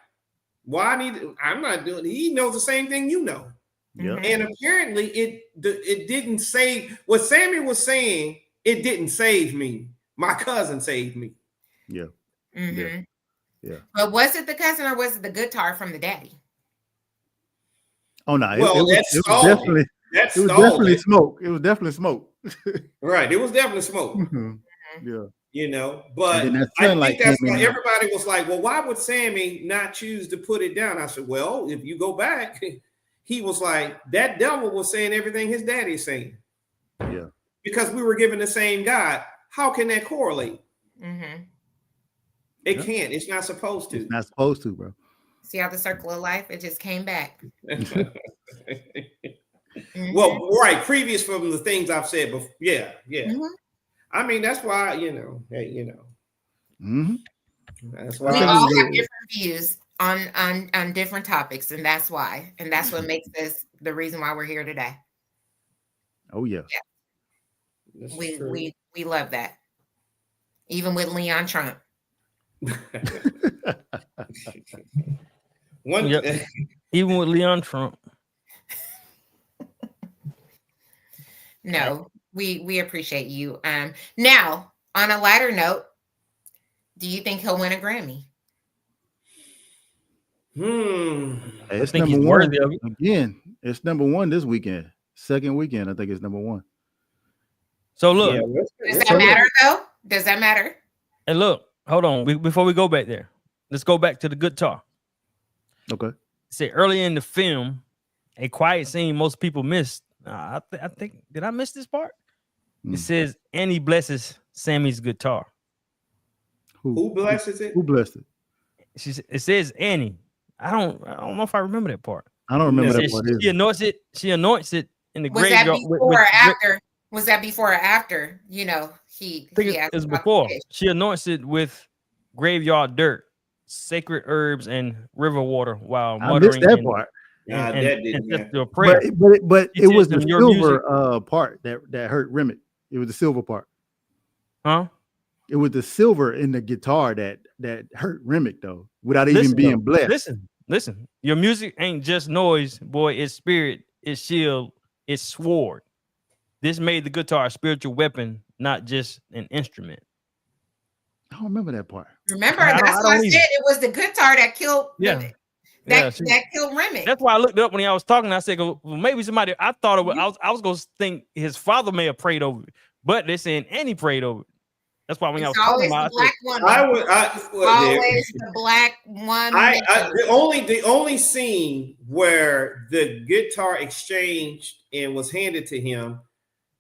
I'm not doing it. He knows the same thing you know. Yeah. And apparently it didn't save what Samuel was saying. It didn't save me. My cousin saved me. Yeah. Mm-hmm. Yeah. But was it the cousin or was it the guitar from the daddy? Oh no, Well, it was definitely smoke. It was definitely smoke. Right. It was definitely smoke. Yeah. You know, but I think that's why everybody was like, well, why would Sammy not choose to put it down? I said, well, if you go back, he was like, that devil was saying everything his daddy's saying. Yeah. Because we were given the same God. How can that correlate? It can't. It's not supposed to. It's not supposed to, bro. See how the circle of life, it just came back. Well, right. Previous from the things I've said before. Yeah. I mean, that's why, you know, hey, you know. That's why we all have different views on different topics, and that's why. And that's what makes this the reason why we're here today. Oh, yeah. We love that. Even with Leon Trump. Even with Leon Trump. No, we appreciate you. Now, on a lighter note, do you think he'll win a Grammy? It's number one again. It's number one this weekend. Second weekend, I think it's number one. So look, does that matter though? Does that matter? And look, hold on. Before we go back there, let's go back to the guitar. Okay. Say earlier in the film, a quiet scene most people missed. I think, did I miss this part? It says Annie blesses Sammy's guitar. Who blesses it? Who blessed it? Mm-hmm. It says Annie. I don't know if I remember that part. I don't remember that part. She anoints it in the Was graveyard. that before or after? Was that before or after? You know, it was before. She anoints it with graveyard dirt, sacred herbs, and river water while muttering. I missed that part. But it was the silver part that hurt Remick. It was the silver part. Huh? It was the silver in the guitar that hurt Remick though, without even being blessed. Listen. Your music ain't just noise, boy. It's spirit, it's shield, it's sword. This made the guitar a spiritual weapon, not just an instrument. I don't remember that part. Remember, that's why I said it was the guitar that killed. That killed Remick. That's why I looked it up when I was talking. I said, well, maybe somebody. I thought it was. I was going to think his father may have prayed over it, but they're saying Annie prayed over it. That's why when I was talking about always the black woman. The only scene where the guitar exchanged and was handed to him,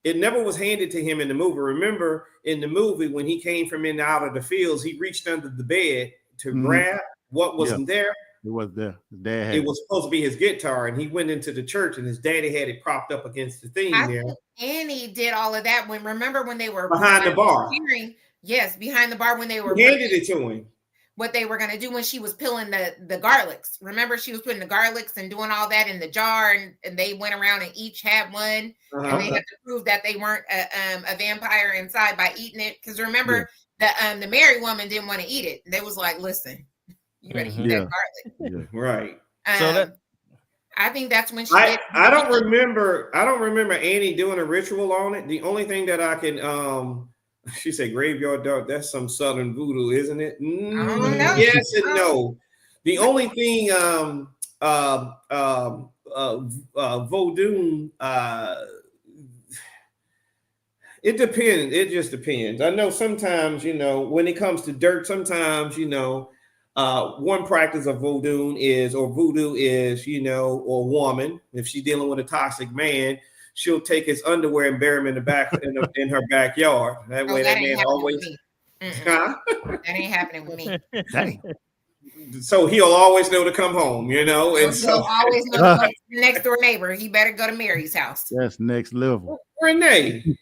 it never was handed to him in the movie. Remember, in the movie, when he came from in out of the fields, he reached under the bed to grab what wasn't there. It was there. His dad had it was supposed to be his guitar, and he went into the church, and his daddy had it propped up against the thing there. Annie did all of that remember when they were behind the bar. Yes, behind the bar when they were handed it to him. What they were gonna do when she was peeling the garlics. Remember, she was putting the garlics and doing all that in the jar, and they went around and each had one, and they had to prove that they weren't a vampire inside by eating it. Because remember, the married woman didn't want to eat it. They was like, "Listen, you better eat that garlic." Right. So that I think that's when she. I don't remember Annie doing a ritual on it. The only thing that I can she said graveyard dog. That's some southern voodoo, isn't it? Yes and no. The only thing voodoo it depends. It just depends. I know sometimes, when it comes to dirt, sometimes, one practice of voodoo is, or woman, if she's dealing with a toxic man, she'll take his underwear and bury him in the back in her backyard. That way, that man always. That ain't happening with me. Dang. So he'll always know to come home, and so always know the next door neighbor. He better go to Mary's house. That's next level. Renee,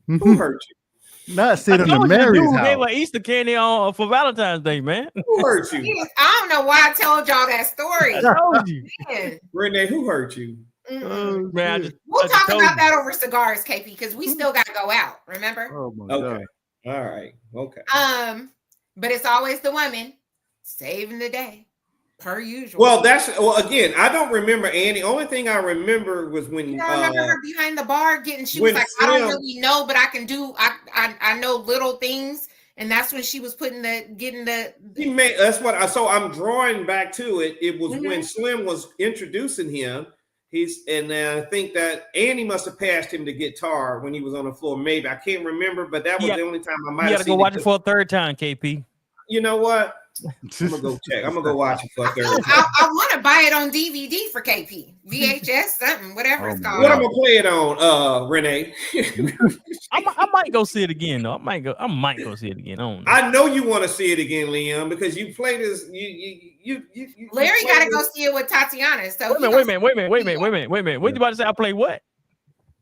who hurt you? Not sitting on Mary's house. They were Easter candy on for Valentine's Day, man. Who hurt you? I don't know why I told y'all that story. I told you. Renee, who hurt you? Man, we'll talk about that over cigars, KP, because we still got to go out. Remember? Oh my God. All right. Okay. But it's always the women saving the day, per usual. Well, again, I don't remember Annie. Only thing I remember was when I remember her behind the bar getting. She was like, I don't really know, but I can do. I know little things, and that's when she was getting the. He made that's what I. So I'm drawing back to it. It was Mm-hmm. when Slim was introducing him. And I think that Andy must have passed him the guitar when he was on the floor. Maybe I can't remember, but that was the only time I might. You got to go watch it for a third time, KP. You know what? I'm gonna go check. I'm gonna go watch it for a third time. I want to buy it on DVD for KP, VHS, something, whatever it's called. What I'm gonna play it on, Renee? I might go see it again though. I might go see it again. I know you want to see it again, Leon, because you played this. Larry got to go see it with Tatiana. So wait a minute. What you about to say? I play what?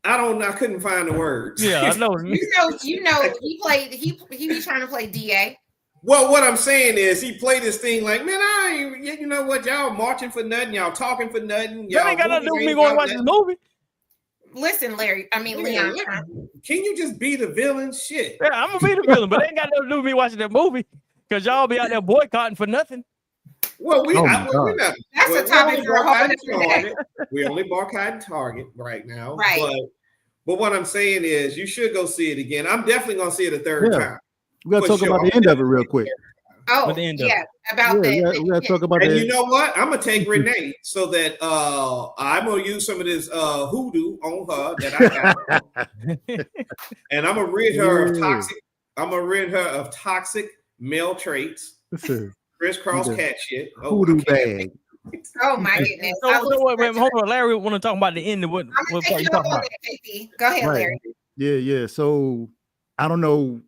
I don't know. I couldn't find the words. Yeah, I know. you know, he played. He was trying to play DA. Well, what I'm saying is he played this thing like, man, you know what? Y'all marching for nothing. Y'all talking for nothing. Y'all that ain't got nothing to do with me going to watch this movie. Listen, Larry. I mean, Leon. Can you just be the villain? Shit. Yeah, I'm gonna be the villain, but it ain't got nothing to do with me watching that movie because y'all be out there boycotting for nothing. Well, we're not. That's a topic for a whole day. We only boycotting Target right now. Right. But what I'm saying is you should go see it again. I'm definitely gonna see it a third time. We gotta talk about the end of it real quick. Oh, yeah, about that. We gotta talk about and that. You know what? I'm gonna take Renee so that I'm gonna use some of this hoodoo on her that I got, and I'm gonna rid her of toxic. I'm gonna rid her of toxic male traits. Crisscross cat shit. Hoodoo bag. Oh my goodness! Wait, hold on, Larry. Want to talk about the end of what part you talking about? Go ahead, Larry. Yeah. So I don't know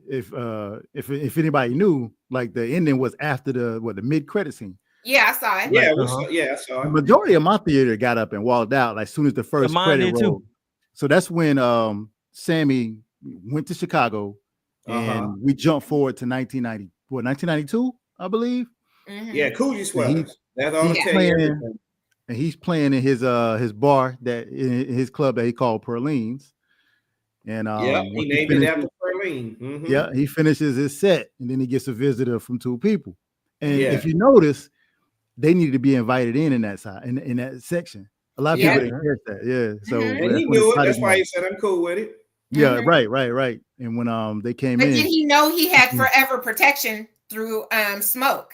if anybody knew, like the ending was after the mid credit scene. Yeah, I saw it. Yeah, I saw it. The majority of my theater got up and walked out like soon as the first credit rolled. So that's when Sammy went to Chicago, and we jumped forward to 1992, I believe. Mm-hmm. Yeah, Coogee Sweaters. That's all I'm telling you. And he's playing in his bar in his club that he called Perline's. And he named it after Perline. Mm-hmm. Yeah, he finishes his set, and then he gets a visitor from two people. And if you notice, they needed to be invited in that side, in that section. A lot of people didn't catch that. Yeah, so and he knew it. That's why he said, "I'm cool with it." Yeah, right. And when they came in, did he know he had forever protection through smoke?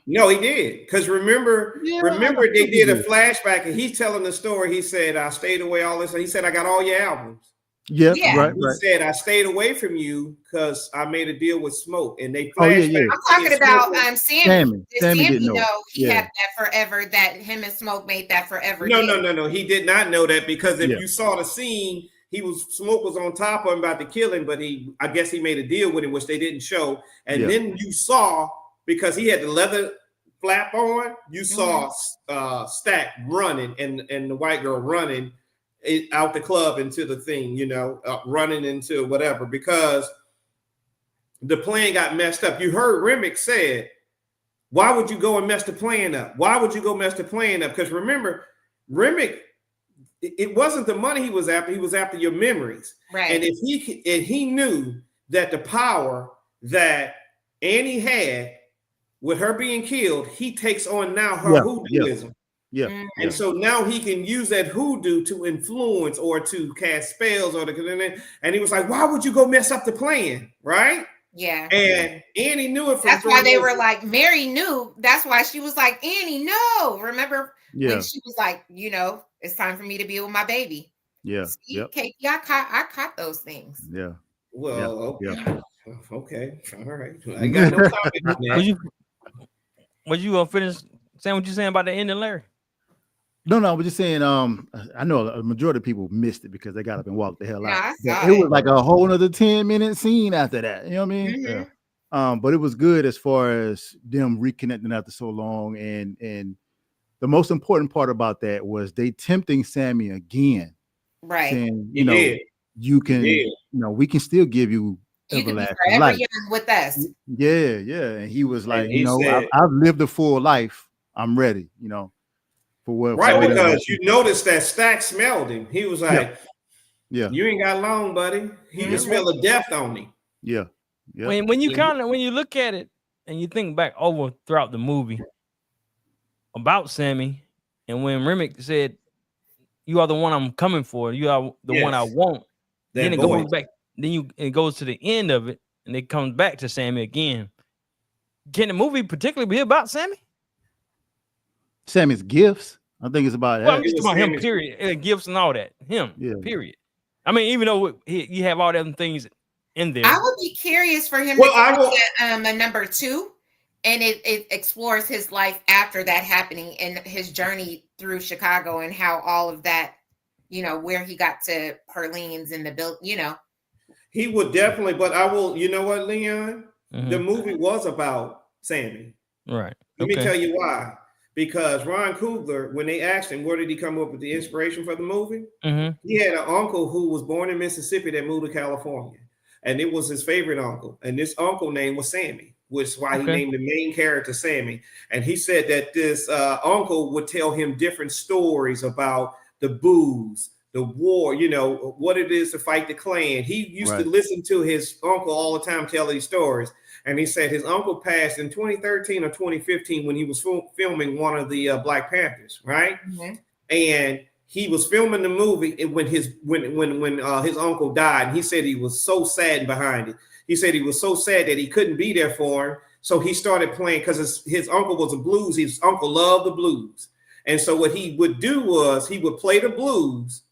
No, he did. Because remember, they did a flashback, and he's telling the story. He said, "I stayed away all this." He said, "I got all your albums." Yeah, right. He said, "I stayed away from you because I made a deal with Smoke," and they flashback. I'm talking about Sammy. Did Sammy didn't know he had that forever? That him and Smoke made that forever. No. He did not know that because if you saw the scene, Smoke was on top of him about to kill him, but I guess he made a deal with him, which they didn't show. And then you saw, because he had the leather flap on, you saw Stack running and the white girl running out the club into the thing, running into whatever, because the plan got messed up. You heard Remick said, why would you go and mess the plan up? Why would you go mess the plan up? Because remember, Remick, it wasn't the money he was after your memories. Right. And he knew that the power that Annie had with her being killed, he takes on now her hoodooism. Yeah. And so now he can use that hoodoo to influence or to cast spells and he was like, why would you go mess up the plan? Right? Yeah. And Annie knew it. That's why they were like, Mary knew. That's why she was like, Annie, no. Remember when she was like, it's time for me to be with my baby. Yeah. Katie, I caught those things. Yeah. Well, okay. All right. I got no comment on that. Was you finish saying what you saying about the ending, Larry? No, I was just saying. I know a majority of people missed it because they got up and walked the hell out. Yeah, it was like a whole other 10-minute scene after that. You know what I mean? Mm-hmm. Yeah. But it was good as far as them reconnecting after so long, and the most important part about that was they tempting Sammy again, right? Saying, you can, we can still give you everlasting life with us. Yeah. And he was like, I've lived a full life. I'm ready. For what? Right, for because you noticed that Stack smelled him. He was like, "Yeah, you ain't got long, buddy." He can smell the death on him. Yeah. When you look at it and you think back over throughout the movie about Sammy, and when Remick said, "You are the one I'm coming for. You are the one I want," then it goes back. then it goes to the end of it, and it comes back to Sammy again. Can the movie particularly be about Sammy? Sammy's gifts. I think it's about Well, I'm that. just talking about him, period. Gifts and all that. Him, period. I mean, even though you have all them things in there. I would be curious for him to get a number 2, and it explores his life after that happening and his journey through Chicago and how all of that, where he got to Perlene's and the build, He would definitely, but I will, you know what, Leon? The movie was about Sammy. Right. Let me tell you why. Because Ron Coogler, when they asked him where did he come up with the inspiration for the movie, he had an uncle who was born in Mississippi that moved to California. And it was his favorite uncle. And this uncle name was Sammy, which is why he named the main character Sammy. And he said that this uncle would tell him different stories about the booze, the war, what it is to fight the Klan. He used to listen to his uncle all the time tell these stories. And he said his uncle passed in 2013 or 2015 when he was filming one of the Black Panthers, right? And he was filming the movie when his uncle died. And he said he was so sad behind it. He said he was so sad that he couldn't be there for him. So he started playing because his uncle was a blues. His uncle loved the blues. And so what he would do was he would play the blues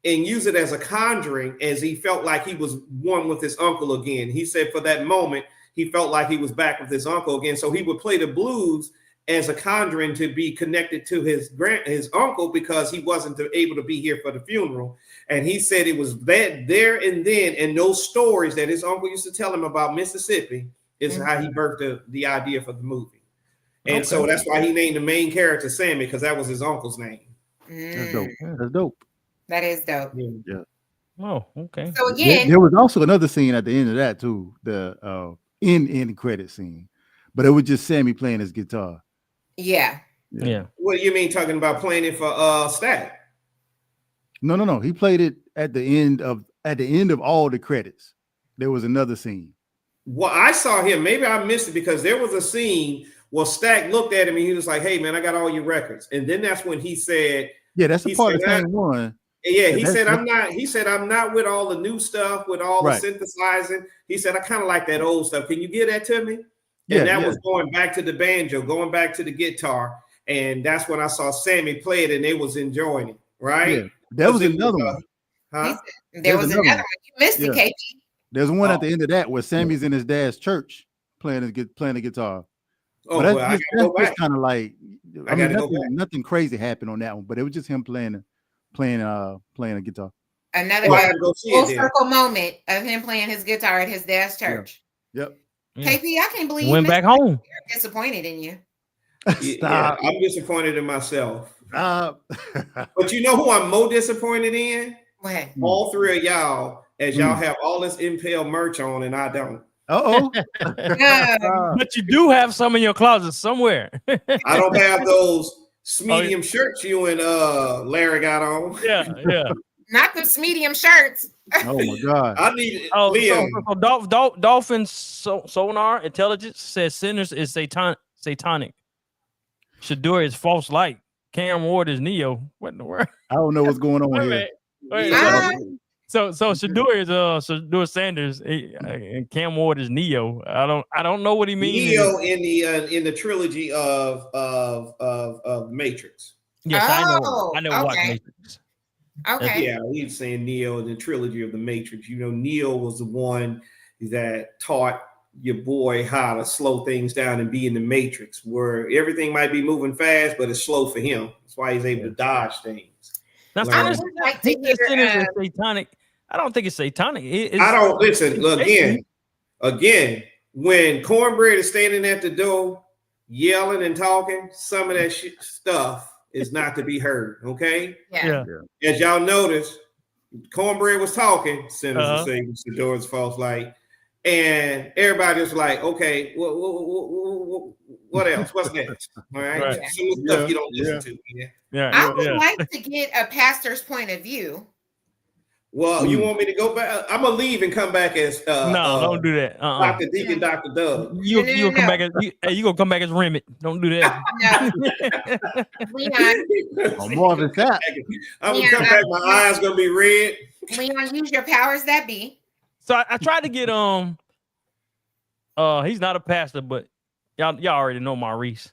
and use it as a conjuring as he felt like he was one with his uncle again. He said for that moment, he felt like he was back with his uncle again. So he would play the blues as a conjuring to be connected to his uncle because he wasn't able to be here for the funeral. And he said it was that there and then, and those stories that his uncle used to tell him about Mississippi is how he birthed the idea for the movie. And so that's why he named the main character Sammy, because that was his uncle's name. That's dope. That's dope. That is dope. Yeah. Oh, okay. So again, there was also another scene at the end of that too, the end credit scene, but it was just Sammy playing his guitar. Yeah. What do you mean talking about playing it for Stack? No. He played it at the end of all the credits. There was another scene. Well, I saw him. Maybe I missed it because there was a scene where Stack looked at him and he was like, "Hey man, I got all your records." And then that's when he said, "Yeah, that's a part of the same one." Yeah, he said, "I'm not." He said, "I'm not with all the new stuff, with all the synthesizing." He said, "I kind of like that old stuff. Can you give that to me?" And that was going back to the banjo, going back to the guitar, and that's when I saw Sammy play it, and they was enjoying it. Right? Yeah. That was another one. Huh? There was another one. You missed it, KP. There's one at the end of that where Sammy's in his dad's church playing the guitar. Oh, but well, that's kind of like, I mean, nothing crazy happened on that one, but it was just him playing a guitar. Another full circle moment of him playing his guitar at his dad's church. Yep. KP, I can't believe you went back home. Disappointed in you. Yeah, I'm disappointed in myself. But you know who I'm more disappointed in? What? All three of y'all, as y'all have all this Impel merch on, and I don't. But you do have some in your closet somewhere. I don't have those medium shirts you and Larry got on. Yeah. Not the medium shirts. Oh my God! I need Liam. Dolphin sonar intelligence says sinners is satanic. Shedeur is false light. Cam Ward is Neo. What in the world? I don't know what's going on here. So Shedeur is Shedeur Sanders and Cam Ward is Neo. I don't know what he means. Neo in the trilogy of Matrix. Yes, I know. Watch Matrix. Okay. Yeah, he's saying Neo in the trilogy of the Matrix. You know, Neo was the one that taught your boy how to slow things down and be in the Matrix, where everything might be moving fast, but it's slow for him. That's why he's able to dodge things. That's satanic. I don't think it's satanic. I don't listen. Again, when Cornbread is standing at the door yelling and talking, some of that stuff is not to be heard. Okay. Yeah. As y'all notice, Cornbread was talking. Sinners are saying Shedor's false light, and everybody was like, "Okay, what else? What's next?" All right. Some stuff you don't listen to. I would like to get a pastor's point of view. Well, you want me to go back? I'm gonna leave and come back as no, don't do that. Dr. Deacon, Dr. Doug. You come back as you gonna come back as Remit. Don't do that. Leon. More of a cat. I'm gonna come back. My eyes gonna be red. Leon, use your powers that be. So I tried to get he's not a pastor, but y'all already know Maurice.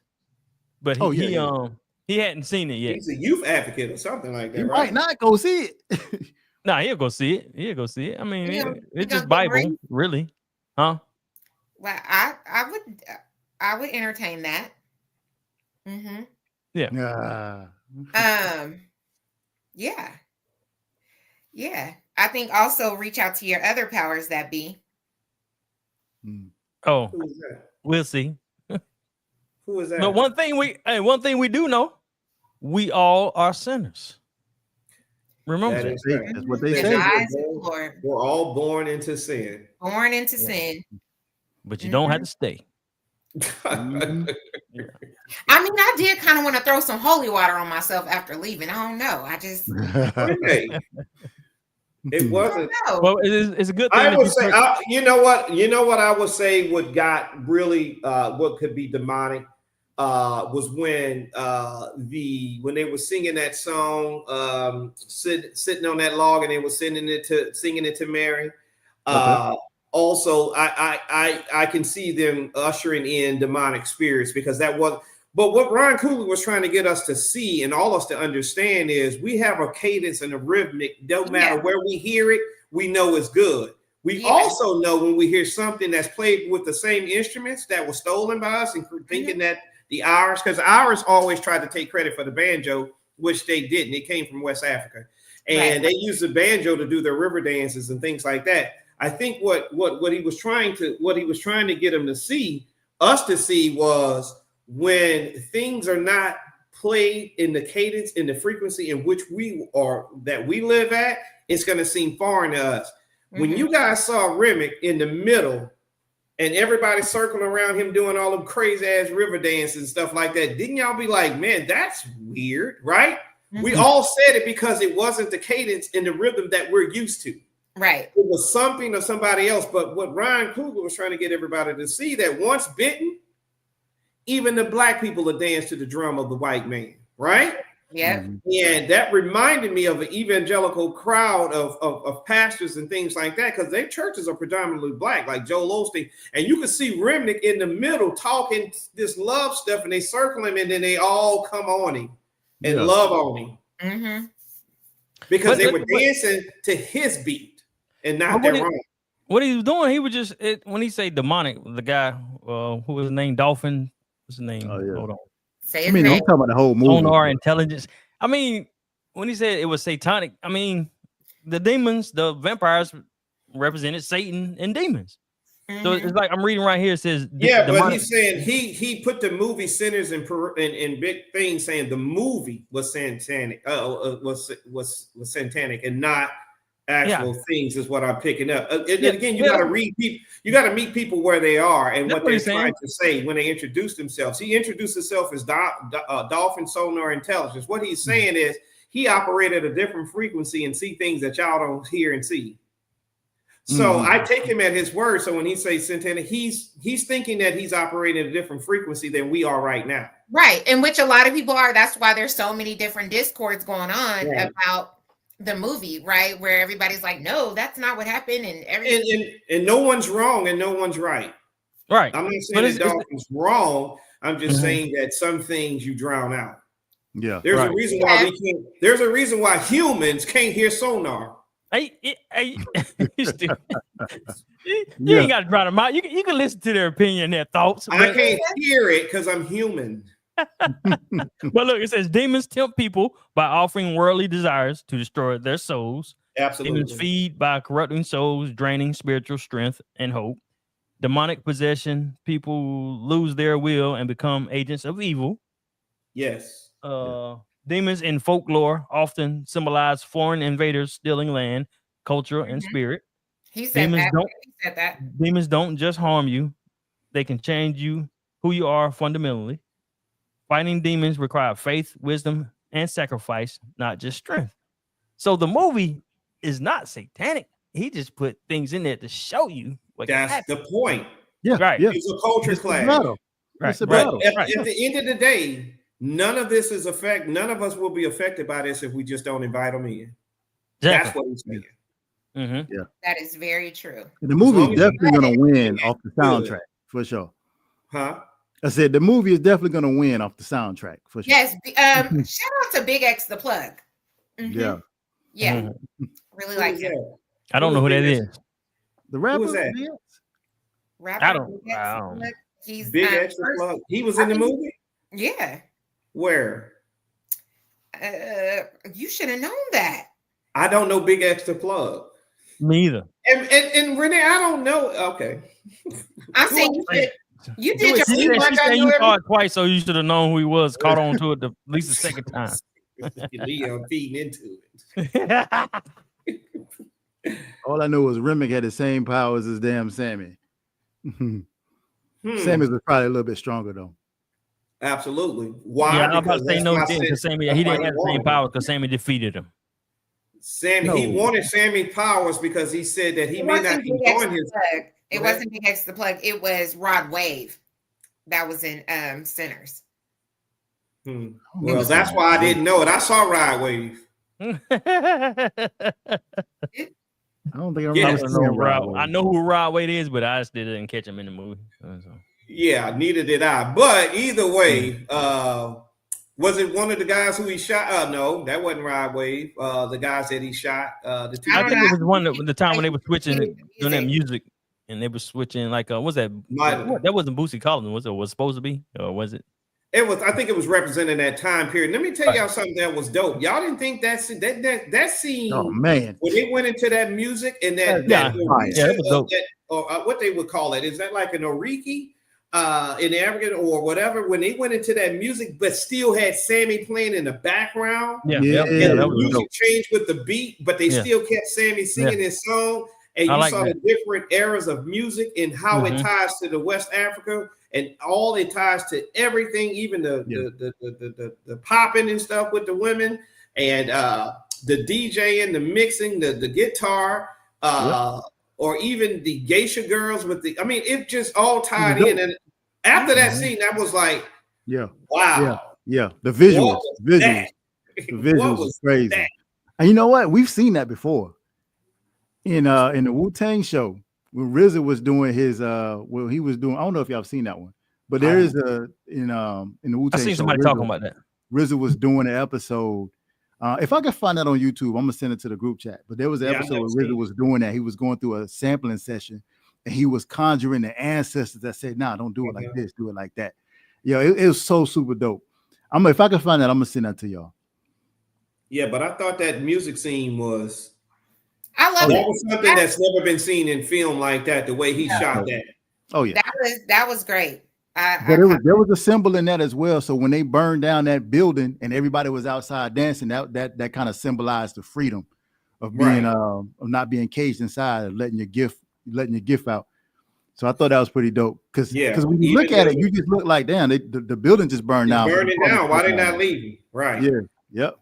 But he hadn't seen it yet. He's a youth advocate or something like that, He right? might not go see it. Nah, he'll go see it. He'll go see it. I mean, it's just get Bible, Maurice? really, huh? Well, I would entertain that. Mm-hmm. Yeah. Yeah. I think also reach out to your other powers that be. Oh, Who is that? we'll see. Who is that? But one thing we do know, we all are sinners. Remember that. Right. That's what they In the say. eyes of the Lord. We're all born into sin. Born into sin. But you don't have to stay. Mhm. I mean, I did kind of want to throw some holy water on myself after leaving. I don't know. I just Hey, it wasn't. no. Well, it's a good thing. I would say, you know what I would say what got really what could be demonic was when when they were singing that song, sitting on that log, and they were singing it to Mary. Okay. Also, I can see them ushering in demonic spirits because that was. But what Ron Cooley was trying to get us to see and all us to understand is we have a cadence and a rhythmic. Don't matter where we hear it, we know it's good. We also know when we hear something that's played with the same instruments that was stolen by us and thinking that the Irish, because the Irish always tried to take credit for the banjo, which they didn't. It came from West Africa. And they used the banjo to do their river dances and things like that. I think what he was trying to get them to see, us to see, was when things are not played in the cadence, in the frequency in which we live at, it's going to seem foreign to us. When you guys saw Remick in the middle and everybody circling around him doing all them crazy ass river dances and stuff like that, didn't y'all be like, man, that's weird, right? We all said it because it wasn't the cadence and the rhythm that we're used to. Right. It was something or somebody else. But what Ryan Coogler was trying to get everybody to see, that once bitten, even the black people will dance to the drum of the white man, right? Yeah. And that reminded me of an evangelical crowd of pastors and things like that, because their churches are predominantly black, like Joel Osteen. And you can see Remnick in the middle talking this love stuff, and they circle him, and then they all come on him and love on him. Because they were dancing to his beat and not their own. What he was doing, he was just, when he say demonic, the guy, who was his name, Dolphin, what's his name? Oh, yeah. Hold on. I mean, I'm talking about the whole movie. Sonar intelligence. I mean, when he said it was satanic, I mean, the demons, the vampires represented Satan and demons. So it's like I'm reading right here. It says, but he's saying he put the movie Sinners in big things, saying the movie was satanic, was satanic and not actual things, is what I'm picking up. And again, you got to read people, you got to meet people where they are and what they're trying to say when they introduce themselves. He introduced himself as Dolphin Sonar Intelligence. What he's saying is he operated a different frequency and see things that y'all don't hear and see. So I take him at his word. So when he says satanic, he's thinking that he's operating at a different frequency than we are right now. Right. And which a lot of people are. That's why there's so many different discords going on about the movie, right? Where everybody's like, no, that's not what happened. And everything. And no one's wrong and no one's right. Right. I'm not saying that Dolphin's wrong. I'm just saying that some things you drown out. Yeah. There's a reason why we can't. There's a reason why humans can't hear sonar. You ain't got to drown them out. You can listen to their opinion, their thoughts. I can't hear it because I'm human. But look, it says demons tempt people by offering worldly desires to destroy their souls. Absolutely. Demons feed by corrupting souls, draining spiritual strength and hope. Demonic possession, people lose their will and become agents of evil. Yes. Demons in folklore often symbolize foreign invaders stealing land, culture, and spirit. He said that. Demons don't just harm you. They can change you, who you are fundamentally. Fighting demons require faith, wisdom, and sacrifice, not just strength. So the movie is not satanic. He just put things in there to show you what that's the point. Yeah. Right. Yeah. It's a culture clash. Right. But at the end of the day, none of this is none of us will be affected by this if we just don't invite them in. Exactly. That's what he's saying. Mm-hmm. Yeah, That is very true. the movie long is as definitely gonna win off the good. soundtrack for sure. Huh? I said the movie is definitely gonna win off the soundtrack for sure. Yes. Shout out to Big X the Plug. Yeah, Yeah. Mhm. Really Who like is him. that? I don't know who that is. the rapper. Who is that? Yeah. Rapper I don't. Big X I the don't. Plug. He's Big Extra first, Plug. He was in the movie? yeah. Where? You should have known that. I don't know Big Extra Plug. Me either. And Renee, I don't know. Okay. I'm saying you did your She homework said on you your saw it twice, so you should have known who he was. Caught on to it at least the second time. Leon feeding into it. All I know was Remick had the same powers as damn Sammy. Sammy's was probably a little bit stronger though. Absolutely. Why? Yeah, I'm about to say that's no, why he I didn't. said Because Sammy, that's he why didn't have the same wanted power it. because Sammy defeated him. Sammy, No. he wanted Sammy's powers because he said that he It may wasn't not Big X enjoy the his. Plug. It Go ahead. wasn't Big X the Plug. It was Rod Wave. That was in Sinners. Well, that's why I didn't know it. I saw Ride Wave. I don't think I Yeah, remember seeing Rod Wave. I know who Rod Wade is, but I just didn't catch him in the movie. So. Yeah, neither did I. But either way, was it one of the guys who he shot? No, that wasn't Rod Wave. The guys that he shot. The two. I think it was one of the time when they were switching doing that music, and they were switching like was that? That wasn't Boosie Collins, was it? Was supposed to be, or was it? It was. I think it was representing that time period. Let me tell y'all something that was dope. Y'all didn't think that scene? Oh man, when they went into that music and that was dope. or what they would call it, is that like an oriki in African or whatever? When they went into that music, but still had Sammy playing in the background. Yeah, the music changed with the beat, but they still kept Sammy singing his song. And you saw the different eras of music and how it ties to the West Africa. And all it ties to everything, even the popping and stuff with the women, and the DJ and the mixing, the guitar, or even the geisha girls with the. I mean, it just all tied in. And after that scene, that was like, wow, the visuals, the visuals was crazy. That? And you know what? We've seen that before in the Wu-Tang show. When RZA was doing his he was doing, I don't know if y'all have seen that one, but there is in the Wu-Tang I seen show, somebody talking about that. RZA was doing an episode. If I can find that on YouTube, I'm gonna send it to the group chat. But there was an episode where RZA was doing that. He was going through a sampling session and he was conjuring the ancestors that said, "Nah, don't do it like this, do it like that." Yeah, it was so super dope. If I can find that, I'm gonna send that to y'all. Yeah, but I thought that music scene was. I love it. That was something that's never been seen in film like that. The way he shot that. Oh yeah, that was great. But there was a symbol in that as well. So when they burned down that building and everybody was outside dancing, that kind of symbolized the freedom of being of not being caged inside, and letting your gift out. So I thought that was pretty dope. Because when you look at it, you just look like, damn, the building just burned down. Burning down. Why they not leaving? Right. Yeah. Yep.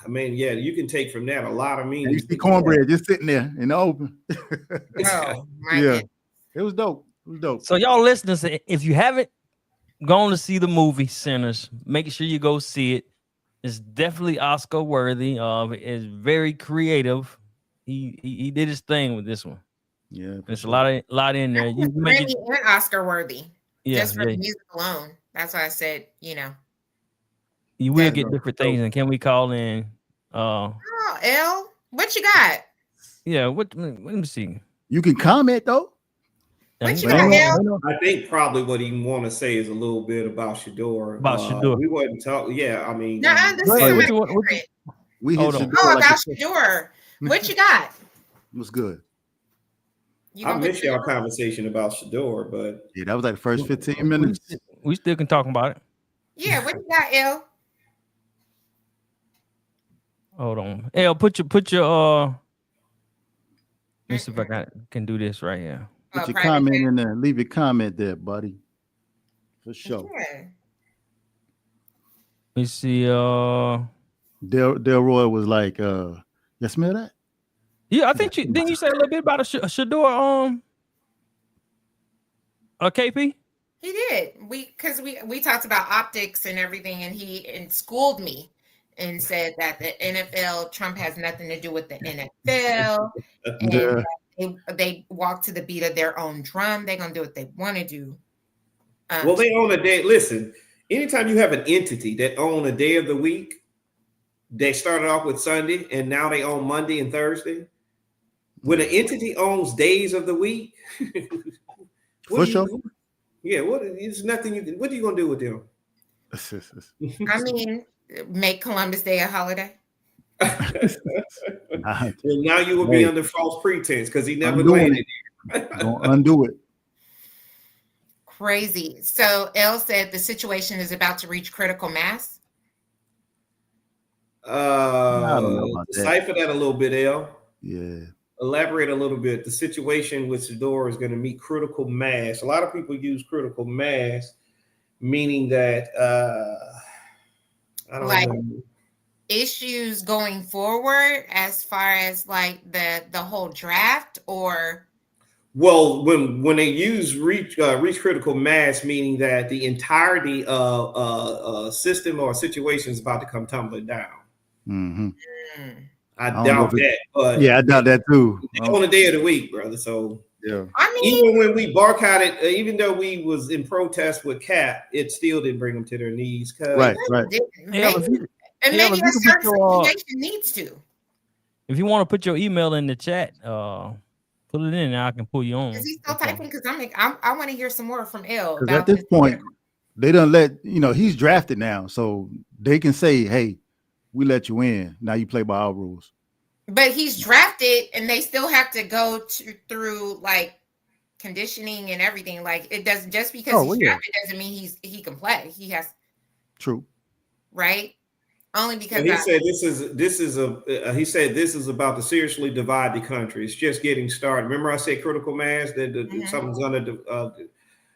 I mean, yeah, you can take from that a lot of meaning. You see cornbread just sitting there in the open. It was dope. It was dope. So y'all listeners, if you haven't gone to see the movie Sinners, make sure you go see it. It's definitely Oscar worthy. It's very creative. He did his thing with this one. Yeah, there's a lot in there. You make it and Oscar worthy. Yeah, just for the music alone. That's why I said, you will get different things. And can we call in? L, what you got? Yeah, let me see. You can comment though. What you got, L? I think probably what he want to say is a little bit about Shador. Shador. We wasn't talking. Yeah, I mean, we hit Shador. Oh, about Shedeur. What you got? What's good? I missed y'all conversation about Shador, but yeah, that was like the first 15 minutes. We still can talk about it. Yeah, what you got, L? Hold on, L. Put your Let me see if I can do this right here. Put your comment in there. Leave your comment there, buddy. For sure. Yeah. Let me see. Delroy was like, "You smell that?" Yeah, I think didn't you say a little bit about a Shedeur? KP. He did. We talked about optics and everything, and he schooled me and said that the NFL, Trump has nothing to do with the NFL, and Yeah. they walk to the beat of their own drum. They're gonna do what they want to do. Well, they own a day. Listen, anytime you have an entity that own a day of the week, they started off with Sunday and now they own Monday and Thursday. When an entity owns days of the week, For sure. There's nothing you can. What are you gonna do with them? I mean, make Columbus Day a holiday. Well, now you will be under false pretense because he never landed it. Don't undo it. Crazy. So L said the situation is about to reach critical mass. I don't know about decipher that a little bit, L. Yeah. Elaborate a little bit. The situation with Shedeur is going to meet critical mass. A lot of people use critical mass, meaning that I don't know. Issues going forward as far as like the whole draft, or well, when they use reach critical mass, meaning that the entirety of a system or a situation is about to come tumbling down. Mm-hmm. I doubt that, but yeah, I doubt that too. On the day of the week, brother. So yeah, I mean, even when we boycotted, even though we was in protest with Cap, it still didn't bring them to their knees. Right. And maybe a certain situation needs to. If you want to put your email in the chat, put it in and I can pull you on. Is he still typing? Because I want to hear some more from L. Because at this point, they don't let, he's drafted now. So they can say, hey, we let you in. Now you play by our rules. But he's drafted and they still have to go through like conditioning and everything. Like it doesn't, just because he's drafted doesn't mean he can play. He has. True. Right. Only because he said he said this is about to seriously divide the country. It's just getting started. Remember, I said critical mass that something's going to.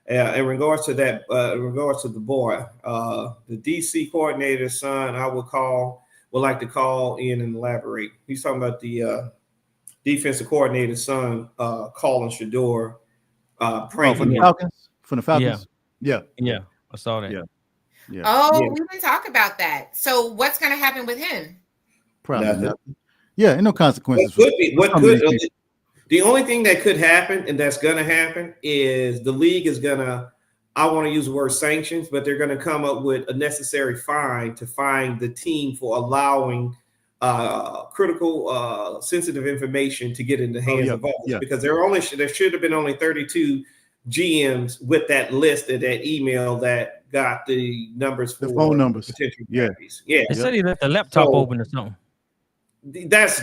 In regards to that, in regards to the boy, the DC coordinator's son, would like to call in and elaborate. He's talking about the defensive coordinator's son, calling Shador, from the Falcons. Yeah, I saw that. Yeah. We didn't talk about that. So what's going to happen with him? Probably nothing. Yeah, no consequences. The only thing that could happen, and that's going to happen, is the league is going to, I want to use the word sanctions, but they're going to come up with a necessary fine to fine the team for allowing critical, sensitive information to get in the hands of others. Because there should have been only 32 GMs with that list of that email that got the numbers for the phone numbers. Potential They said he left the laptop open or something. That's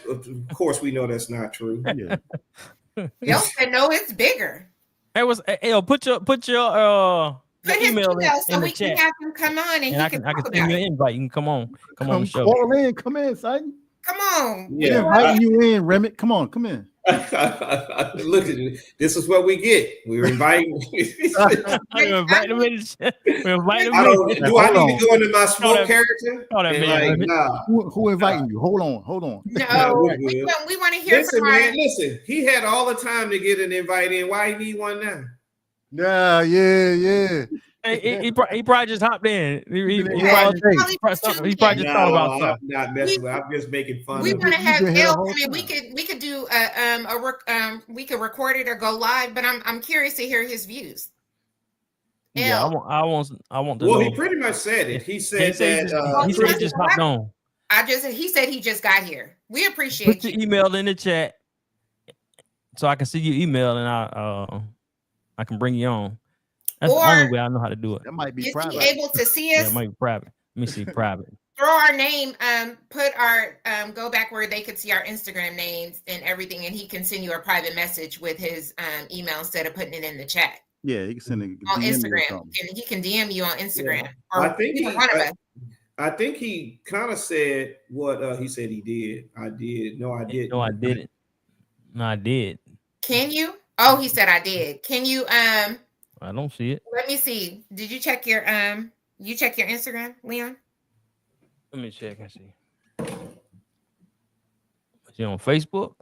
of course we know that's not true. Y'all said no, it's bigger. It was put your email in the chat. Can have him come on and I can send you an invite. You can come on the show. Come in, son. Come on. We're inviting you in, Remick. Come in. Look at you. This is what we get. We're inviting. We're inviting him in. Do I need to go into my smoke character? Who inviting you? Hold on. No, we want to hear from man. Listen, he had all the time to get an invite in. Why he need one now? Yeah. He probably just hopped in. He probably just thought about stuff. I'm not messing with. I'm just making fun. We want to have L come in. We could do we could record it or go live, but I'm curious to hear his views. Yeah, I want to know. he pretty much said it. He said that he said he just hopped on. He said he just got here. We appreciate Put your email in the chat so I can see your email and I can bring you on. That's the only way I know how to do it. That might be is private. He able to see us? Yeah, it might be private. Let me see private. Throw our name, put our go back where they could see our Instagram names and everything, and he can send you a private message with his email instead of putting it in the chat. Yeah, he can send it on Instagram, and he can DM you on Instagram. Yeah. I think he kind of said what he said he did. I did. No, I didn't. No, I didn't. No, I did. Can you? Oh, he said I did. Can you? I don't see it. Let me see. Did you check your Instagram, Leon? Let me check and see. Is you on Facebook?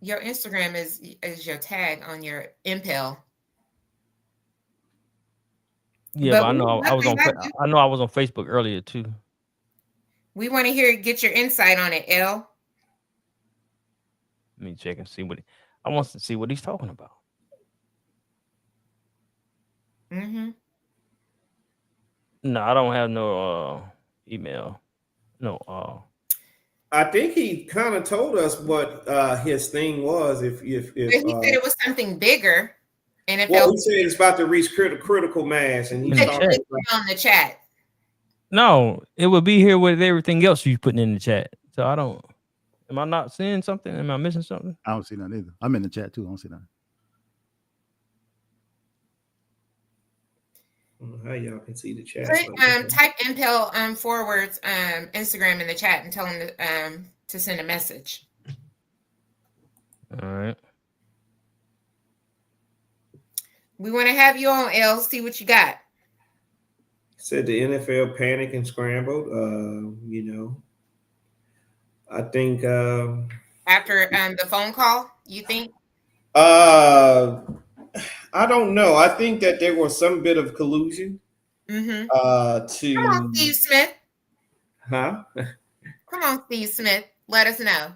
Your Instagram is your tag on your Impel. Yeah, But but I we know would I love was to on. have you. I know I was on Facebook earlier too. We want to get your insight on it, L. Let me check and see what I want to see what he's talking about. Mm-hmm. No, I don't have no email. No. I think he kind of told us what his thing was. If But he said it was something bigger, and well, he said it's about to reach critical mass, and In he's the talking chat. on the chat. No, it would be here with everything else you putting in the chat. So I don't. Am I not seeing something? Am I missing something? I don't see nothing either. I'm in the chat too. I don't see nothing. how y'all can see the chat. Type Impel forwards Instagram in the chat and tell him to send a message. All right. We want to have you on, L. See what you got. Said the NFL panicked and scrambled. I think After the phone call, you think? I don't know. I think that there was some bit of collusion. Mm-hmm. To Come on, Steve Smith. Huh? Come on, Steve Smith. Let us know.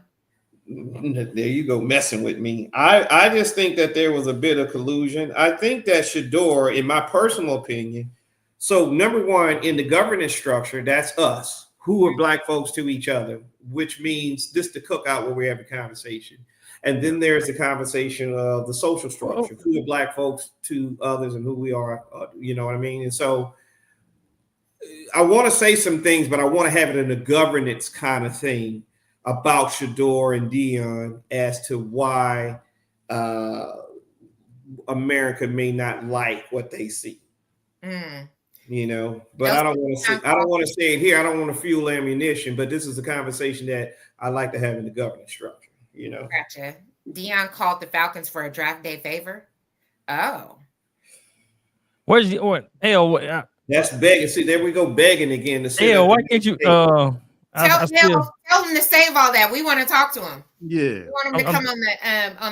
There you go, messing with me. I just think that there was a bit of collusion. I think that Shedeur, in my personal opinion, so number one, in the governance structure, that's us, who are black folks to each other, which means this the cookout where we have a conversation. And then there's the conversation of the social structure, who are black folks to others and who we are, you know what I mean? And so I want to say some things, but I want to have it in a governance kind of thing about Shador and Deion as to why America may not like what they see. You know, but I don't want to say it here. I don't want to fuel ammunition, but this is a conversation that I like to have in the governance structure, you know. Gotcha. Deion called the Falcons for a draft day favor. Oh. Where's the what? That's begging. See, there we go, begging again. Why can't you tell him to save all that. We want to talk to him. Yeah. We want him to come on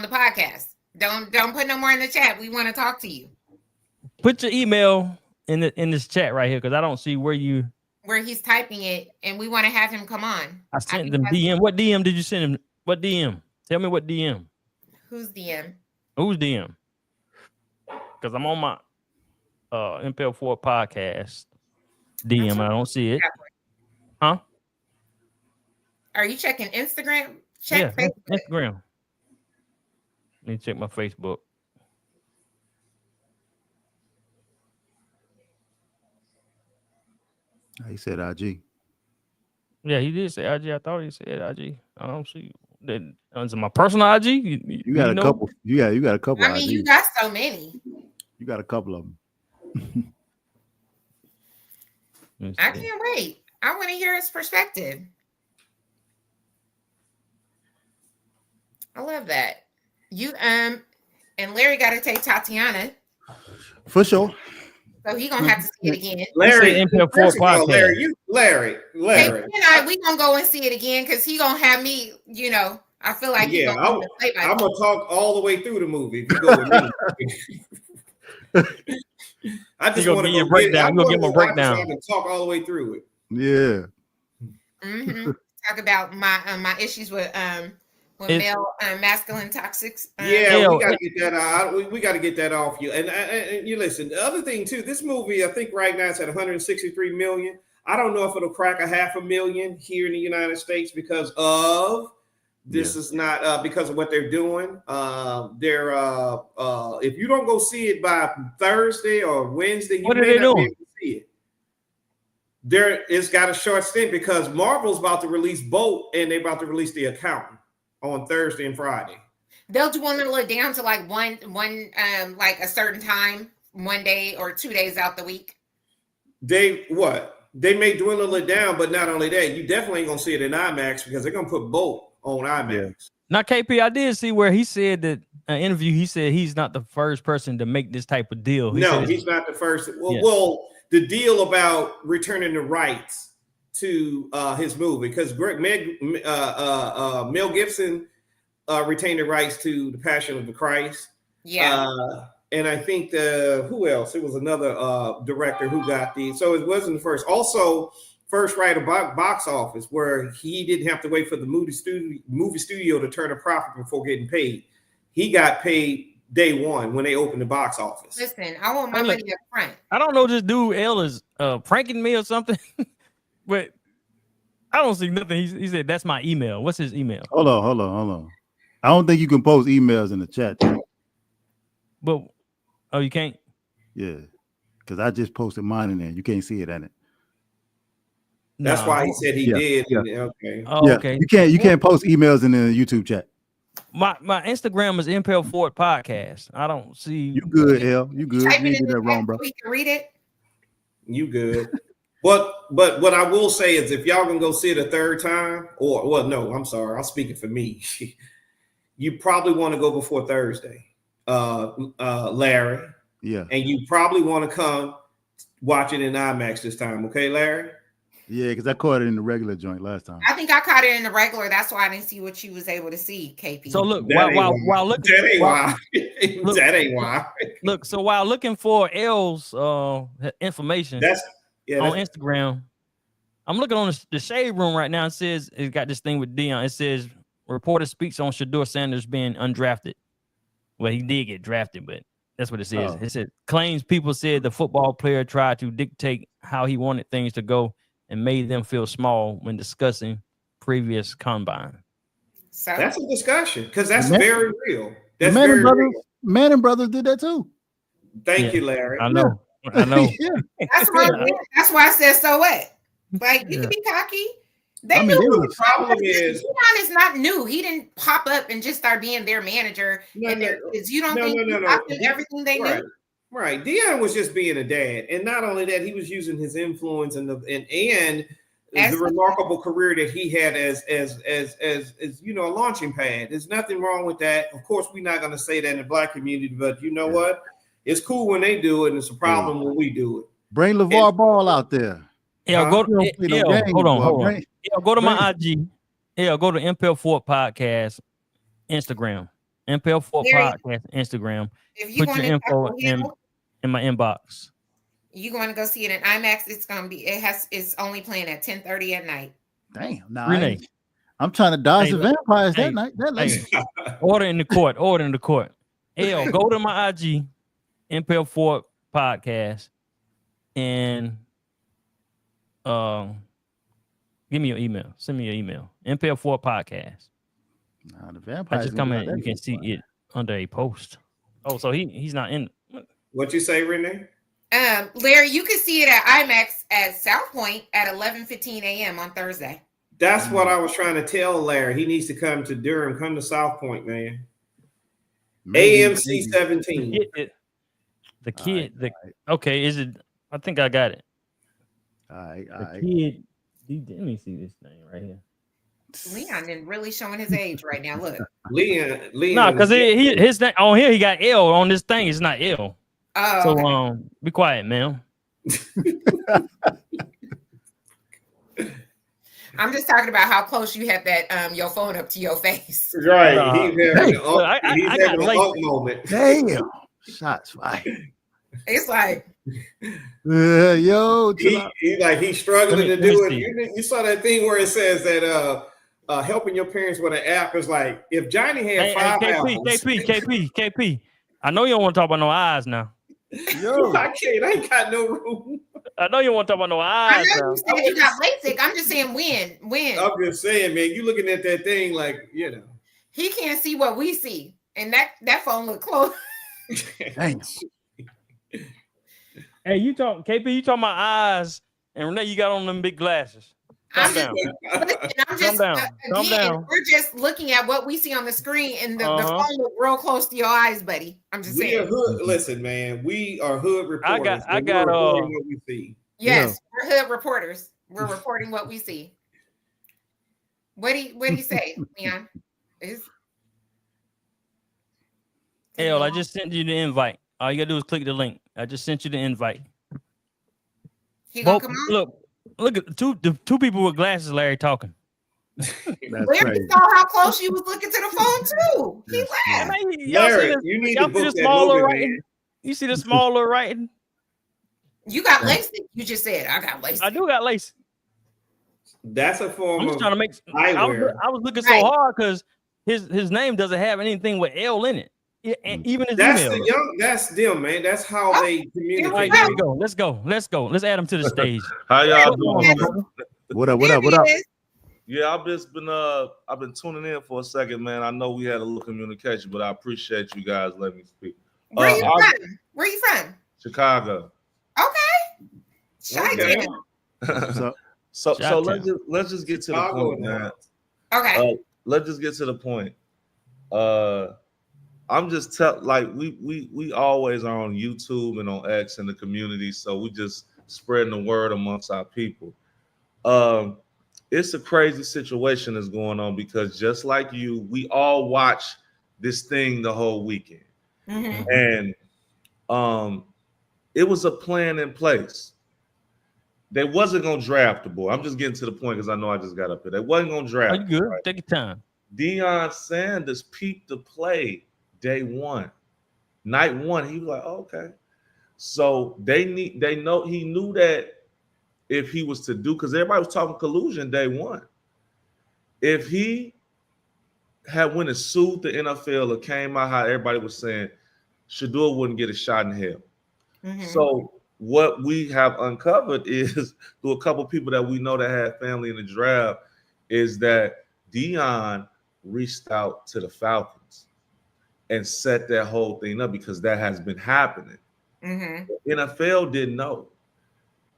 the podcast. Don't put no more in the chat. We want to talk to you. Put your email in this chat right here, because I don't see where he's typing it, and we want to have him come on. I sent them DM. What DM did you send him? What DM? Tell me what DM. Who's DM? Who's DM? Because I'm on my Impel 4 podcast DM. I don't see it. Huh? Are you checking Instagram? Check Facebook. Instagram. Let me check my Facebook. He said IG. Yeah, he did say IG. I thought he said IG. I don't see that. Is it my personal IG? You got a couple. You got a couple. I mean, you got so many. You got a couple of them. I can't wait. I want to hear his perspective. I love that. You and Larry got to take Tatiana. For sure. So he gonna have to see it again. Larry, Larry. Hey, we gonna go and see it again because he gonna have me. You know, I feel like I'm gonna talk all the way through the movie. If you go with me. I just want to give a breakdown. I'm gonna give him a breakdown. I can talk all the way through it. Yeah. Mm-hmm. Talk about my issues with male masculine toxics. We got to get that out. We got to get that off you. And you listen. The other thing too, this movie I think right now it's at 163 million. I don't know if it'll crack 500,000 here in the United States because of this is not because of what they're doing. If you don't go see it by Thursday or Wednesday, you may not be able to see it. It's got a short stint because Marvel's about to release Bolt and they're about to release The Accountant on Thursday and Friday. They'll dwindle it down to like one like a certain time, 1 day or 2 days out the week. They may dwindle it down, but not only that, you definitely ain't gonna see it in IMAX because they're gonna put Bolt on IMAX. Yeah. Now, KP, I did see where he said that an interview. He said he's not the first person to make this type of deal. He's not the first. Well, the deal about returning the rights to his movie because Mel Gibson retained the rights to The Passion of the Christ. Yeah. I think who else? It was another director who got so it wasn't the first. Also, first right about box office, where he didn't have to wait for the movie studio to turn a profit before getting paid. He got paid day one when they opened the box office. Listen, I want my money up front. I don't know, this dude L is pranking me or something, but I don't see nothing. He said that's my email. What's his email? Hold on. I don't think you can post emails in the chat. But you can't? Yeah, because I just posted mine in there. You can't see it in it. That's why he said he did. Yeah. Okay. Oh, yeah. okay. You can't post emails in the YouTube chat. My Instagram is Impel Ford Podcast. I don't see. You good, L? You good? Type You it did in that the wrong, chat bro. so we can read it. You good. But what I will say is, if y'all can go see it a third time, I'm sorry, I'm speaking for me. You probably want to go before Thursday, Larry. Yeah. And you probably want to come watch it in IMAX this time, okay, Larry? Yeah, because I caught it in the regular joint last time. I think I caught it in the regular. That's why I didn't see what you was able to see, KP. So look, That ain't why. Look, so while looking for L's information on Instagram, I'm looking on the Shade Room right now. It says it's got this thing with Deion. It says reporter speaks on Shedeur Sanders being undrafted. Well, he did get drafted, but that's what it says. Oh. It said claims people said the football player tried to dictate how he wanted things to go and made them feel small when discussing previous combine. So that's a discussion, because that's very real. That's Manning brothers did that too. Thank you, Larry. I know. I know. That's why I said so what? Like, you can be cocky. They knew the problem is Deion is not new. He didn't pop up and just start being their manager. You don't think everything they knew? Right. Deion was just being a dad. And not only that, he was using his influence and the remarkable career that he had as a launching pad. There's nothing wrong with that. Of course, we're not going to say that in the Black community, but you know what? It's cool when they do it, and it's a problem when we do it. Bring LeVar Ball out there. Yeah, hold on. Yeah, go to my IG. Yeah, go to Impel Fort Podcast Instagram. Impel Fort Podcast Instagram. If you put your info in my inbox. You going to go see it in IMAX? It's only playing at 10:30 at night. Damn, Renee. I'm trying to dodge the vampires that night. That late. Order in the court. L, go to my IG, Impel Fort Podcast, and give me your email. Send me your email. Impel Fort Podcast. Nah, the vampires. I just come in. You can see it under a post. Oh, so he's not in. What you say, Renee? Larry, you can see it at IMAX at South Point at 11:15 a.m. on Thursday. That's what I was trying to tell Larry. He needs to come to Durham. Come to South Point, man. AMC 17. The kid. Okay, is it? I think I got it. All right. Kid. Let me see this thing right here. Leon is really showing his age right now. Look, Leon. No, because his name on here, he got L on this thing. It's not L. Oh, so okay. Be quiet, man. I'm just talking about how close you have that your phone up to your face. Right. He's having a moment. Damn. Shots fired. It's like yo, he's struggling to do it. You saw that thing where it says that helping your parents with an app is like if Johnny had five apples. KP. I know you don't want to talk about no eyes now. Yo, I can't. I ain't got no room. I know you want to talk about no eyes. I know you said you got LASIK. I'm just saying when. I'm just saying, man. You looking at that thing like he can't see what we see, and that phone look close. Damn. Hey, you talking about eyes, and Renee, you got on them big glasses. Calm down. We're just looking at what we see on the screen, and the phone look real close to your eyes, buddy. I'm just saying. Listen, man, we are hood reporters. I got what we see. Yes, we're hood reporters. We're reporting what we see. What do you say, Leon? L, I just sent you the invite. All you gotta do is click the link. I just sent you the invite. He gonna come on? Look at the two people with glasses, Larry, talking. Larry saw how close you was looking to the phone too. He laughed. Larry, you need to book that movie, man. You see the small little writing? You got LASIK. You just said I got LASIK. I do got LASIK. That's a form I'm just of trying to make. eyewear. I was looking so hard because his name doesn't have anything with L in it. And even his That's email. the young. That's them, man. That's how they communicate. All right, here we go. Let's go. Let's add him to the stage. How y'all What's going on, doing? brother? What up? Yeah, I've been tuning in for a second, man. I know we had a little communication, but I appreciate you guys letting me speak. Where you from? Where you from? Chicago. Okay. So let's just get to the point, man. Okay. Let's just get to the point. I'm just we always are on YouTube and on X in the community, so we just spreading the word amongst our people. It's a crazy situation that's going on because just like you, we all watch this thing the whole weekend, and it was a plan in place. They wasn't gonna draft the boy. I'm just getting to the point because I know I just got up here. They wasn't gonna draft. Are you good? Right? Take your time. Deion Sanders peeped the play day one, night one. He was like, oh, okay. So he knew that if he was to do, because everybody was talking collusion day one. If he had went and sued the NFL or came out how everybody was saying, Shedeur wouldn't get a shot in hell. So what we have uncovered is through a couple people that we know that had family in the draft is that Deion reached out to the Falcons and set that whole thing up because that has been happening. The NFL didn't know.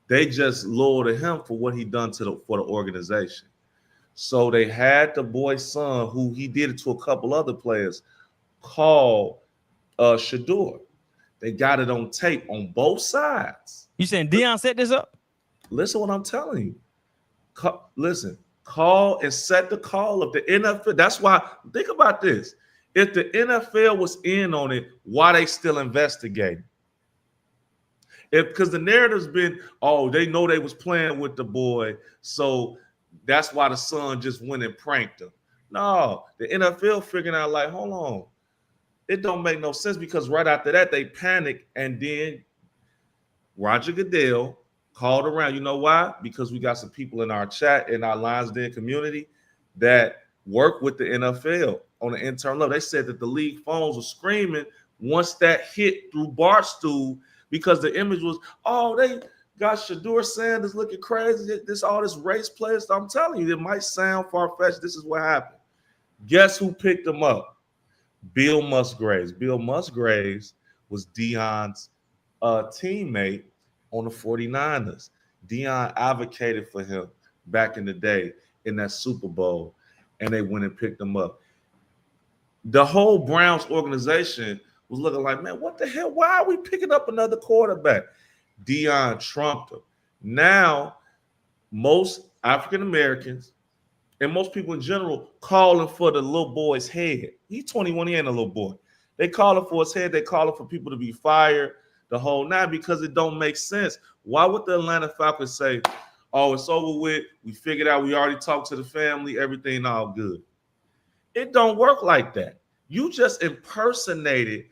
They just lauded him for what he done for the organization. So they had the boy's son, who he did it to a couple other players, call Shador. They got it on tape on both sides. You saying Deion set this up? Listen what I'm telling you. Listen, call and set the call of the NFL. That's why, think about this. If the NFL was in on it, why they still investigating? Because the narrative's been, oh, they know they was playing with the boy, so that's why the son just went and pranked him. No, the NFL figuring out like, hold on, it don't make no sense because right after that they panicked, and then Roger Goodell called around. You know why? Because we got some people in our chat, in our Lions Den community that work with the NFL on the internal level. They said that the league phones were screaming once that hit through Barstool because the image was, oh, they got Shedeur Sanders looking crazy. All this race players. So I'm telling you, it might sound far-fetched. This is what happened. Guess who picked them up? Bill Musgraves. Bill Musgraves was Deion's teammate on the 49ers. Deion advocated for him back in the day in that Super Bowl, and they went and picked him up. The whole Browns organization was looking like, man, what the hell? Why are we picking up another quarterback? Deion trumped him. Now, most African Americans and most people in general calling for the little boy's head. He's 21, he ain't a little boy. They calling for his head. They calling for people to be fired, the whole nine, because it don't make sense. Why would the Atlanta Falcons say, oh, it's over with, we figured out, we already talked to the family, everything all good? It don't work like that. You just impersonated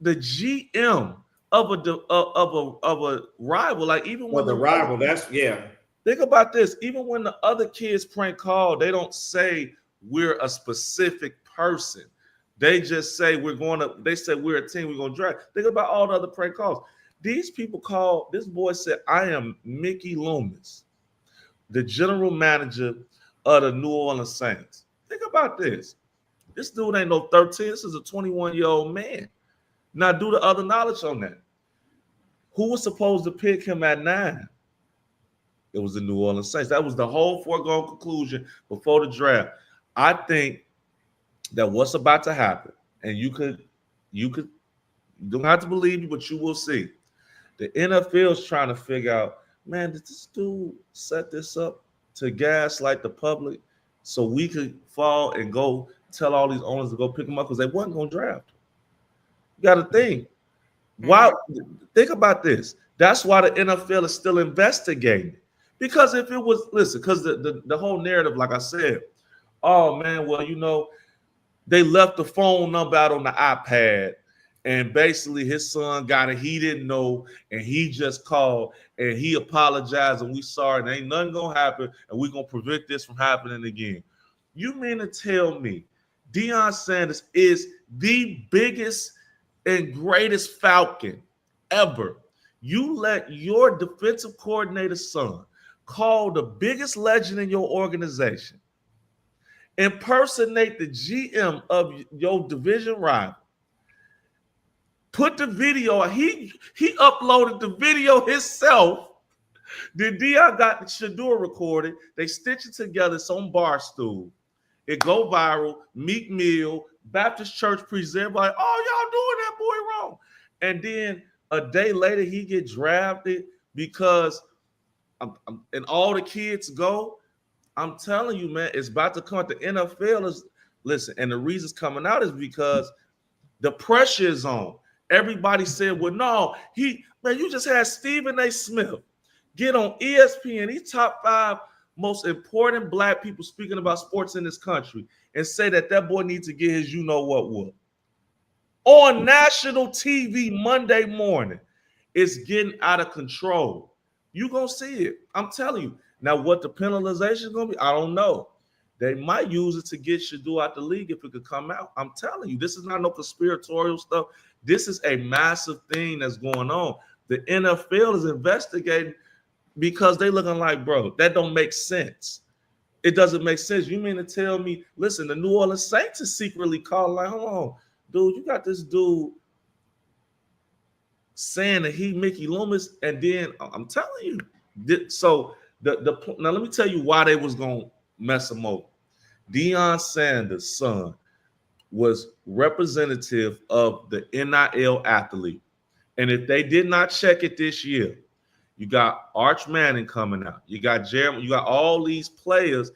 the GM of a rival. Like even when the rival, think about this. Even when the other kids prank call, they don't say we're a specific person. They just say they said we're a team, we're gonna draft. Think about all the other prank calls. These people called, this boy said, I am Mickey Loomis, the general manager of the New Orleans Saints. Think about this. This dude ain't no 13. This is a 21-year-old man. Now do the other knowledge on that. Who was supposed to pick him at 9? It was the New Orleans Saints. That was the whole foregone conclusion before the draft. I think that what's about to happen, and you don't have to believe me, but you will see. The NFL is trying to figure out, man, did this dude set this up to gaslight the public so we could fall and go tell all these owners to go pick him up because they wasn't going to draft him? You got to think. Why? Think about this. That's why the NFL is still investigating. Because if it was, listen, because the whole narrative, like I said, oh man, well, you know, they left the phone number out on the iPad And basically his son got it. He didn't know, and he just called and he apologized, and we sorry, and ain't nothing gonna happen, and we're gonna prevent this from happening again. You mean to tell me Deion Sanders is the biggest and greatest Falcon ever? You let your defensive coordinator's son call the biggest legend in your organization, impersonate the GM of your division rival, put the video, he uploaded the video himself. Then Deion got the Shedeur recorded. They stitch it together. It's on Barstool. It go viral. Meek Mill, Baptist Church preaches. Everybody, oh, y'all doing that boy wrong. And then a day later, he get drafted because, and all the kids go. I'm telling you, man, it's about to come out. The NFL is, listen, and the reasons coming out is because the pressure is on. Everybody said, well, no, you just had Stephen A. Smith get on ESPN, these top 5 most important black people speaking about sports in this country, and say that boy needs to get his what on national TV Monday morning. It's getting out of control. You gonna see it. I'm telling you. Now, what the penalization is gonna be, I don't know. They might use it to get Shador out the league if it could come out. I'm telling you, this is not no conspiratorial stuff. This is a massive thing that's going on. The NFL is investigating because they looking like, bro, that don't make sense. It doesn't make sense. You mean to tell me, listen, the New Orleans Saints is secretly calling like, hold on, dude, you got this dude saying that he Mickey Loomis, and then I'm telling you. So now let me tell you why they was gonna mess him over. Deion Sanders' son was representative of the NIL athlete. And if they did not check it this year, you got Arch Manning coming out. You got Jeremy. You got all these players.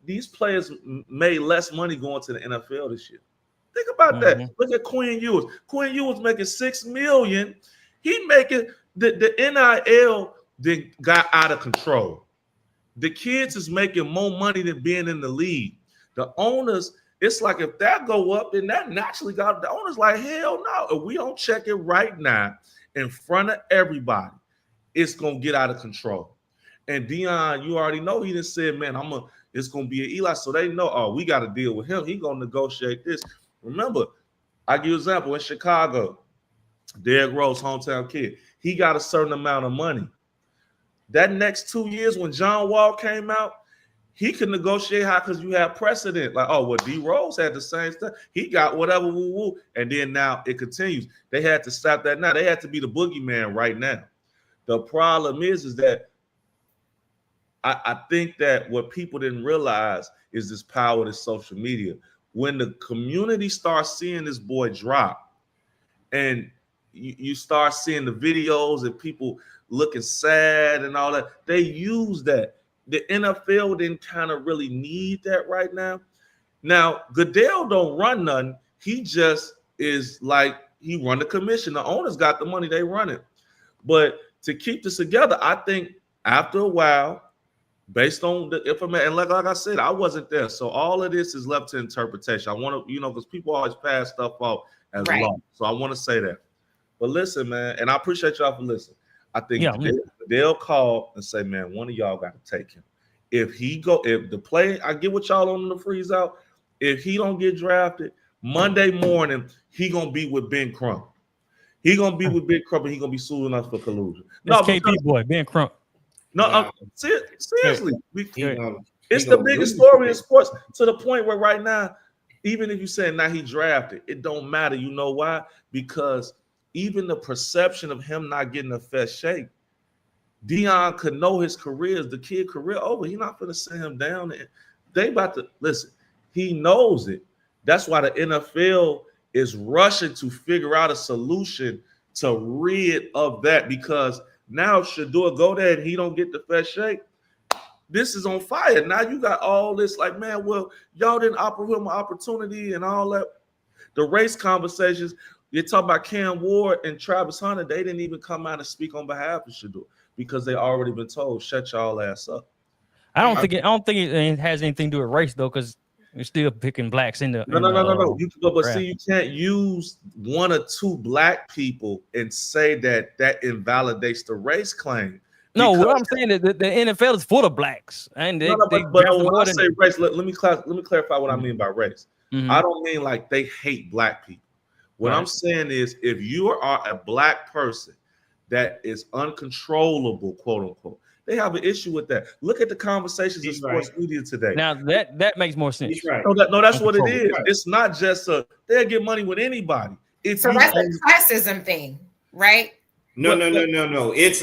These players made less money going to the NFL this year. Think about that. Look at Quinn Ewers. Quinn Ewers making $6 million. He making the NIL that got out of control. The kids is making more money than being in the league. The owners, it's like if that go up, then that naturally got the owners like, hell no. If we don't check it right now in front of everybody, it's gonna get out of control. And Deion, you already know he just said, man, it's gonna be an Eli. So they know, oh, we got to deal with him. He gonna negotiate this. Remember, I give you an example in Chicago, Derrick Rose, hometown kid, he got a certain amount of money. That next 2 years when John Wall came out, he could negotiate high because you have precedent. Like, oh, well, D Rose had the same stuff. He got whatever, woo-woo. And then now it continues. They had to stop that now. They had to be the boogeyman right now. The problem is that I think that what people didn't realize is this power of this social media. When the community starts seeing this boy drop, and you start seeing the videos and people looking sad and all that, they use that. The NFL didn't kind of really need that right now. Now, Goodell don't run nothing. He just is like, he run the commission. The owners got the money, they run it. But to keep this together, I think after a while, based on the information, and like I said, I wasn't there. So all of this is left to interpretation. I want to, because people always pass stuff off as law. So I want to say that. But listen, man, and I appreciate y'all for listening. I think they'll call and say, man, one of y'all got to take him. If the play, I get what y'all on the freeze out. If he don't get drafted, Monday morning, he going to be with Ben Crump. He going to be with Ben Crump, and he going to be suing us for collusion. No, KP boy, Ben Crump. No, seriously. It's the biggest story in sports, to the point where right now, even if you say now he drafted, it don't matter. You know why? Because even the perception of him not getting a fair shake, Deion could know his career is the kid career over. He's not going to send him down. They about to listen. He knows it. That's why the NFL is rushing to figure out a solution to rid of that, because now Shador go there and he don't get the fair shake. This is on fire. Now you got all this like, man, well, y'all didn't offer him an opportunity and all that. The race conversations, you talk about Cam Ward and Travis Hunter, they didn't even come out and speak on behalf of Shador because they already been told, shut y'all ass up. I don't think it has anything to do with race though, because You're still picking blacks in the No. But draft. see, you can't use one or two black people and say that invalidates the race claim. No, what I'm saying is that the NFL is full of blacks, and they but draft when more I than say race, let me clarify what I mean by race. Mhm. I don't mean like they hate black people. What I'm saying is, if you are a black person that is uncontrollable, quote unquote, they have an issue with that. Look at the conversations in sports media today. Now that makes more sense. He's right. No, that's what it is. Right. It's not just they'll get money with anybody. So that's a classism thing, right? No. It's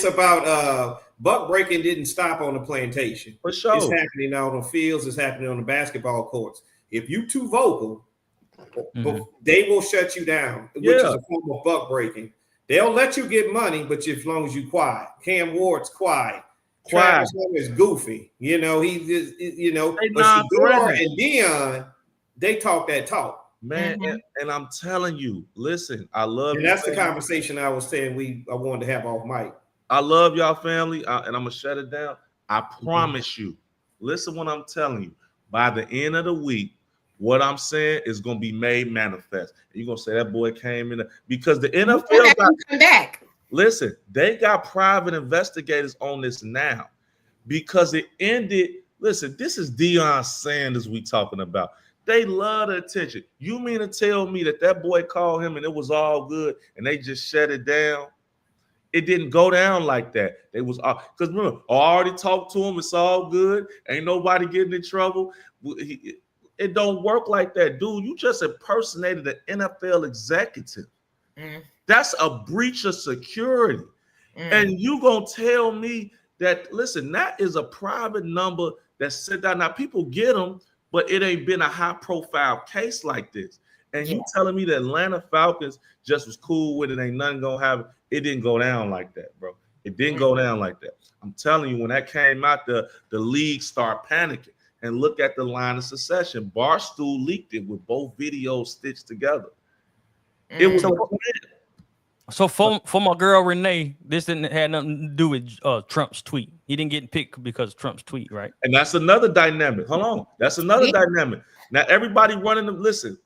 about buck breaking didn't stop on the plantation. For sure. It's happening out on fields, it's happening on the basketball courts. If you too vocal, they will shut you down, which is a form of buck breaking. They'll let you get money, but as long as you quiet. Cam Ward's quiet. Travis is goofy. You know, he just, you know, but Shedeur and Deion, they talk that talk. Man, and I'm telling you, listen, I love and you. That's the conversation I was saying I wanted to have off mic. I love y'all family, and I'm gonna shut it down. I promise you. Listen what I'm telling you. By the end of the week, what I'm saying is gonna be made manifest. And you're gonna say that boy came in because the NFL come back. Listen, they got private investigators on this now because it ended. Listen, this is Deion Sanders we talking about. They love the attention. You mean to tell me that boy called him and it was all good and they just shut it down? It didn't go down like that. It was because remember, I already talked to him. It's all good. Ain't nobody getting in trouble. It don't work like that, dude. You just impersonated an NFL executive. That's a breach of security. And you gonna tell me that, listen, that is a private number that's sent out. Now, people get them, but it ain't been a high-profile case like this. And you telling me the Atlanta Falcons just was cool with it, ain't nothing gonna happen. It didn't go down like that, bro. It didn't go down like that. I'm telling you, when that came out, the league started panicking. And look at the line of succession. Barstool leaked it with both videos stitched together. It was so for my girl Renee, this didn't have nothing to do with Trump's tweet. He didn't get picked because of Trump's tweet, right? And that's another dynamic. Hold on. That's another dynamic. Now, everybody running them. Listen,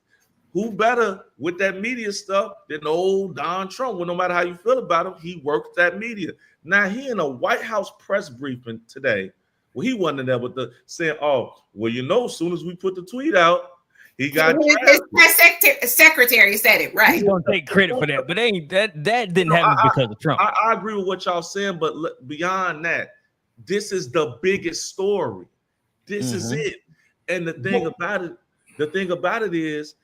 who better with that media stuff than old Don Trump? Well, no matter how you feel about him, he worked that media. Now, he in a White House press briefing today. Well, he wasn't there with the saying, oh, well, you know, as soon as we put the tweet out, he got his press secretary said it, right? He's gonna take credit for that, but that didn't happen because of Trump. I agree with what y'all saying, but beyond that, this is the biggest story. This is it. And the thing about it is,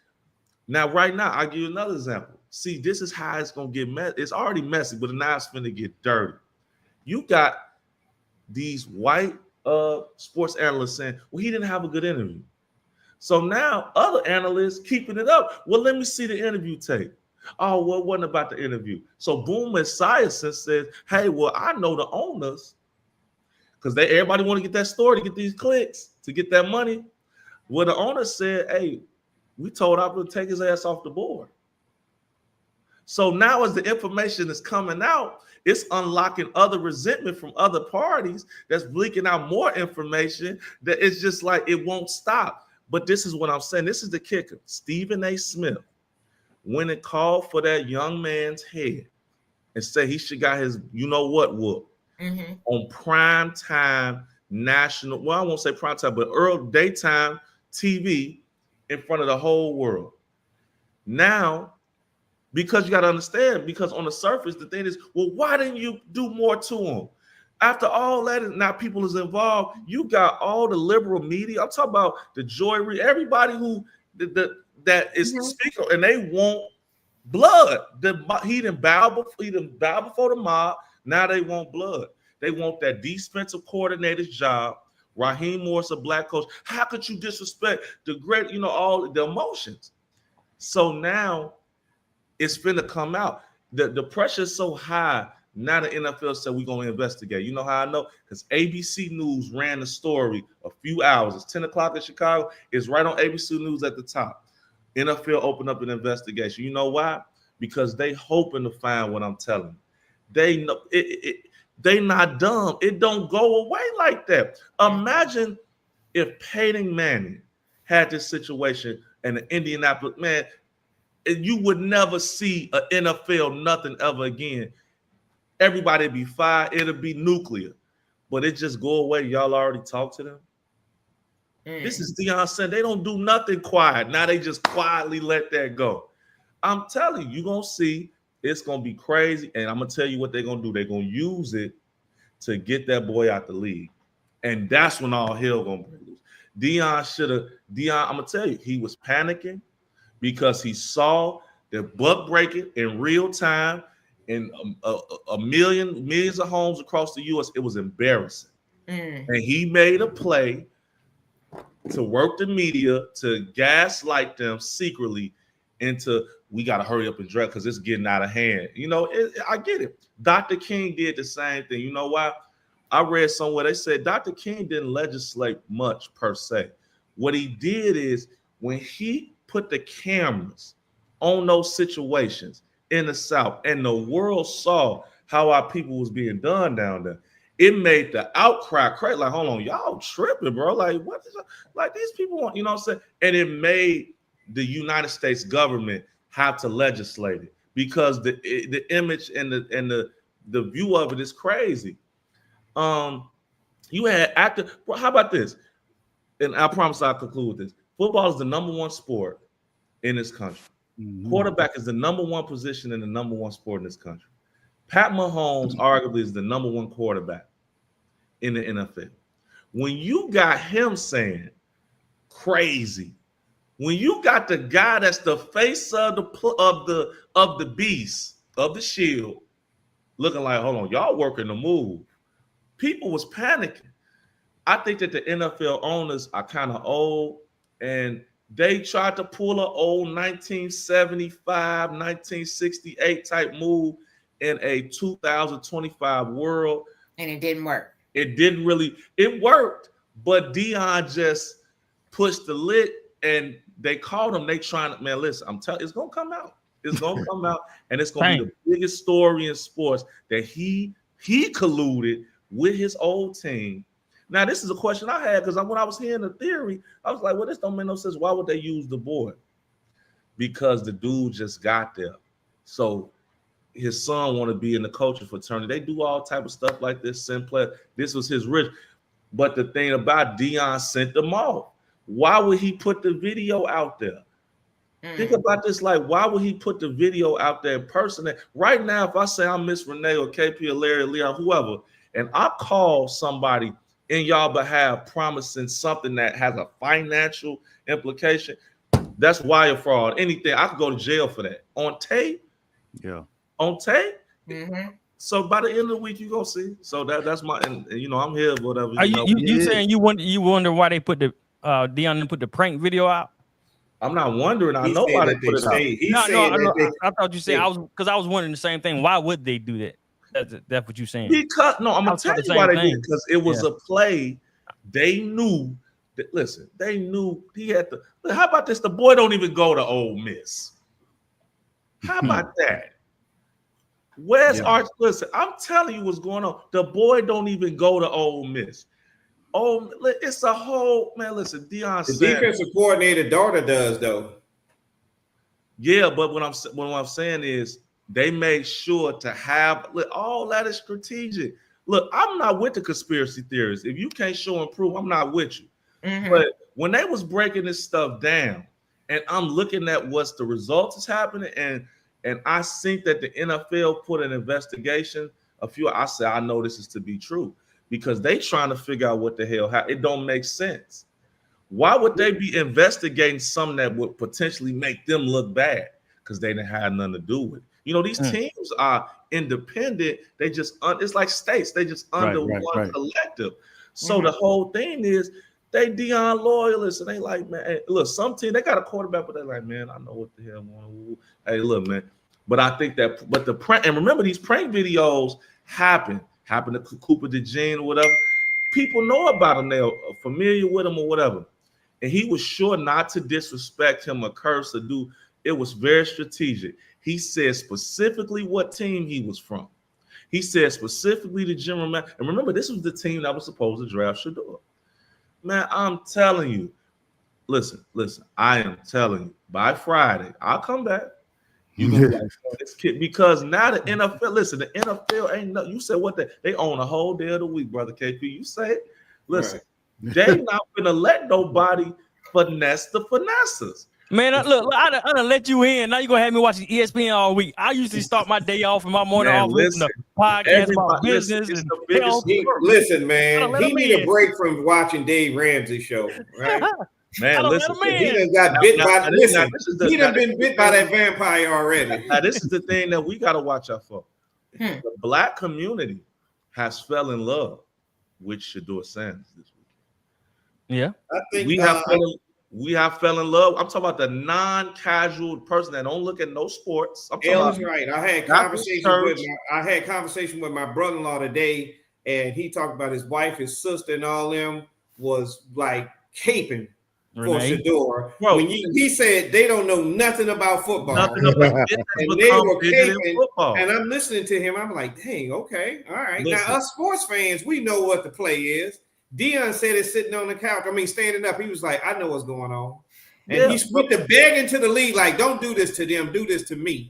now right now, I'll give you another example. See, this is how it's gonna get messy. It's already messy, but now it's gonna get dirty. You got these white sports analysts saying, well, he didn't have a good interview. So now other analysts keeping it up. Well, let me see the interview tape. Oh, well, it wasn't about the interview. So Boom Esiason says, hey, well, I know the owners because everybody want to get that story to get these clicks, to get that money. Well, the owner said, hey, we told Apple to take his ass off the board. So now as the information is coming out, it's unlocking other resentment from other parties that's leaking out more information that it's just like it won't stop. But this is what I'm saying. This is the kicker. Stephen A. Smith, when it called for that young man's head and say he should got his, you know what, whoop on prime time national, well, I won't say prime time, but early daytime TV in front of the whole world. Now, because you got to understand, because on the surface, the thing is, well, why didn't you do more to him? After all that, now people is involved. You got all the liberal media. I'm talking about the Joy, everybody who that is speaking, and they want blood. He didn't bow before the mob. Now they want blood. They want that defensive coordinator's job. Raheem Morris, a black coach. How could you disrespect the great, all the emotions? So now it's finna come out. The pressure is so high. Now the NFL said we're going to investigate. You know how I know? Because ABC News ran the story a few hours. It's 10 o'clock in Chicago. It's right on ABC News at the top. NFL opened up an investigation. You know why? Because they hoping to find what I'm telling you. They know they not dumb. It don't go away like that. Imagine if Peyton Manning had this situation and the Indianapolis, man, you would never see an NFL nothing ever again. Everybody be fired. It'll be nuclear. But it just go away. Y'all already talked to them. This is Deion saying they don't do nothing quiet. Now they just quietly let that go. I'm telling you, you're going to see it's going to be crazy. And I'm going to tell you what they're going to do. They're going to use it to get that boy out the league. And that's when all hell going to break loose. Deion, I'm going to tell you, he was panicking because he saw the buck breaking in real time in millions of homes across the U.S. It was embarrassing. And he made a play to work the media to gaslight them secretly into, we got to hurry up and draft because it's getting out of hand. You know, I get it. Dr. King did the same thing. You know why? I read somewhere they said Dr. King didn't legislate much per se. What he did is when he put the cameras on those situations in the South and the world saw how our people was being done down there, it made the outcry crazy. Like, hold on, y'all tripping, bro. Like, what is like these people want, you know what I'm saying? And it made the United States government have to legislate it because the image and the view of it is crazy. You had active. Well, how about this? And I promise I'll conclude with this. Football is the number one sport in this country. Quarterback is the number one position in the number one sport in this country. Pat Mahomes arguably is the number one quarterback in the NFL. When you got him saying crazy, when you got the guy that's the face of the beast of the shield, looking like, hold on, y'all working the move. People was panicking. I think that the NFL owners are kind of old, and they tried to pull an old 1975, 1968 type move in a 2025 world. And it didn't work. It worked, but Deion just pushed the lid and they called him. They trying to, man, listen, I'm telling you, it's going to come out. It's going to come out, and it's going to be the biggest story in sports that he colluded with his old team. Now, this is a question I had because when I was hearing the theory, I was like, well, this don't make no sense. Why would they use the boy? Because the dude just got there. So his son want to be in the coaching fraternity. They do all type of stuff like this. This was his rich. But the thing about Deion sent them off. Why would he put the video out there? Think about this. Like, why would he put the video out there in person? Right now, if I say I'm Miss Renee or KP or Larry or Leon, whoever, and I call somebody in y'all behalf promising something that has a financial implication, that's wire fraud. Anything. I could go to jail for that. On tape? Yeah. On tape? So by the end of the week, you're gonna see. So that's my, and you know, I'm here, whatever. You saying you wonder why they put the Deion put the prank video out? I'm not wondering. I know why they put it out. I thought you said I was wondering the same thing. Why would they do that? That's what you're saying. Because I'm gonna tell you why they did it. Because it was a play. They knew that. Listen, they knew he had to. How about this? The boy don't even go to Ole Miss. How about that? Where's Arch? Listen, I'm telling you what's going on. The boy don't even go to Ole Miss. Oh, it's a whole man. Listen, Deion. The defensive coordinator daughter does though. Yeah, but what I'm saying is they made sure to have all that is strategic. Look, I'm not with the conspiracy theories. If you can't show and prove, I'm not with you. But when they was breaking this stuff down, and I'm looking at what's the results is happening, and I think that the NFL put an investigation. I said I know this is to be true because they trying to figure out what the hell it don't make sense. Why would they be investigating something that would potentially make them look bad? Because they didn't have nothing to do with it. You know, these teams are independent. They just it's like states. They just under one collective. So the whole thing is they Deion loyalists, and they like, man, hey, look, some team they got a quarterback, but they like, man, I know what the hell going on. Hey, look, man. But I think that, but the prank, and remember these prank videos happened to Cooper DeJean or whatever. People know about him. They're familiar with him or whatever. And he was sure not to disrespect him or curse or do. It was very strategic. He said specifically what team he was from. He said specifically the general man. And remember, this was the team that was supposed to draft Shedeur. Man, I'm telling you. Listen. I am telling you. By Friday, I'll come back. You gonna be like, oh, this kid, because now the NFL. Listen, the NFL ain't no. You said what they own a whole day of the week, brother KP. You say it. Listen, they not gonna let nobody finesse the finessers. Man, look, I done let you in. Now you gonna have me watching ESPN all week. I usually start my day off and my morning off listening to podcasts about business and health. Listen, man, he need a break from watching Dave Ramsey show, right? Man, listen, he done got bit by. Listen, he done been bit by that vampire already. Now, this is the thing that we gotta watch out for. The Black community has fell in love with Shedeur Sanders this week. Yeah, I think we have fell in love. I'm talking about the non-casual person that don't look at no sports. I'm talking Ellen's about right. I had conversation with my brother-in-law today, and he talked about his wife, his sister, and all them was like caping for Shador. When he said they don't know nothing about football, and they were caping, and I'm listening to him. I'm like, dang, okay, all right. Listen. Now us sports fans, we know what the play is. Deion said it's sitting on the couch. I mean, standing up. He was like, I know what's going on. And he's put the bag into the league, like, don't do this to them, do this to me.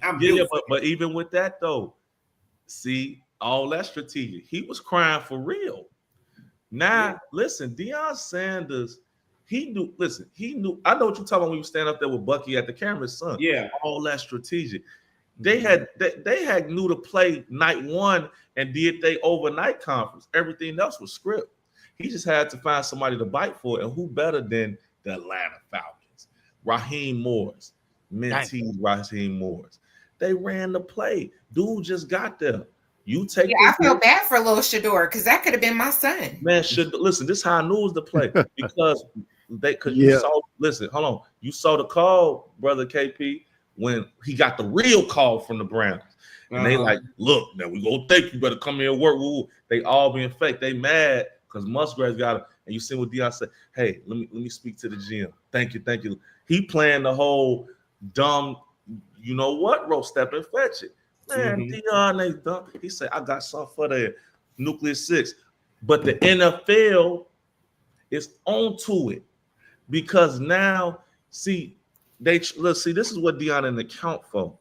But even with that though, see, all that strategic. He was crying for real. Now, listen, Deion Sanders, he knew. I know what you're talking about when you stand up there with Bucky at the camera's son. Yeah, all that strategic. They had knew to play night one and did they overnight conference. Everything else was script. He just had to find somebody to bite for it, and who better than the Atlanta Falcons? Raheem Morris, mentee Raheem Morris. They ran the play. Dude just got there. You take. Yeah, I feel bad for little Shedeur because that could have been my son. Man, listen. This is how I knew it was the play because you saw. Listen, hold on. You saw the call, brother KP, when he got the real call from the Browns. And they like, look, now we gonna think you better come here and work. Woo. They all being fake. They mad because Musgrave's got it. And you see what Deion said, hey, let me speak to the GM. Thank you. He playing the whole dumb, you know what, roll step and fetch it. Man, Deion ain't dumb. He said, I got something for the Nucleus 6. But the NFL is onto it because now, see, this is what Deion didn't account for.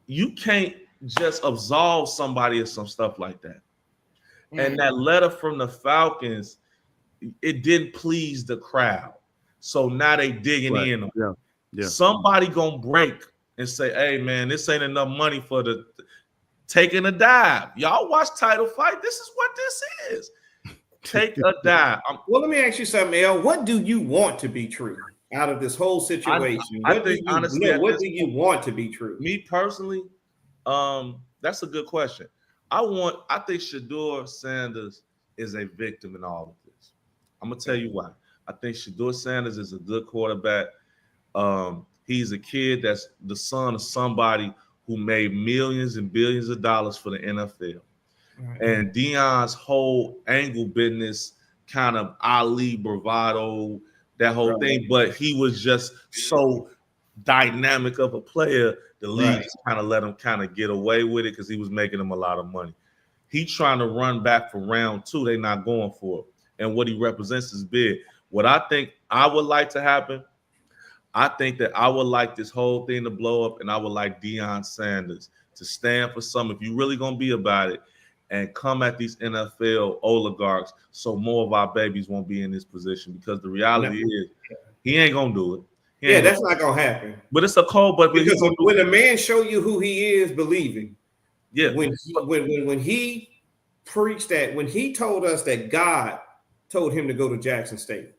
You can't just absolve somebody of some stuff like that. And that letter from the Falcons, it didn't please the crowd. So now they digging in. Yeah. Somebody gonna break and say, hey man, this ain't enough money for the taking a dive. Y'all watch Title Fight. This is what this is. Take a dive. Well, let me ask you something, El. What do you want to be true out of this whole situation? What do you want to be true? Me personally, that's a good question. I think Shedeur Sanders is a victim in all of this. I'm gonna tell you why. I think Shedeur Sanders is a good quarterback. He's a kid that's the son of somebody who made millions and billions of dollars for the NFL. Right. And Deion's whole angle business, kind of Ali bravado, that whole thing, but he was just so dynamic of a player, the league just kind of let him kind of get away with it because he was making them a lot of money. He's trying to run back for round 2. They're not going for it. And what he represents is big. What I think I would like to happen, I think that I would like this whole thing to blow up, and I would like Deion Sanders to stand for something. If you're really going to be about it, and come at these NFL oligarchs so more of our babies won't be in this position, because the reality is he ain't going to do it. That's not going to happen. But it's a cold, but because when a man show you who he is, believe him. Yeah. When he preached that, when he told us that God told him to go to Jackson State,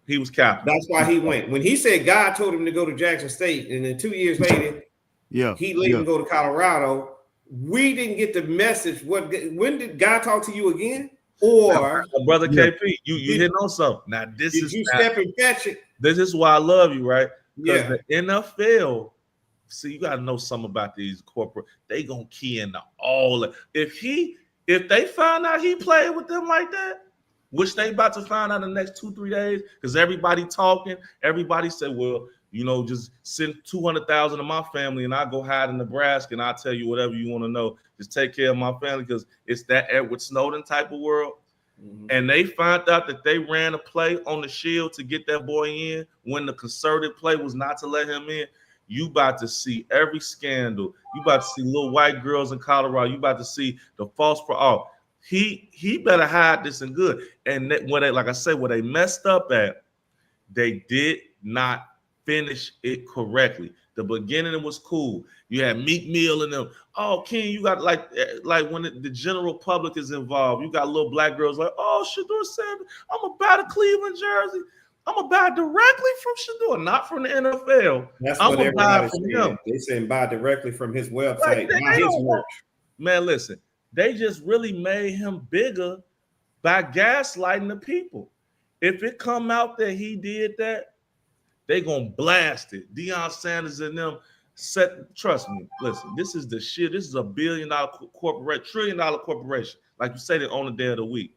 he was capping. That's why he went. When he said God told him to go to Jackson State, and then 2 years later, he let him go to Colorado. We didn't get the message. When did God talk to you again? Or brother KP, you hit on something. Now this is you step and catch it. This is why I love you, right? Because the NFL, see, you gotta know something about these corporate. They gonna key into all. If they find out he played with them like that, which they about to find out in the next 2-3 days, because everybody talking, everybody said, well, you know, just send 200,000 to my family and I go hide in Nebraska and I'll tell you whatever you want to know. Just take care of my family, because it's that Edward Snowden type of world. and they found out that they ran a play on the Shield to get that boy in when the concerted play was not to let him in, you about to see every scandal. You about to see little white girls in Colorado. You about to see the false pro. Oh, he better hide this and good. And what they, like I said, what they messed up at, they did not finish it correctly. The beginning was cool. You had Meek Mill and them. Oh, King, you got like when the general public is involved, you got little black girls like, oh, Shedeur said, I'm gonna buy the Cleveland jersey. I'm gonna buy directly from Shedeur, not from the NFL. That's I'm what gonna buy everybody from said. him. They said buy directly from his website, Like, not his merch. Man, listen, they just really made him bigger by gaslighting the people. If it come out that he did that, they gonna blast it. Deion Sanders and them trust me. Listen, this is the shit. This is $1 billion corporation, $1 trillion corporation. Like you said, it on the day of the week.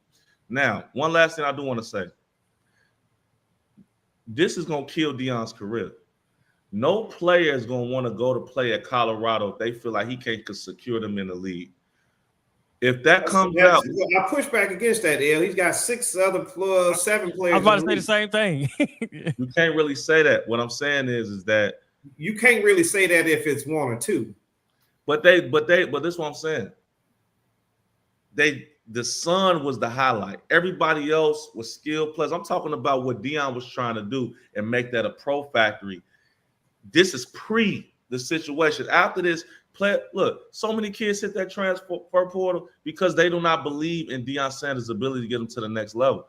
Now, one last thing I do want to say. This is gonna kill Deion's career. No player is gonna want to go to play at Colorado if they feel like he can't secure them in the league. If that comes out, I push back against that, L. He's got 7 players. I was about to say the same thing. You can't really say that. What I'm saying is that you can't really say that if it's 1 or 2. But this is what I'm saying. The Sun was the highlight. Everybody else was skilled players. I'm talking about what Deion was trying to do and make that a pro factory. This is pre the situation. After this, look, so many kids hit that transfer portal because they do not believe in Deion Sanders' ability to get them to the next level.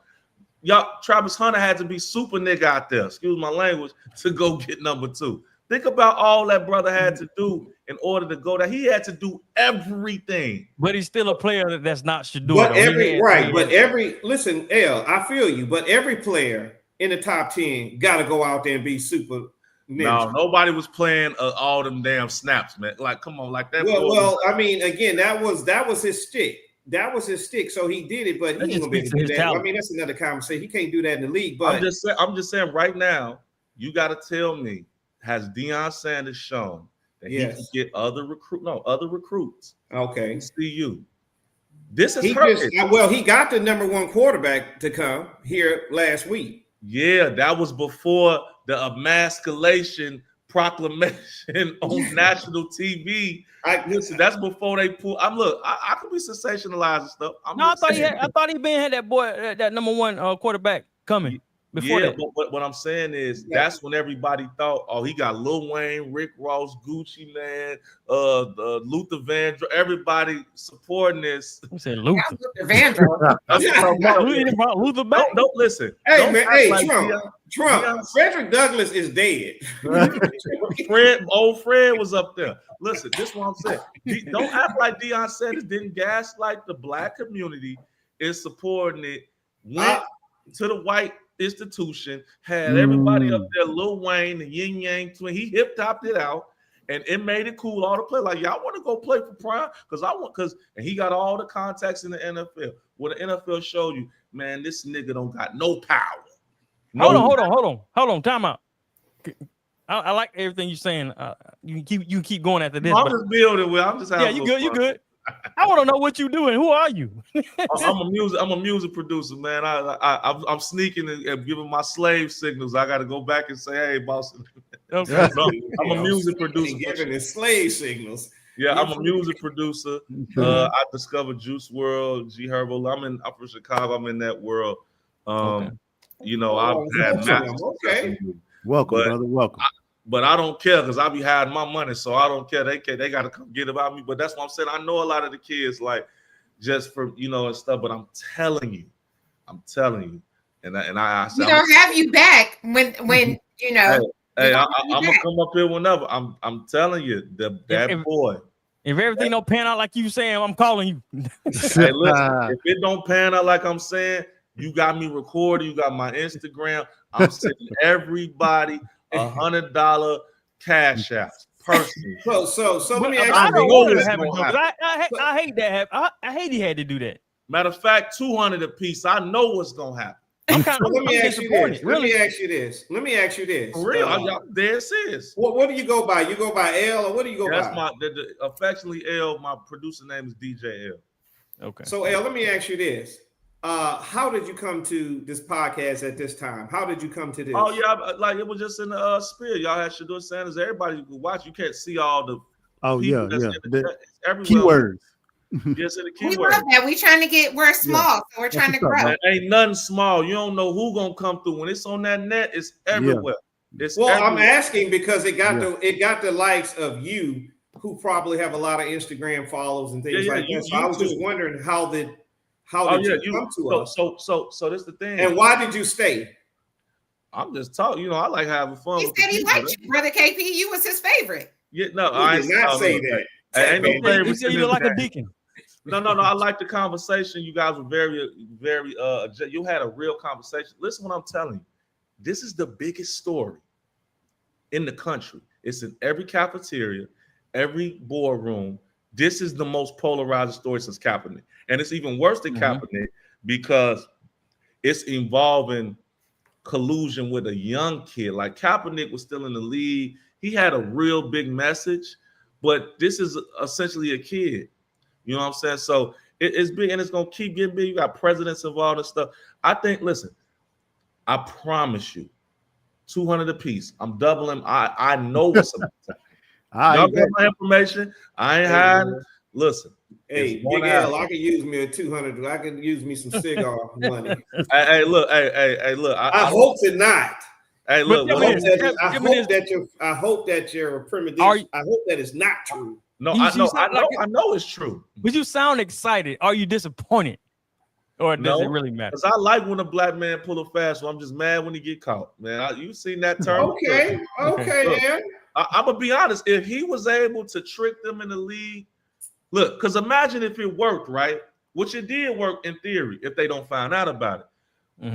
Y'all, Travis Hunter had to be super nigga out there, excuse my language, to go get number 2. Think about all that brother had to do in order to go there. He had to do everything. But he's still a player that's not Shedeur. But listen, L, I feel you, but every player in the top 10 got to go out there and be super ninja. No, nobody was playing all them damn snaps, man. Like, come on, like that. Well, I mean, again, that was his stick. That was his stick, so he did it, but he ain't gonna be able to do that. Talent. I mean, that's another conversation. He can't do that in the league. But I'm just saying right now, you got to tell me, has Deion Sanders shown that he can get other recruits? Okay, see you. This is he got the number 1 quarterback to come here last week. Yeah, that was before the emasculation proclamation on national TV. Listen, that's before they pull. I could be sensationalizing stuff. I thought he had that boy, that number 1 quarterback coming. Before that. But what I'm saying is that's when everybody thought, oh, he got Lil Wayne, Rick Ross, Gucci Man, Luther Vandross, everybody supporting this. Who said Luther? Vandross. Luther back. Don't listen. Hey, man, Trump. Frederick Douglass is dead. Fred was up there. Listen, this is what I'm saying. Don't act like Deion Sanders didn't gaslight the black community, is supporting it, went to the white institution, had everybody up there, Lil Wayne, the Yin Yang Twin. He hip-hopped it out, and it made it cool all to play. Like, y'all want to go play for Prime? And he got all the contacts in the NFL. What the NFL showed you, man, this nigga don't got no power. Hold on. Time out. I like everything you're saying. You keep going after this. I'm just building with. I'm just having. Yeah, you good. I want to know what you doing. Who are you? I'm a music producer, man. I'm sneaking and giving my slave signals. I got to go back and say, hey, boss. Okay. I'm a music producer. Giving his slave signals. Yeah, I'm a music producer. I discovered Juice World, G Herbo. I'm from Chicago. I'm in that world. You know, I've had welcome, brother. Welcome. But I don't care because I be hiding my money, so I don't care. They got to come get about me. But that's what I'm saying. I know a lot of the kids, like, just for, you know, and stuff. But I'm telling you, and I we don't have you back when you know. Hey, I'm gonna come up here whenever. I'm telling you, that boy. If everything don't pan out like you saying, I'm calling you. Hey, listen, if it don't pan out like I'm saying, you got me recorded. You got my Instagram. I'm sending everybody $100 cash out personally. So let me ask you. I don't want to have it, but I hate that. I hate he had to do that. Matter of fact, 200 a piece. I know what's gonna happen. Let me ask you this. For real, there it is. What do you go by? You go by L, or what do you go by? That's affectionately L. My producer name is DJ L. Okay. So L, let me ask you this. how did you come to this podcast at this time? How did you come to this? Oh yeah, like it was just in the spirit. Y'all had Shedeur Sanders. Everybody you could watch. You can't see all the people that's in the chat. It's everywhere. Keywords. Yes, in the We keyword. love that. We're small, so we're trying to grow. Man, ain't nothing small. You don't know who gonna come through. When it's on that net, it's everywhere. It's everywhere. I'm asking because it got the likes of you, who probably have a lot of Instagram follows and things like that. So I was just wondering how did you come to us? So that's the thing. And why did you stay? I'm just talking. I like having fun. He said he liked you, brother KP. You was his favorite. Yeah, no, I did not say that. Ain't no favorite. He said you look like a deacon. No. I like the conversation. You guys were very, very. You had a real conversation. Listen, what I'm telling you. This is the biggest story in the country. It's in every cafeteria, every boardroom. This is the most polarizing story since Kaepernick, and it's even worse than Kaepernick because it's involving collusion with a young kid. Like Kaepernick was still in the league. He had a real big message, but this is essentially a kid. You know what I'm saying? So it's big, and it's gonna keep getting big. You got presidents involved and stuff. I think. Listen, I promise you, 200 apiece. I'm doubling. I know what's up. Y'all got my information. I ain't hiding. Listen. Hey, Big L, I can use me a 200. I can use me some cigar money. Hey, look. I hope to not. Hey, look. I hope that you're a premonition. I hope that it's not true. No, I know it's true. But you sound excited. Are you disappointed? Or does it really matter? Because I like when a black man pull a fast one. I'm just mad when he get caught. Man, you seen that term? Okay, man. I'm gonna be honest. If he was able to trick them in the league, look, because imagine if it worked, right? Which it did work in theory, if they don't find out about it.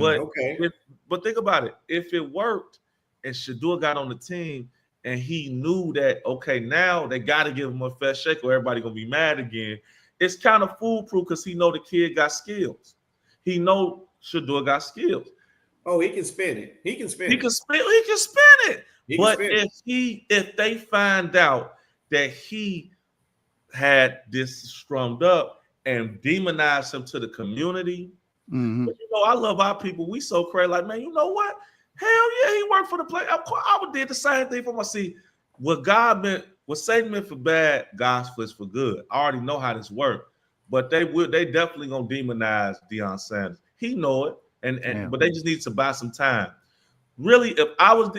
But think about it. If it worked and Shador got on the team and he knew that, okay, now they got to give him a fair shake or everybody gonna be mad again. It's kind of foolproof because he know the kid got skills. He know Shedeur got skills. Oh, he can spin it. He can spin it. But if they find out that he had this strummed up and demonized him to the community, but I love our people. We so crazy. Like, man, you know what? Hell yeah, he worked for the play. I would did the same thing for my seat. What Satan meant for bad, God's for good. I already know how this works, but they definitely gonna demonize Deion Sanders. He know it, but they just need to buy some time. Really, if I was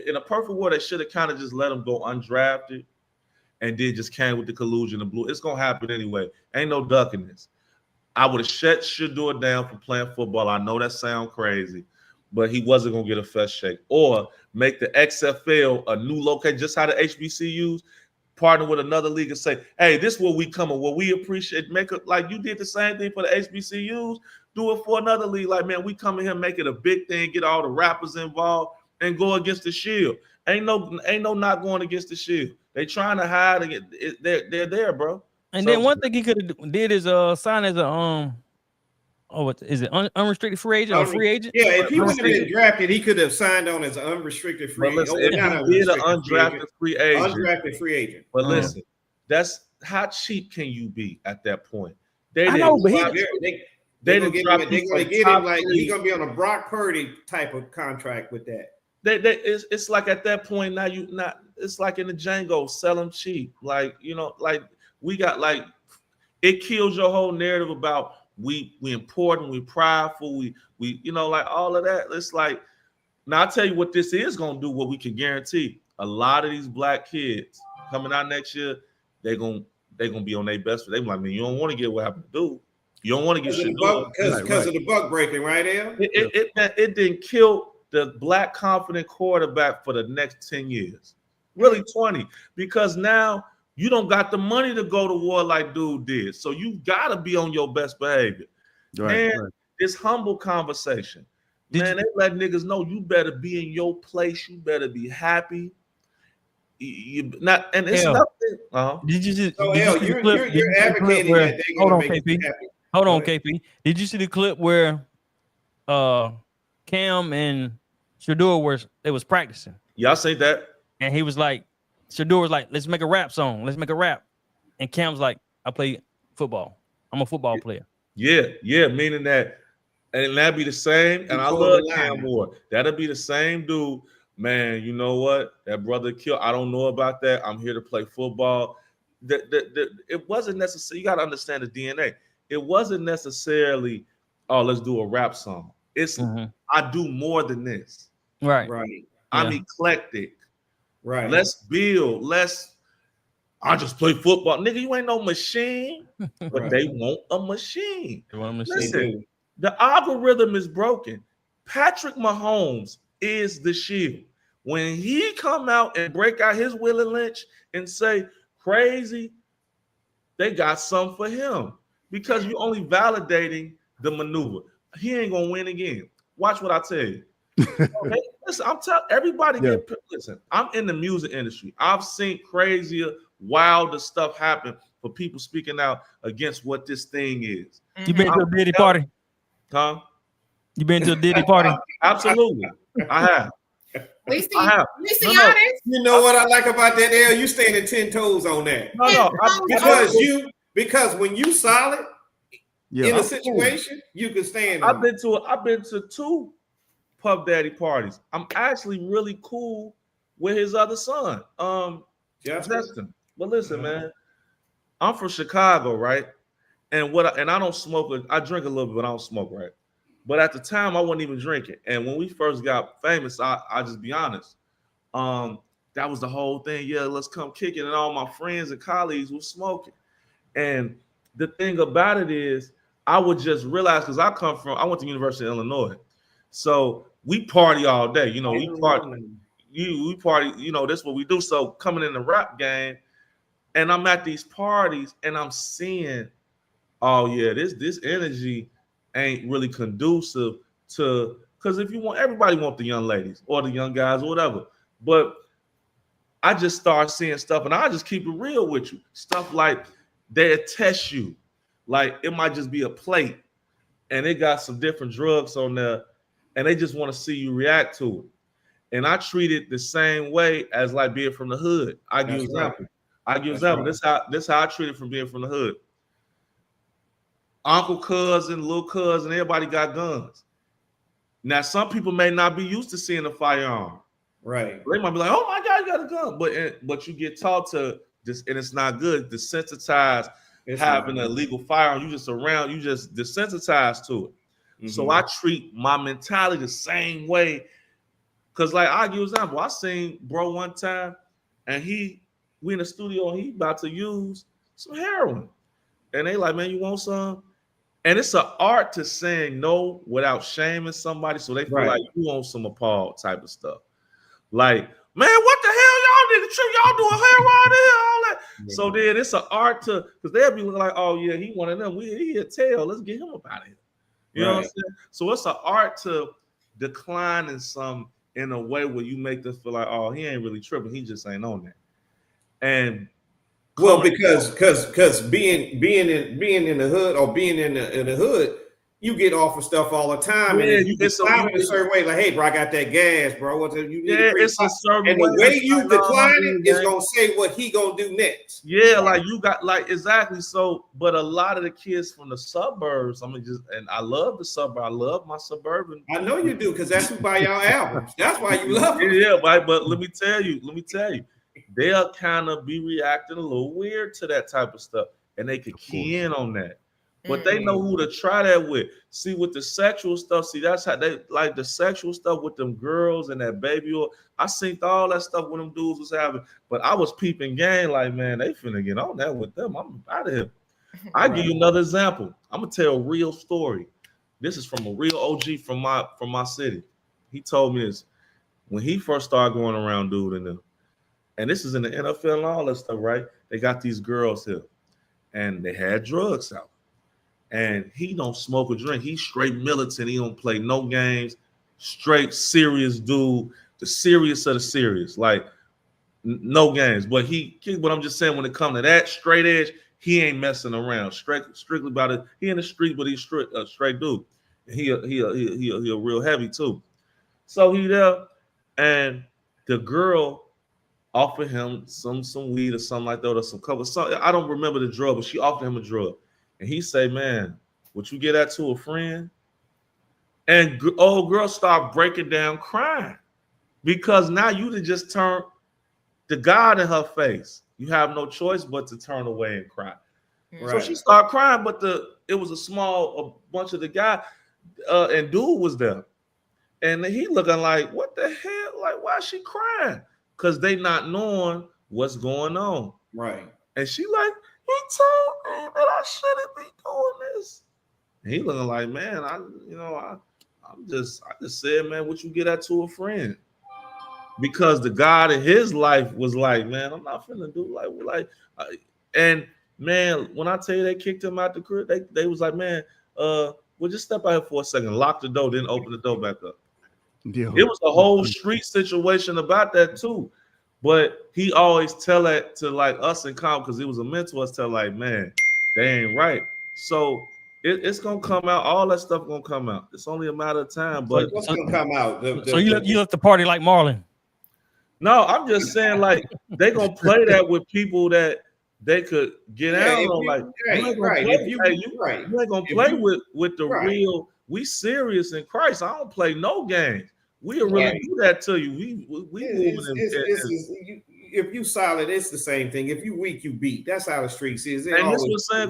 in a perfect world, they should have kind of just let him go undrafted, and then just came with the collusion and blue. It's gonna happen anyway. Ain't no ducking this. I would have shut Shedeur down for playing football. I know that sounds crazy, but he wasn't gonna get a first shake or make the XFL a new location, just how the HBCUs partner with another league and say, hey, this is where we come and what we appreciate. Make it like you did the same thing for the HBCUs. Do it for another league. Like, man, we come in here, make it a big thing, get all the rappers involved, and go against the Shield. Ain't no not going against the Shield. They trying to hide and they're there, bro. And then one thing he could have did is sign as a what is it? Unrestricted free agent or free agent? Yeah, if he would have been drafted, he could have signed on as an unrestricted free agent. If he did an undrafted free agent. Undrafted free agent. But listen, that's how cheap can you be at that point? They're gonna get him like he's gonna be on a Brock Purdy type of contract with that. It's like at that point now it's like in the Django, sell them cheap. Like, like we got like it kills your whole narrative about we important, we prideful, we like all of that. It's like, now I'll tell you what this is gonna do, what we can guarantee. A lot of these black kids coming out next year, they're gonna be on their best. They be like, man, you don't want to get what happened to do. You don't want to get shit because of the buck breaking, right, Al? It didn't kill the black confident quarterback for the next 10 years, really 20, because now you don't got the money to go to war like dude did. So you gotta be on your best behavior. This humble conversation. They let niggas know you better be in your place. You better be happy. It's nothing. Did you see? You're advocating that they're gonna make you happy. Hold on, KP. Did you see the clip where Cam and Shador was practicing? Y'all say that. And he was like, Shador was like, let's make a rap song. Let's make a rap. And Cam's like, I play football. I'm a football player. Yeah. Meaning that And that'd be the same. And I Control love the Cam line. Moore. That'll be the same dude. Man, you know what? That brother killed. I don't know about that. I'm here to play football. It wasn't necessary. You got to understand the DNA. It wasn't necessarily, oh, let's do a rap song. It's I do more than this. Right. Right. I'm eclectic. Right. Let's build. I just play football. Nigga, you ain't no machine. But they want a machine. Listen, the algorithm is broken. Patrick Mahomes is the shield. When he come out and break out his Willie Lynch and say crazy, they got something for him because you're only validating the maneuver. He ain't gonna win again. Watch what I tell you. Okay? Listen, I'm telling everybody. Listen, I'm in the music industry. I've seen crazier, wilder stuff happen for people speaking out against what this thing is. You been to a Diddy party? Huh? You been to a Diddy party? Absolutely, I have. We see No. You know what I like about that, L? You standing 10 toes on that. Because when you solid in a situation, you can stand. I've been to 2 Puff Daddy parties. I'm actually really cool with his other son, Justin. But listen, man, I'm from Chicago, right? And I don't smoke. I drink a little bit, but I don't smoke, right? But at the time, I wasn't even drinking. And when we first got famous, I just be honest. That was the whole thing. Yeah, let's come kick it. And all my friends and colleagues were smoking. And the thing about it is, I would just realize because I went to University of Illinois. So we party all day. You know, we party, you know, that's what we do. So coming in the rap game, and I'm at these parties and I'm seeing, oh yeah, this energy ain't really conducive to, because if you want, everybody want the young ladies or the young guys or whatever. But I just start seeing stuff, and I just keep it real with you. Stuff like they test you. Like it might just be a plate and it got some different drugs on there, and they just want to see you react to it. And I treat it the same way as like being from the hood. I give example. This how I treat it from being from the hood. Uncle, cousin, little cousin, everybody got guns. Now, some people may not be used to seeing a firearm. Right. They might be like, "Oh my God, you got a gun," but you get taught to this, and it's not good. Desensitized having a legal firearm. You just desensitized to it. Mm-hmm. So I treat my mentality the same way. Cause like I give an example. I seen bro one time, and we in the studio, and he about to use some heroin, and they like, "Man, you want some?" And it's an art to saying no without shaming somebody, so they feel like you want some appalled type of stuff. Like, man, what the hell y'all niggas trip? Y'all doing heroin here, all that. Yeah. So then it's an art to, because they'll be like, oh yeah, he one of them. He a tail. Let's get him up out of here. You know what I'm saying? So it's an art to decline in a way where you make them feel like, oh, he ain't really tripping. He just ain't on that. And well, because being in the hood or being in the hood, you get offered stuff all the time, and you decide in a certain way, like, "Hey, bro, I got that gas, bro. What you need?" It's a certain and the way you decline it is gonna say what he gonna do next. Yeah, like you got exactly. So, but a lot of the kids from the suburbs, and I love the suburb. I love my suburban. I know you do, because that's who buy y'all albums. That's why you love them. Yeah, but let me tell you, they'll kind of be reacting a little weird to that type of stuff, and they could key in on that. But they know who to try that with. See, with the sexual stuff, that's how they like the sexual stuff with them girls and that baby oil. I seen all that stuff when them dudes was having, but I was peeping game like, man, they finna get on that with them. I'm out of here. I give you another example. I'm gonna tell a real story. This is from a real OG from my city. He told me this when he first started going around dude and them. And this is in the NFL and all that stuff, right? They got these girls here, and they had drugs out. And he don't smoke or drink. He's straight militant. He don't play no games. Straight serious dude. The serious of the serious. Like no games. But I'm just saying, when it comes to that straight edge, he ain't messing around. Strictly about it. He in the street, but he's a straight dude. And he a real heavy too. So he there, and the girl offered him some weed or something like that, or some cover. I don't remember the drug, but she offered him a drug. And he say, man, would you get that to a friend? And old girl start breaking down crying because now you done just turned the God in her face. You have no choice but to turn away and cry. Right. So she started crying, but it was a bunch of the guy and dude was there. And he looking like, what the hell? Like, why is she crying? Because they not knowing what's going on. Right. And she like, he told me that I shouldn't be doing this. And he looking like, man, I just said, man, what you get at to a friend? Because the God in his life was like, man, I'm not finna do and man, when I tell you they kicked him out the crib, they was like, man, we'll just step out here for a second, lock the door, then open the door back up. Yeah. It was a whole street situation about that too. But he always tell that to like us in common because he was a mentor. Tell like, man, they ain't right. So it's gonna come out. All that stuff gonna come out. It's only a matter of time. But what's gonna come out? So you left the party like Marlon. No, I'm just saying like they gonna play that with people that they could get out on. Like you ain't gonna play with the real. We serious in Christ. I don't play no games. We'll really do that to you. We if you solid, it's the same thing. If you weak, you beat. That's how the streets is. And this was saying,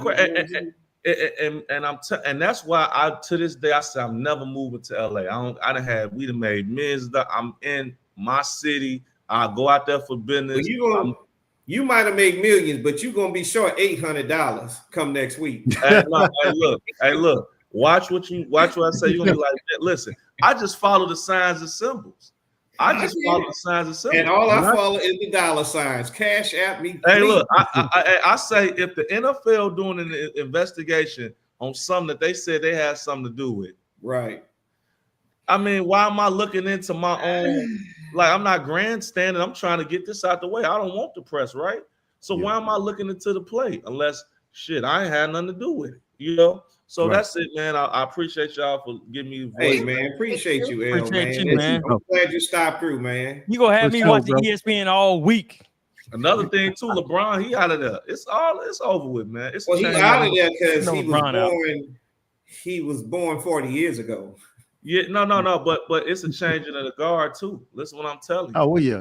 and that's why I to this day I say I'm never moving to LA. We done made millions. I'm in my city. I go out there for business. Well, you might have made millions, but you're gonna be short $800 come next week. Hey, look. Watch what I say. You're gonna be like, listen, I just follow the signs and symbols. And all I follow is the dollar signs. Cash at me. Hey, look, I say if the NFL doing an investigation on something that they said they had something to do with, right? I mean, why am I looking into my own? Like, I'm not grandstanding. I'm trying to get this out the way. I don't want the press, right? So why am I looking into the play? Unless I ain't had nothing to do with it, you know? So that's it, man. I appreciate y'all for giving me a voice. Hey, man, appreciate you, El, man. I'm glad you stopped through, man. You gonna have me watching ESPN all week. Another thing too, LeBron, he out of there. It's over with, man. He out of there because he was born 40 years ago. Yeah, no, but it's a changing of the guard too. Listen, what I'm telling you. Oh, well, yeah.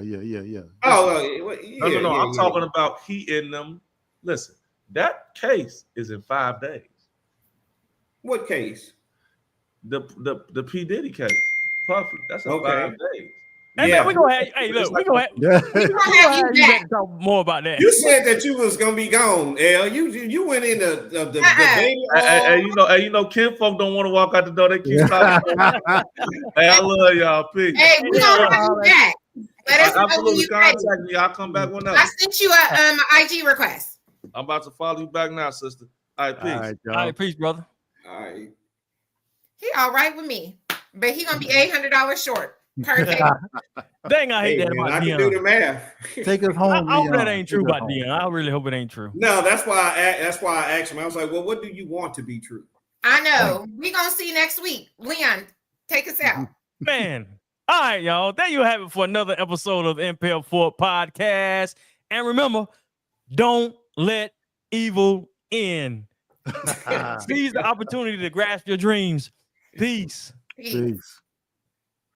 No. I'm talking about he in them. Listen, that case is in 5 days. What case? The P. Diddy case. Puffy. That's in 5 days. Hey, man, we gonna have. Hey, look, we gonna have. You got to talk more about that. You said that you was gonna be gone, El. You went in the baby. Hey, Ken folk don't want to walk out the door. They keep talking. Hey, I love y'all. Peace. Hey, we gonna have you back. Let us absolutely contact me. I'll come back whenever. I sent you a IG request. I'm about to follow you back now, sister. All right, peace. All right, peace, brother. All right. He all right with me, but he gonna be $800 short. Perfect. Dang, I hate that about I Deion. can do the math. Take us home. I hope that ain't true about Deion. I really hope it ain't true. No, that's why I asked him. I was like, well, what do you want to be true? I know. We gonna see next week. Leon, take us out. Man. All right, y'all. There you have it for another episode of Impel Fort Podcast. And remember, don't let evil in. Seize the opportunity to grasp your dreams. Peace. Peace.